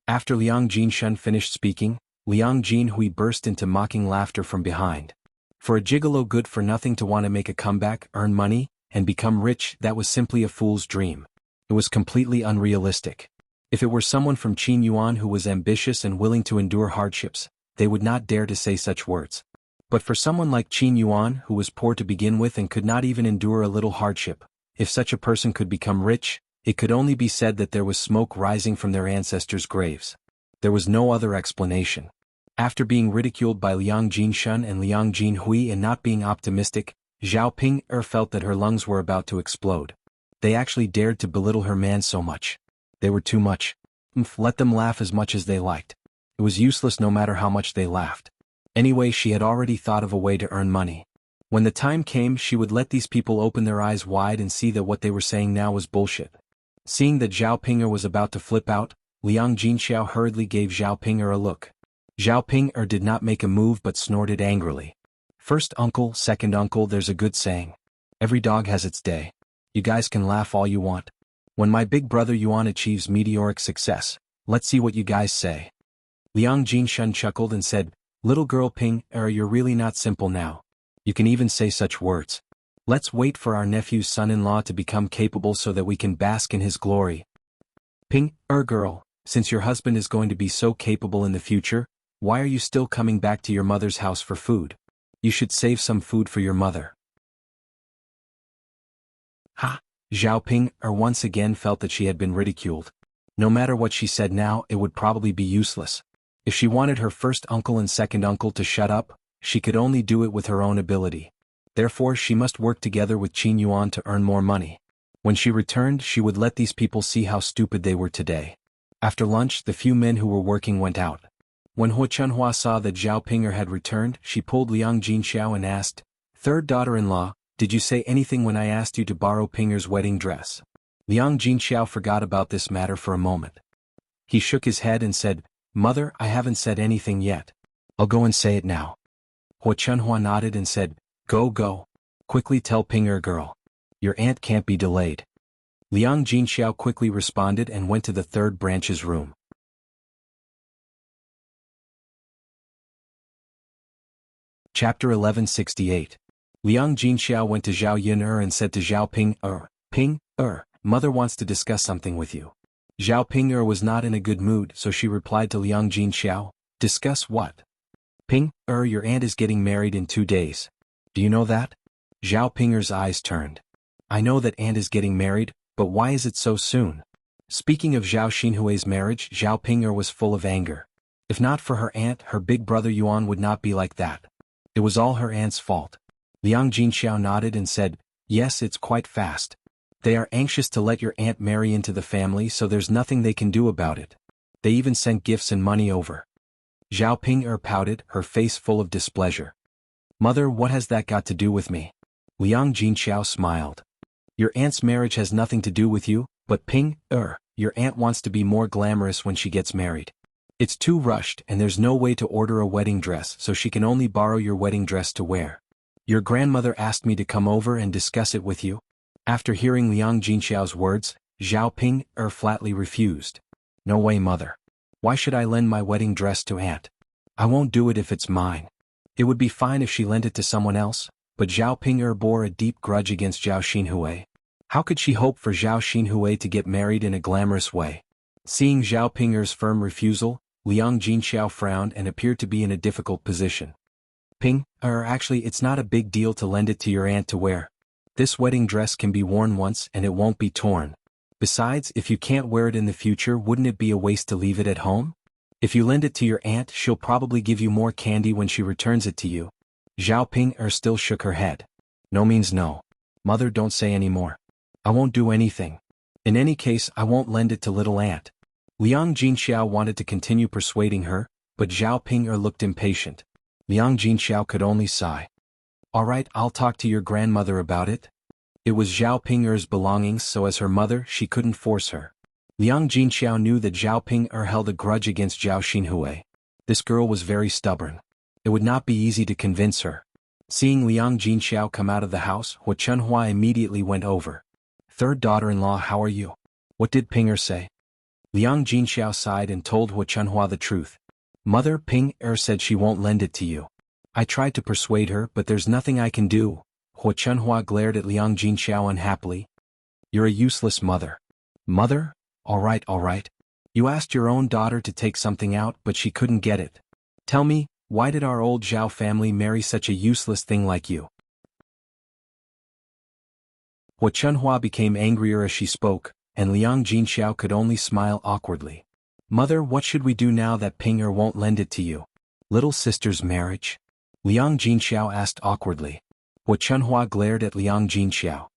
After Liang Jinshun finished speaking, Liang Jinhui burst into mocking laughter from behind. For a gigolo good for nothing to want to make a comeback, earn money, and become rich, that was simply a fool's dream. It was completely unrealistic. If it were someone from Qin Yuan who was ambitious and willing to endure hardships, they would not dare to say such words. But for someone like Qin Yuan who was poor to begin with and could not even endure a little hardship, if such a person could become rich, it could only be said that there was smoke rising from their ancestors' graves. There was no other explanation. After being ridiculed by Liang Jinshun and Liang Jinhui and not being optimistic, Zhao Ping felt that her lungs were about to explode. They actually dared to belittle her man so much. They were too much. Let them laugh as much as they liked. It was useless no matter how much they laughed. Anyway, she had already thought of a way to earn money. When the time came, she would let these people open their eyes wide and see that what they were saying now was bullshit. Seeing that Zhao Ping was about to flip out, Liang Jinxiao hurriedly gave Zhao Ping a look. Zhao Ping did not make a move but snorted angrily. "First uncle, second uncle, there's a good saying. Every dog has its day. You guys can laugh all you want. When my big brother Yuan achieves meteoric success, let's see what you guys say." Liang Jinshun chuckled and said, "Little girl Ping, you're really not simple now. You can even say such words. Let's wait for our nephew's son-in-law to become capable so that we can bask in his glory. Ping, girl, since your husband is going to be so capable in the future, why are you still coming back to your mother's house for food? You should save some food for your mother." Ha! Zhao Ping once again felt that she had been ridiculed. No matter what she said now, it would probably be useless. If she wanted her first uncle and second uncle to shut up, she could only do it with her own ability. Therefore she must work together with Qin Yuan to earn more money. When she returned, she would let these people see how stupid they were today. After lunch, the few men who were working went out. When Hu Chunhua saw that Zhao Ping had returned, she pulled Liang Jinxiao and asked, "Third daughter-in-law, did you say anything when I asked you to borrow Pinger's wedding dress?" Liang Jinxiao forgot about this matter for a moment. He shook his head and said, "Mother, I haven't said anything yet. I'll go and say it now." Hu Chunhua nodded and said, Go. Quickly tell Pinger girl. Your aunt can't be delayed." Liang Jinxiao quickly responded and went to the third branch's room. Chapter 1168. Liang Jinxiao went to Zhao Yun and said to Zhao Ping, "Mother wants to discuss something with you." Zhao Ping was not in a good mood, so she replied to Liang Jinxiao, "Discuss what?" "Ping, your aunt is getting married in 2 days. Do you know that?" Zhao Pinger's eyes turned. "I know that aunt is getting married, but why is it so soon?" Speaking of Zhao Xinhui's marriage, Zhao Pinger was full of anger. If not for her aunt, her big brother Yuan would not be like that. It was all her aunt's fault. Liang Jinxiao nodded and said, "Yes, it's quite fast. They are anxious to let your aunt marry into the family, so there's nothing they can do about it. They even sent gifts and money over." Zhao Ping pouted, her face full of displeasure. "Mother, what has that got to do with me?" Liang Jinxiao smiled. "Your aunt's marriage has nothing to do with you, but Ping, your aunt wants to be more glamorous when she gets married. It's too rushed and there's no way to order a wedding dress, so she can only borrow your wedding dress to wear. Your grandmother asked me to come over and discuss it with you. After hearing Liang Jinxiao's words, Zhao Ping flatly refused. No way, mother. Why should I lend my wedding dress to aunt? I won't do it if it's mine. It would be fine if she lent it to someone else, but Zhao Ping bore a deep grudge against Zhao Xinhui. How could she hope for Zhao Xinhui to get married in a glamorous way? Seeing Zhao Ping's firm refusal, Liang Jinxiao frowned and appeared to be in a difficult position. Actually it's not a big deal to lend it to your aunt to wear. This wedding dress can be worn once and it won't be torn. Besides, if you can't wear it in the future, wouldn't it be a waste to leave it at home? If you lend it to your aunt, she'll probably give you more candy when she returns it to you. Zhao Ping still shook her head. No means no. Mother, don't say any more. I won't do anything. In any case, I won't lend it to little aunt. Liang Jinxiao wanted to continue persuading her, but Zhao Ping looked impatient. Liang Jinxiao could only sigh. All right, I'll talk to your grandmother about it. It was Zhao Ping's belongings, so as her mother, she couldn't force her. Liang Jinxiao knew that Zhao Ping held a grudge against Zhao Xinhui. This girl was very stubborn. It would not be easy to convince her. Seeing Liang Jinxiao come out of the house, Hua Chunhua immediately went over. Third daughter-in-law, how are you? What did Ping say? Liang Jinxiao sighed and told Hua Chunhua the truth. Mother, Ping said she won't lend it to you. I tried to persuade her, but there's nothing I can do. Hua Chunhua glared at Liang Jinxiao unhappily. You're a useless mother. Mother? All right. You asked your own daughter to take something out, but she couldn't get it. Tell me, why did our old Zhao family marry such a useless thing like you? Hua Chunhua became angrier as she spoke, and Liang Jinxiao could only smile awkwardly. Mother, what should we do now that Ping won't lend it to you? Little sister's marriage? Liang Jinxiao asked awkwardly. Hua Chunhua glared at Liang Jinxiao.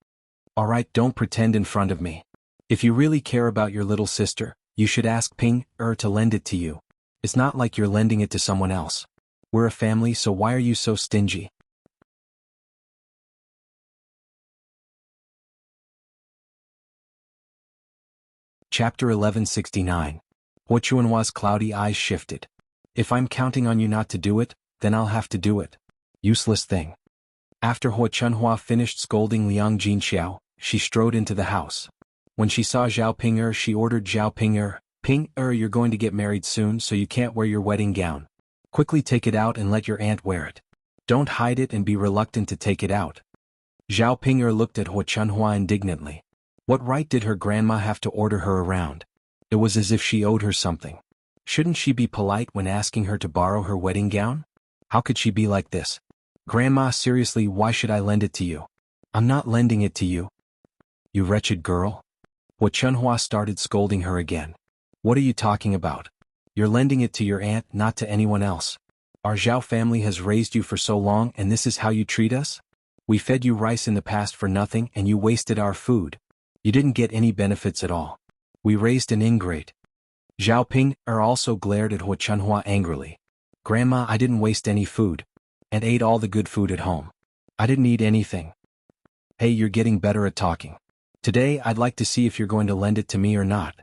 All right, don't pretend in front of me. If you really care about your little sister, you should ask Ping to lend it to you. It's not like you're lending it to someone else. We're a family, so why are you so stingy? Chapter 1169. Hua Chunhua's cloudy eyes shifted. If I'm counting on you not to do it, then I'll have to do it. Useless thing. After Hua Chunhua finished scolding Liang Jinxiao, she strode into the house. When she saw Zhao Ping she ordered Zhao Ping, you're going to get married soon, so you can't wear your wedding gown. Quickly take it out and let your aunt wear it. Don't hide it and be reluctant to take it out. Zhao Ping looked at Hua Chunhua indignantly. What right did her grandma have to order her around? It was as if she owed her something. Shouldn't she be polite when asking her to borrow her wedding gown? How could she be like this? Grandma, seriously, why should I lend it to you? I'm not lending it to you. You wretched girl. Hua Chunhua started scolding her again. What are you talking about? You're lending it to your aunt, not to anyone else. Our Zhao family has raised you for so long and this is how you treat us? We fed you rice in the past for nothing and you wasted our food. You didn't get any benefits at all. We raised an ingrate. Zhao Ping also glared at Hua Chunhua angrily. Grandma, I didn't waste any food. And ate all the good food at home. I didn't eat anything. Hey, you're getting better at talking. Today I'd like to see if you're going to lend it to me or not.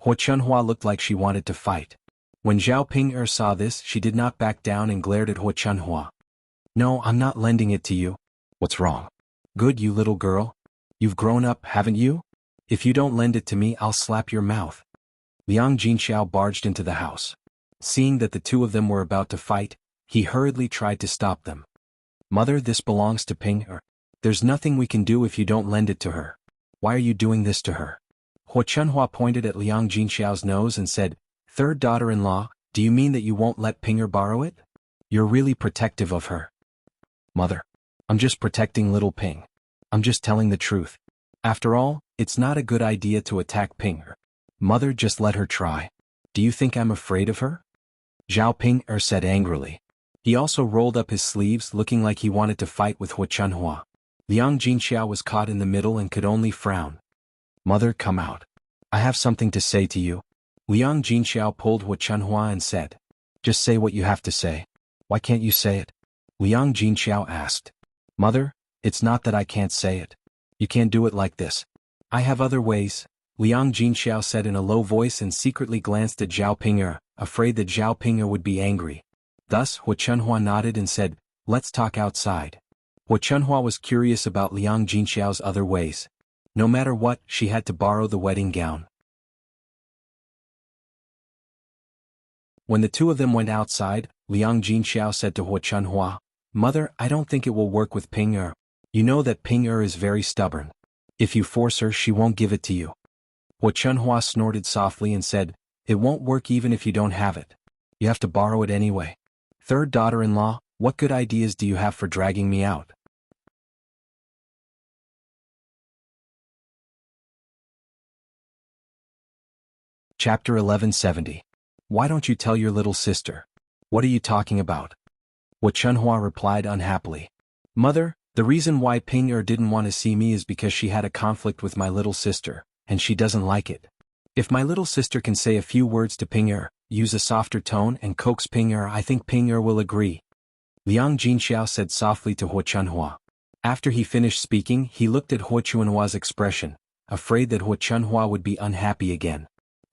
Hua Chunhua looked like she wanted to fight. When Zhao Ping saw this, she did not back down and glared at Hua Chunhua. No, I'm not lending it to you. What's wrong? Good, you little girl. You've grown up, haven't you? If you don't lend it to me, I'll slap your mouth. Liang Jinxiao barged into the house. Seeing that the two of them were about to fight, he hurriedly tried to stop them. Mother, this belongs to Ping. There's nothing we can do if you don't lend it to her. Why are you doing this to her? Hua Chunhua pointed at Liang Jinxiao's nose and said, Third daughter-in-law, do you mean that you won't let Ping borrow it? You're really protective of her. Mother, I'm just protecting little Ping. I'm just telling the truth. After all, it's not a good idea to attack Ping. Mother, just let her try. Do you think I'm afraid of her? Zhao Ping said angrily. He also rolled up his sleeves, looking like he wanted to fight with Hua Chunhua. Liang Jinxiao was caught in the middle and could only frown. Mother, come out. I have something to say to you. Liang Jinxiao pulled Hua Chunhua and said, Just say what you have to say. Why can't you say it? Liang Jinxiao asked. Mother, it's not that I can't say it. You can't do it like this. I have other ways. Liang Jinxiao said in a low voice and secretly glanced at Zhao Ping'er, afraid that Zhao Ping'er would be angry. Thus, Hu Chunhua nodded and said, "Let's talk outside." Hu Chunhua was curious about Liang Jinxiao's other ways. No matter what, she had to borrow the wedding gown. When the two of them went outside, Liang Jinxiao said to Hu Chunhua, "Mother, I don't think it will work with Ping'er. You know that Ping'er is very stubborn. If you force her, she won't give it to you." Hu Chunhua snorted softly and said, "It won't work even if you don't have it. You have to borrow it anyway. Third daughter-in-law, what good ideas do you have for dragging me out?" Chapter 1170. Why don't you tell your little sister? What are you talking about? Hu Chunhua replied unhappily. Mother, the reason why Ping'er didn't want to see me is because she had a conflict with my little sister, and she doesn't like it. If my little sister can say a few words to Ping'er, use a softer tone and coax Ping'er, I think Ping'er will agree. Liang Jinxiao said softly to Hu Chunhua. After he finished speaking, he looked at Hu Chunhua's expression, afraid that Hu Chunhua would be unhappy again.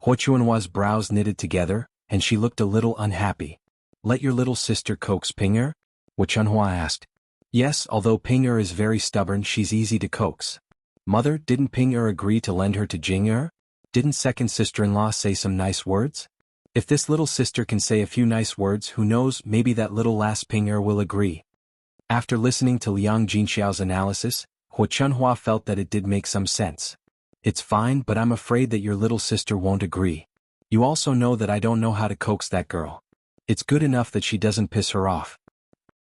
Hu Chunhua's brows knitted together, and she looked a little unhappy. Let your little sister coax Ping'er? Hu Chunhua asked. Yes, although Ping'er is very stubborn, she's easy to coax. Mother, didn't Ping'er agree to lend her to Jing'er? Didn't second sister-in-law say some nice words? If this little sister can say a few nice words, who knows, maybe that little lass Ping'er will agree. After listening to Liang Jinxiao's analysis, Hu Chunhua felt that it did make some sense. It's fine, but I'm afraid that your little sister won't agree. You also know that I don't know how to coax that girl. It's good enough that she doesn't piss her off.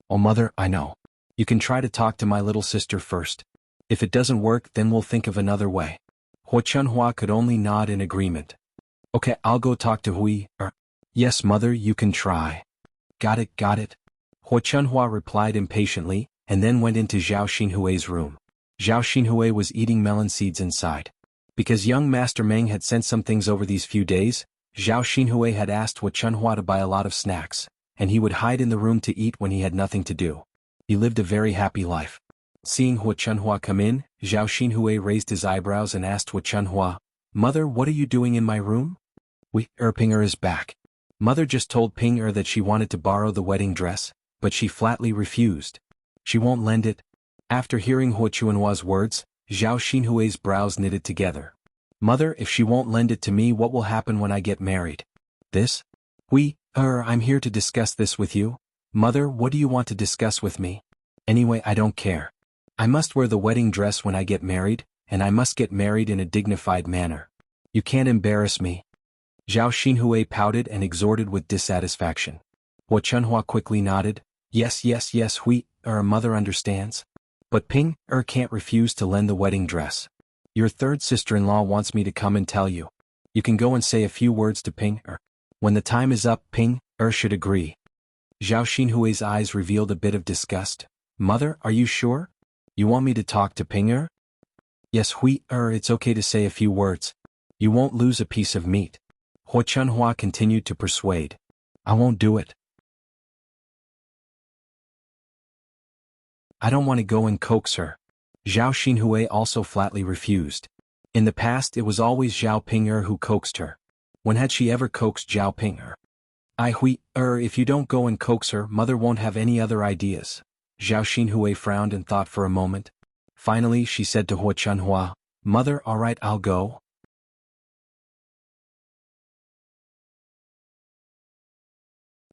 Oh mother, I know. You can try to talk to my little sister first. If it doesn't work, then we'll think of another way. Hu Chunhua could only nod in agreement. Okay, I'll go talk to Hui. Yes mother, you can try. Got it, got it. Hu Chunhua replied impatiently, and then went into Zhao Xinhui's room. Zhao Xinhui was eating melon seeds inside. Because young Master Meng had sent some things over these few days, Zhao Xinhui had asked Hu Chunhua to buy a lot of snacks, and he would hide in the room to eat when he had nothing to do. He lived a very happy life. Seeing Hu Chunhua come in, Zhao Xinhui raised his eyebrows and asked Hu Chunhua, Mother, what are you doing in my room? Ping'er is back. Mother just told Ping'er that she wanted to borrow the wedding dress, but she flatly refused. She won't lend it. After hearing Hu Chunhua's words, Zhao Xinhui's brows knitted together. Mother, if she won't lend it to me, what will happen when I get married? This? I'm here to discuss this with you. Mother, what do you want to discuss with me? Anyway, I don't care. I must wear the wedding dress when I get married, and I must get married in a dignified manner. You can't embarrass me. Zhao Xinhui pouted and exhorted with dissatisfaction. Hu Chunhua quickly nodded. Yes, mother understands. But Ping'er can't refuse to lend the wedding dress. Your third sister-in-law wants me to come and tell you. You can go and say a few words to Ping'er. When the time is up, Ping'er should agree. Zhao Xinhui's eyes revealed a bit of disgust. Mother, are you sure? You want me to talk to Ping'er? Yes, it's okay to say a few words. You won't lose a piece of meat. Hu Chunhua continued to persuade. I won't do it. I don't want to go and coax her. Zhao Xinhui also flatly refused. In the past, it was always Zhao Ping'er who coaxed her. When had she ever coaxed Zhao Ping'er? If you don't go and coax her, mother won't have any other ideas. Zhao Xinhui frowned and thought for a moment. Finally, she said to Hu Chunhua, Mother, all right, I'll go.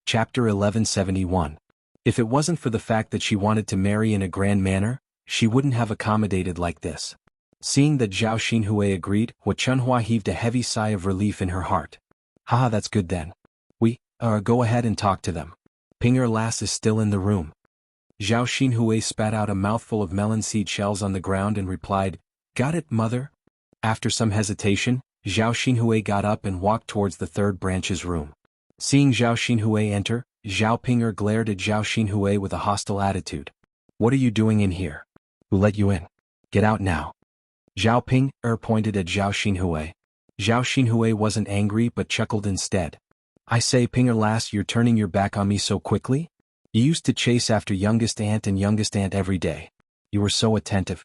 Chapter 1171. If it wasn't for the fact that she wanted to marry in a grand manner, she wouldn't have accommodated like this. Seeing that Zhao Xinhui agreed, Hu Chunhua heaved a heavy sigh of relief in her heart. Haha, that's good then. Go ahead and talk to them. Ping'er lass is still in the room. Zhao Xinhui spat out a mouthful of melon seed shells on the ground and replied, Got it, mother? After some hesitation, Zhao Xinhui got up and walked towards the third branch's room. Seeing Zhao Xinhui enter, Zhao Ping'er glared at Zhao Xinhui with a hostile attitude. What are you doing in here? Who let you in? Get out now. Zhao Ping'er pointed at Zhao Xinhui. Zhao Xinhui wasn't angry but chuckled instead. I say, Ping'er lass, you're turning your back on me so quickly? You used to chase after youngest aunt every day. You were so attentive.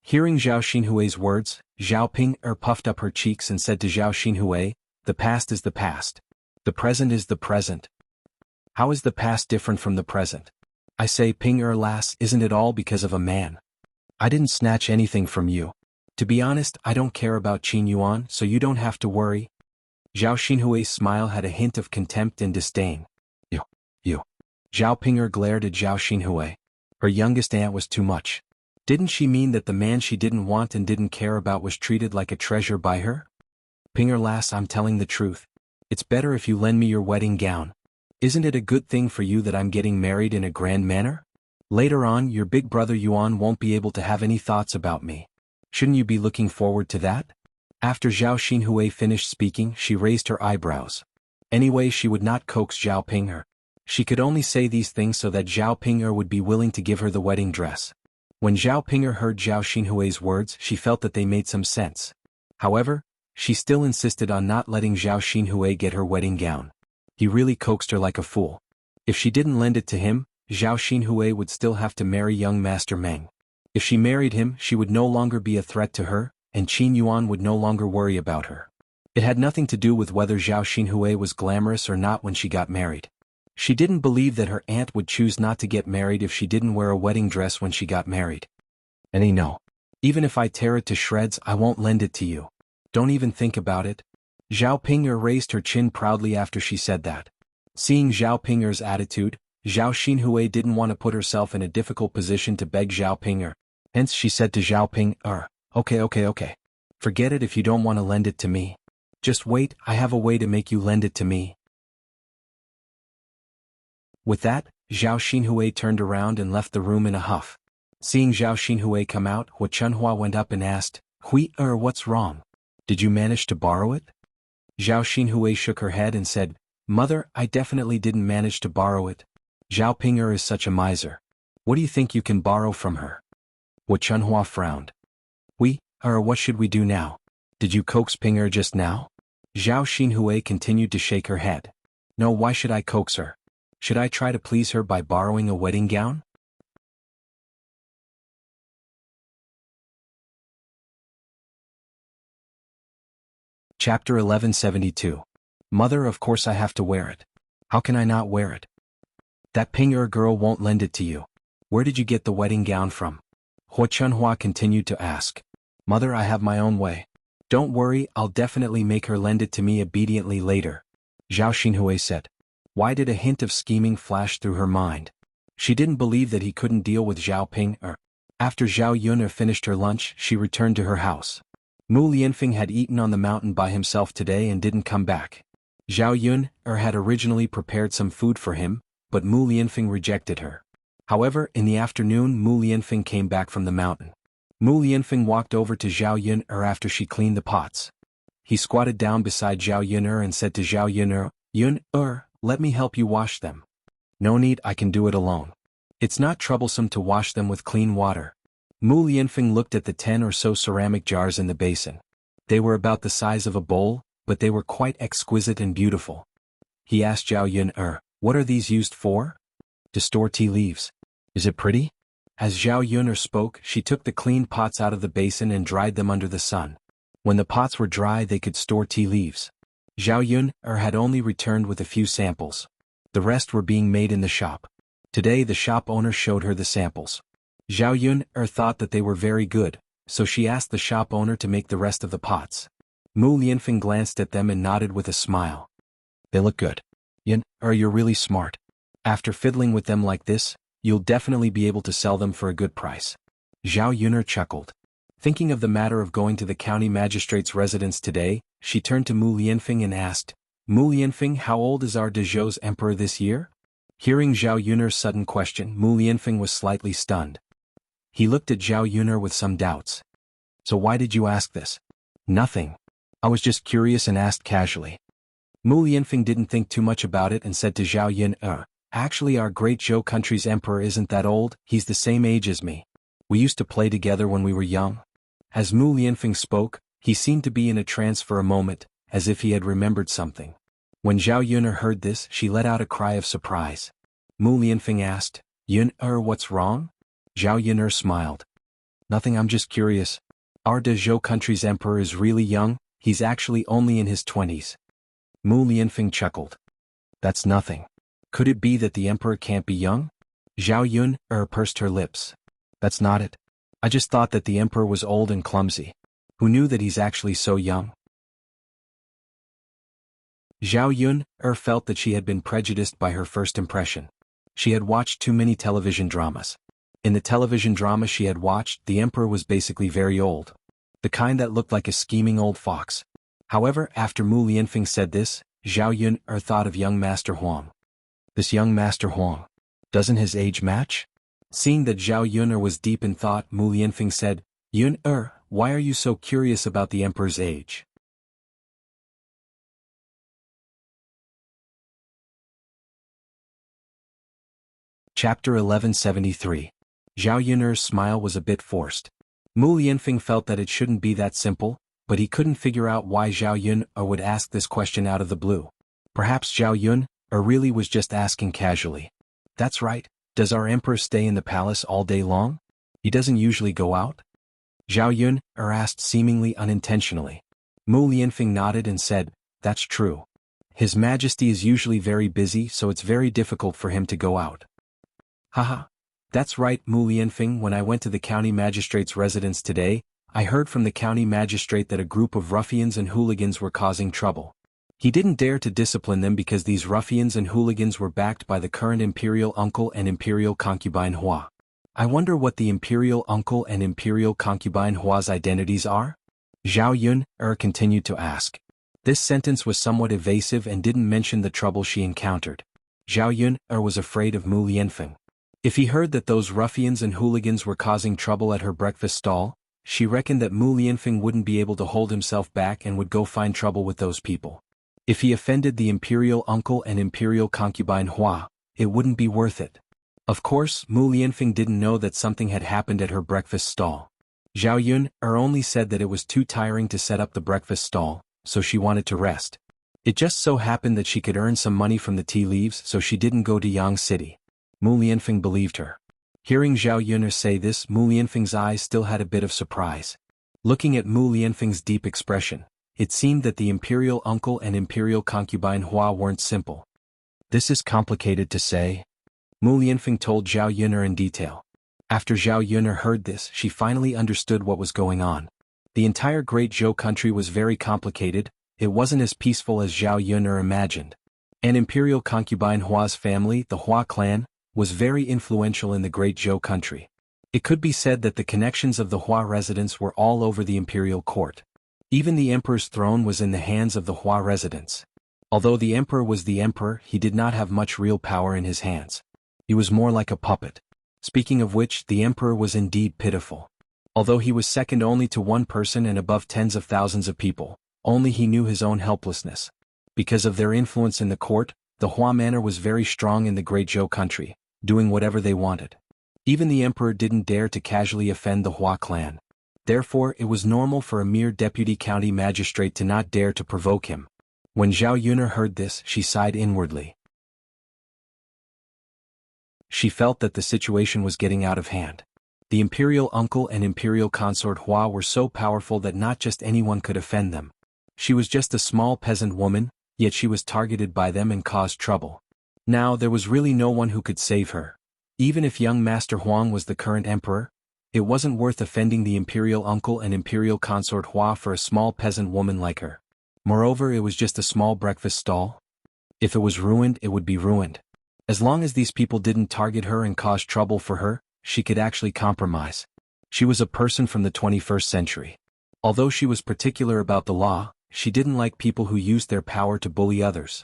Hearing Zhao Xinhui's words, Zhao Ping puffed up her cheeks and said to Zhao Xinhui, the past is the past. The present is the present. How is the past different from the present? I say Ping lass, isn't it all because of a man? I didn't snatch anything from you. To be honest, I don't care about Qin Yuan, so you don't have to worry. Zhao Xinhui's smile had a hint of contempt and disdain. You. Zhao Ping glared at Zhao Xinhui. Her youngest aunt was too much. Didn't she mean that the man she didn't want and didn't care about was treated like a treasure by her? Ping lass, I'm telling the truth. It's better if you lend me your wedding gown. Isn't it a good thing for you that I'm getting married in a grand manner? Later on, your big brother Yuan won't be able to have any thoughts about me. Shouldn't you be looking forward to that? After Zhao Xinhui finished speaking, she raised her eyebrows. Anyway, she would not coax Zhao Ping. She could only say these things so that Zhao Ping would be willing to give her the wedding dress. When Zhao Ping heard Zhao Xinhui's words, she felt that they made some sense. However, she still insisted on not letting Zhao Xinhui get her wedding gown. He really coaxed her like a fool. If she didn't lend it to him, Zhao Xinhui would still have to marry young Master Meng. If she married him, she would no longer be a threat to her, and Qin Yuan would no longer worry about her. It had nothing to do with whether Zhao Xinhui was glamorous or not when she got married. She didn't believe that her aunt would choose not to get married if she didn't wear a wedding dress when she got married. And no. Even if I tear it to shreds, I won't lend it to you. Don't even think about it. Zhao Ping raised her chin proudly after she said that. Seeing Zhao Ping's attitude, Zhao Xinhui didn't want to put herself in a difficult position to beg Zhao Ping. Hence she said to Zhao Ping, okay. Forget it if you don't want to lend it to me. Just wait, I have a way to make you lend it to me. With that, Zhao Xinhui turned around and left the room in a huff. Seeing Zhao Xinhui come out, Hu Chunhua went up and asked, what's wrong? Did you manage to borrow it? Zhao Xinhui shook her head and said, Mother, I definitely didn't manage to borrow it. Zhao Ping is such a miser. What do you think you can borrow from her? Hu Chunhua frowned. What should we do now? Did you coax Ping just now? Zhao Xinhui continued to shake her head. No, why should I coax her? Should I try to please her by borrowing a wedding gown? Chapter 1172. Mother, of course I have to wear it. How can I not wear it? That Ping girl won't lend it to you. Where did you get the wedding gown from? Hu Chunhua continued to ask. Mother, I have my own way. Don't worry, I'll definitely make her lend it to me obediently later. Zhao Xinhui said. Why did a hint of scheming flash through her mind? She didn't believe that he couldn't deal with Zhao Ping. After Zhao Yun finished her lunch, she returned to her house. Mu Lianfeng had eaten on the mountain by himself today and didn't come back. Zhao Yun had originally prepared some food for him, but Mu Lianfeng rejected her. However, in the afternoon Mu Lianfeng came back from the mountain. Mu Lianfeng walked over to Zhao Yun after she cleaned the pots. He squatted down beside Zhao Yun and said to Zhao Yun, let me help you wash them. No need, I can do it alone. It's not troublesome to wash them with clean water. Mu Lianfeng looked at the 10 or so ceramic jars in the basin. They were about the size of a bowl, but they were quite exquisite and beautiful. He asked Zhao Yun, what are these used for? To store tea leaves. Is it pretty? As Zhao Yun spoke, she took the clean pots out of the basin and dried them under the sun. When the pots were dry, they could store tea leaves. Zhao Yun had only returned with a few samples. The rest were being made in the shop. Today the shop owner showed her the samples. Zhao Yun thought that they were very good, so she asked the shop owner to make the rest of the pots. Mu Lianfeng glanced at them and nodded with a smile. They look good. Yun, you're really smart. After fiddling with them like this, you'll definitely be able to sell them for a good price. Zhao Yun chuckled. Thinking of the matter of going to the county magistrate's residence today, she turned to Mu Lianfeng and asked, Mu Lianfeng, how old is our Dezhou's emperor this year? Hearing Zhao Yun's sudden question, Mu Lianfeng was slightly stunned. He looked at Zhao Yun with some doubts. So why did you ask this? Nothing. I was just curious and asked casually. Mu Lianfeng didn't think too much about it and said to Zhao Yun, actually our great Zhou country's emperor isn't that old, he's the same age as me. We used to play together when we were young. As Mu Lianfeng spoke, he seemed to be in a trance for a moment, as if he had remembered something. When Zhao Yun heard this, she let out a cry of surprise. Mu Lianfeng asked, Yun, what's wrong? Zhao Yun smiled. Nothing, I'm just curious. Our Dezhou country's emperor is really young, he's actually only in his 20s. Mu Lianfeng chuckled. That's nothing. Could it be that the emperor can't be young? Zhao Yun pursed her lips. That's not it. I just thought that the emperor was old and clumsy. Who knew that he's actually so young? Zhao Yun felt that she had been prejudiced by her first impression. She had watched too many television dramas. In the television drama she had watched, the emperor was basically very old. The kind that looked like a scheming old fox. However, after Mu Lianfeng said this, Zhao Yun thought of young Master Huang. This young Master Huang. Doesn't his age match? Seeing that Zhao Yun was deep in thought, Mu Lianfeng said, Yun why are you so curious about the emperor's age? Chapter 1173. Zhao Yun's smile was a bit forced. Mu Lianfeng felt that it shouldn't be that simple, but he couldn't figure out why Zhao Yun would ask this question out of the blue. Perhaps Zhao Yun really was just asking casually. That's right, does our emperor stay in the palace all day long? He doesn't usually go out? Zhao Yun asked seemingly unintentionally. Mu Lianfeng nodded and said, that's true. His Majesty is usually very busy, so it's very difficult for him to go out. Haha. That's right, Mu Lianfeng. When I went to the county magistrate's residence today, I heard from the county magistrate that a group of ruffians and hooligans were causing trouble. He didn't dare to discipline them because these ruffians and hooligans were backed by the current imperial uncle and imperial concubine Hua. I wonder what the imperial uncle and imperial concubine Hua's identities are? Zhao Yun continued to ask. This sentence was somewhat evasive and didn't mention the trouble she encountered. Zhao Yun was afraid of Mu Lianfeng. If he heard that those ruffians and hooligans were causing trouble at her breakfast stall, she reckoned that Mu Lianfeng wouldn't be able to hold himself back and would go find trouble with those people. If he offended the imperial uncle and imperial concubine Hua, it wouldn't be worth it. Of course, Mu Lianfeng didn't know that something had happened at her breakfast stall. Zhao Yun only said that it was too tiring to set up the breakfast stall, so she wanted to rest. It just so happened that she could earn some money from the tea leaves, so she didn't go to Yang City. Mu Lianfeng believed her. Hearing Zhao Yun say this, Mu Lianfeng's eyes still had a bit of surprise. Looking at Mu Lianfeng's deep expression, it seemed that the imperial uncle and imperial concubine Hua weren't simple. This is complicated to say. Mu Lianfeng told Zhao Yun in detail. After Zhao Yun heard this, she finally understood what was going on. The entire Great Zhou country was very complicated. It wasn't as peaceful as Zhao Yun imagined. An imperial concubine Hua's family, the Hua clan, was very influential in the Great Zhou country. It could be said that the connections of the Hua residents were all over the imperial court. Even the emperor's throne was in the hands of the Hua residents. Although the emperor was the emperor, he did not have much real power in his hands. He was more like a puppet. Speaking of which, the emperor was indeed pitiful. Although he was second only to one person and above tens of thousands of people, only he knew his own helplessness. Because of their influence in the court, the Hua manor was very strong in the Great Zhou country, doing whatever they wanted. Even the emperor didn't dare to casually offend the Hua clan. Therefore, it was normal for a mere deputy county magistrate to not dare to provoke him. When Zhao Yun heard this, she sighed inwardly. She felt that the situation was getting out of hand. The imperial uncle and imperial consort Hua were so powerful that not just anyone could offend them. She was just a small peasant woman, yet she was targeted by them and caused trouble. Now there was really no one who could save her. Even if young Master Huang was the current emperor, it wasn't worth offending the imperial uncle and imperial consort Hua for a small peasant woman like her. Moreover, it was just a small breakfast stall. If it was ruined, it would be ruined. As long as these people didn't target her and cause trouble for her, she could actually compromise. She was a person from the 21st century. Although she was particular about the law, she didn't like people who used their power to bully others.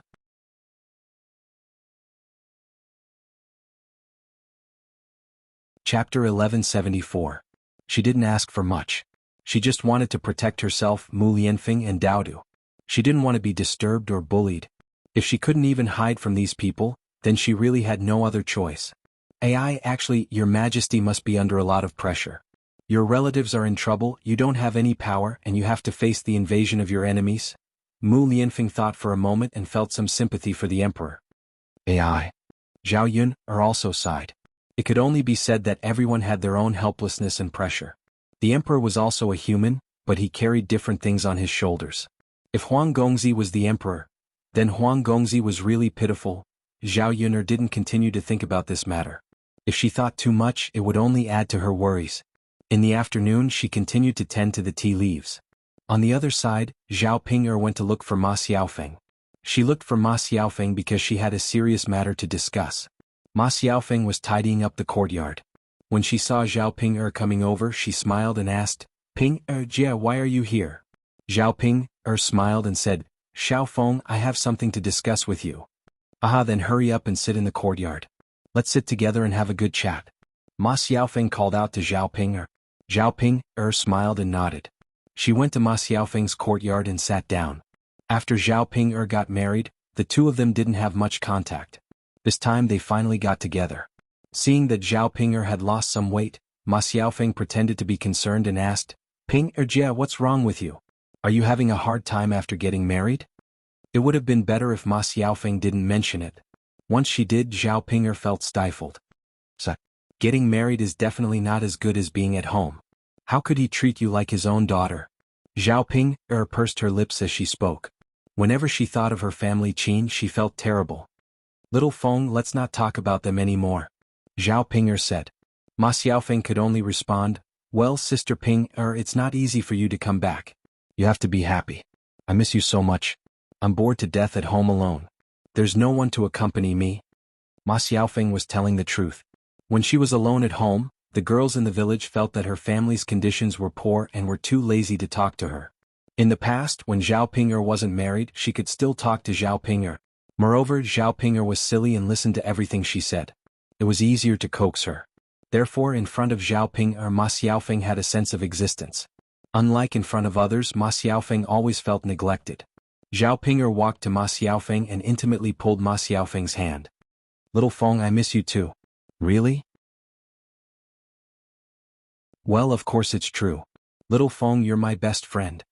Chapter 1174. She didn't ask for much. She just wanted to protect herself, Mu Lianfeng and Daodu. She didn't want to be disturbed or bullied. If she couldn't even hide from these people, then she really had no other choice. Actually, Your Majesty must be under a lot of pressure. Your relatives are in trouble, you don't have any power, and you have to face the invasion of your enemies. Mu Lianfeng thought for a moment and felt some sympathy for the emperor. Zhao Yun also sighed. It could only be said that everyone had their own helplessness and pressure. The emperor was also a human, but he carried different things on his shoulders. If Huang Gongzi was the emperor, then Huang Gongzi was really pitiful. Zhao Yuner didn't continue to think about this matter. If she thought too much, it would only add to her worries. In the afternoon, she continued to tend to the tea leaves. On the other side, Zhao Ping'er went to look for Ma Xiaofeng. She looked for Ma Xiaofeng because she had a serious matter to discuss. Ma Xiaofeng was tidying up the courtyard. When she saw Zhao Ping'er coming over, she smiled and asked, "Ping'er Jia, why are you here?" Zhao Ping'er smiled and said, "Xiaofeng, I have something to discuss with you." "Aha, then hurry up and sit in the courtyard. Let's sit together and have a good chat." Ma Xiaofeng called out to Zhao Ping'er. Zhao Ping'er smiled and nodded. She went to Ma Xiaofeng's courtyard and sat down. After Zhao Ping'er got married, the two of them didn't have much contact. This time they finally got together. Seeing that Zhao Ping'er had lost some weight, Ma Xiaofeng pretended to be concerned and asked, "Ping'er Jia, what's wrong with you? Are you having a hard time after getting married?" It would have been better if Ma Xiaofeng didn't mention it. Once she did, Zhao Ping'er felt stifled. So, getting married is definitely not as good as being at home. How could he treat you like his own daughter? Zhao Ping'er pursed her lips as she spoke. Whenever she thought of her family Qin, she felt terrible. "Little Feng, let's not talk about them anymore," Zhao Ping'er said. Ma Xiaofeng could only respond, "Well, Sister Ping'er, it's not easy for you to come back. You have to be happy. I miss you so much. I'm bored to death at home alone. There's no one to accompany me." Ma Xiaofeng was telling the truth. When she was alone at home, the girls in the village felt that her family's conditions were poor and were too lazy to talk to her. In the past, when Zhao Ping'er wasn't married, she could still talk to Zhao Ping'er. Moreover, Zhao Ping'er was silly and listened to everything she said. It was easier to coax her. Therefore, in front of Zhao Ping'er, Ma Xiaofeng had a sense of existence. Unlike in front of others, Ma Xiaofeng always felt neglected. Zhao Ping'er walked to Ma Xiaofeng and intimately pulled Ma Xiaofeng's hand. "Little Feng, I miss you too." "Really?" "Well, of course it's true. Little Feng, you're my best friend."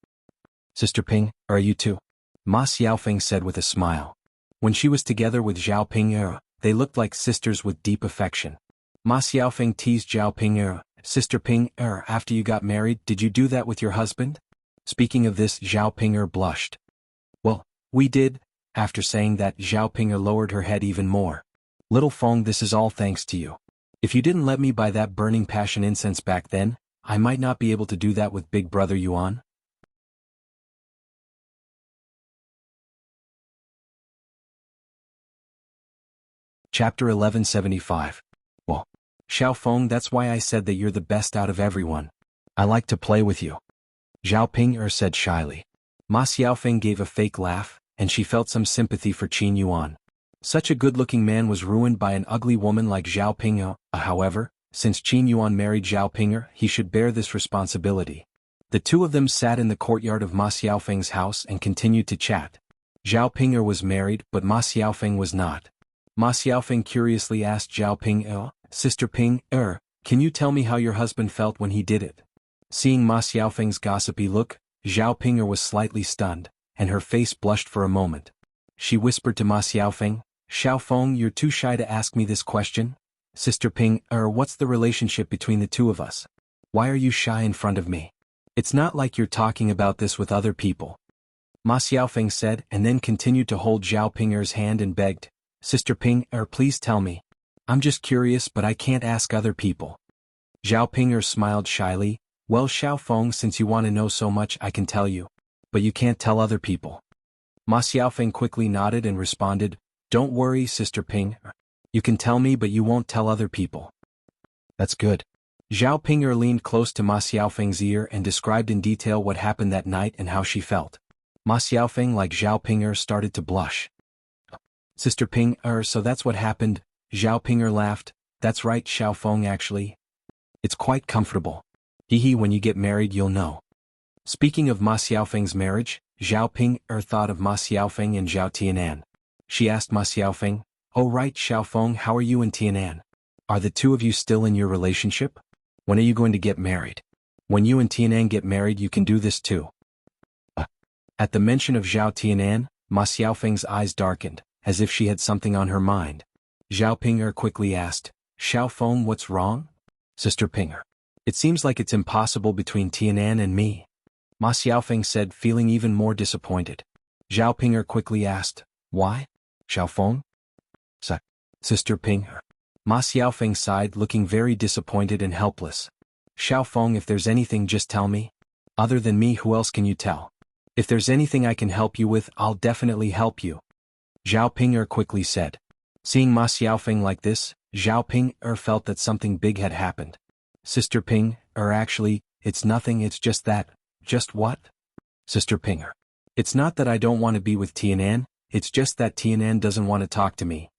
"Sister Ping, are you too?" Ma Xiaofeng said with a smile. When she was together with Zhao Ping'er, they looked like sisters with deep affection. Ma Xiaofeng teased Zhao Ping'er, "Sister Ping'er, after you got married, did you do that with your husband?" Speaking of this, Zhao Ping'er blushed. "Well, we did." After saying that, Zhao Ping'er lowered her head even more. "Little Feng, this is all thanks to you. If you didn't let me buy that burning passion incense back then, I might not be able to do that with Big Brother Yuan." Chapter 1175. "Well, Xiaofeng, that's why I said that you're the best out of everyone. I like to play with you," Zhao Ping'er said shyly. Ma Xiaofeng gave a fake laugh, and she felt some sympathy for Qin Yuan. Such a good-looking man was ruined by an ugly woman like Zhao Ping'er. However, since Qin Yuan married Zhao Ping'er, he should bear this responsibility. The two of them sat in the courtyard of Ma Xiaofeng's house and continued to chat. Zhao Ping'er was married, but Ma Xiaofeng was not. Ma Xiaofeng curiously asked Zhao Ping'er, "Sister Ping'er, can you tell me how your husband felt when he did it?" Seeing Ma Xiaofeng's gossipy look, Zhao Ping'er was slightly stunned, and her face blushed for a moment. She whispered to Ma Xiaofeng, "Xiaofeng, you're too shy to ask me this question. Sister Ping'er, what's the relationship between the two of us? Why are you shy in front of me? It's not like you're talking about this with other people." Ma Xiaofeng said, and then continued to hold Zhao Ping'er's hand and begged, "Sister Ping'er, please tell me. I'm just curious, but I can't ask other people." Zhao Ping'er smiled shyly. "Well, Xiaofeng, since you want to know so much, I can tell you. But you can't tell other people." Ma Xiaofeng quickly nodded and responded, "Don't worry, Sister Ping'er. You can tell me, but you won't tell other people." "That's good." Zhao Ping'er leaned close to Ma Xiaofeng's ear and described in detail what happened that night and how she felt. Ma Xiaofeng, like Zhao Ping'er, started to blush. "Sister Ping'er, so that's what happened." Zhao Ping'er laughed. "That's right, Xiaofeng, actually. It's quite comfortable. Hee, when you get married you'll know." Speaking of Ma Xiaofeng's marriage, Zhao Ping'er thought of Ma Xiaofeng and Zhao Tianan. She asked Ma Xiaofeng, "Oh right, Xiaofeng, how are you and Tianan? Are the two of you still in your relationship? When are you going to get married? When you and Tianan get married you can do this too." At the mention of Zhao Tianan, Ma Xiaofeng's eyes darkened, as if she had something on her mind. Zhao Ping'er quickly asked, "Xiaofeng, what's wrong?" "Sister Ping'er, It seems like it's impossible between Tianan and me. Ma Xiaofeng said, feeling even more disappointed. Zhao Ping'er quickly asked, why? Xiaofeng? Sister Ping'er. Ma Xiaofeng sighed, looking very disappointed and helpless. Xiaofeng, if there's anything, just tell me. Other than me, who else can you tell? If there's anything I can help you with, I'll definitely help you. Zhao Ping'er quickly said. Seeing Ma Xiaofeng like this, Zhao Ping'er felt that something big had happened. Sister Ping'er, actually, it's nothing, it's just that. Just what? Sister Ping'er. It's not that I don't want to be with Tianan, it's just that Tianan doesn't want to talk to me.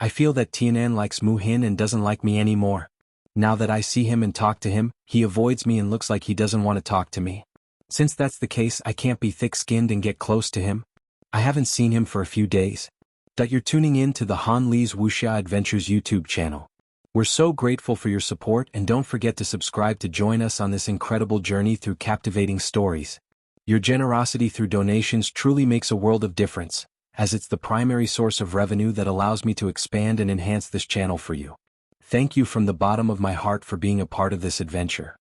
I feel that Tianan likes Mu Hin and doesn't like me anymore. Now that I see him and talk to him, he avoids me and looks like he doesn't want to talk to me. Since that's the case, I can't be thick-skinned and get close to him. I haven't seen him for a few days. You're tuning in to the Han Li's Wuxia Adventures YouTube channel. We're so grateful for your support, and don't forget to subscribe to join us on this incredible journey through captivating stories. Your generosity through donations truly makes a world of difference, as it's the primary source of revenue that allows me to expand and enhance this channel for you. Thank you from the bottom of my heart for being a part of this adventure.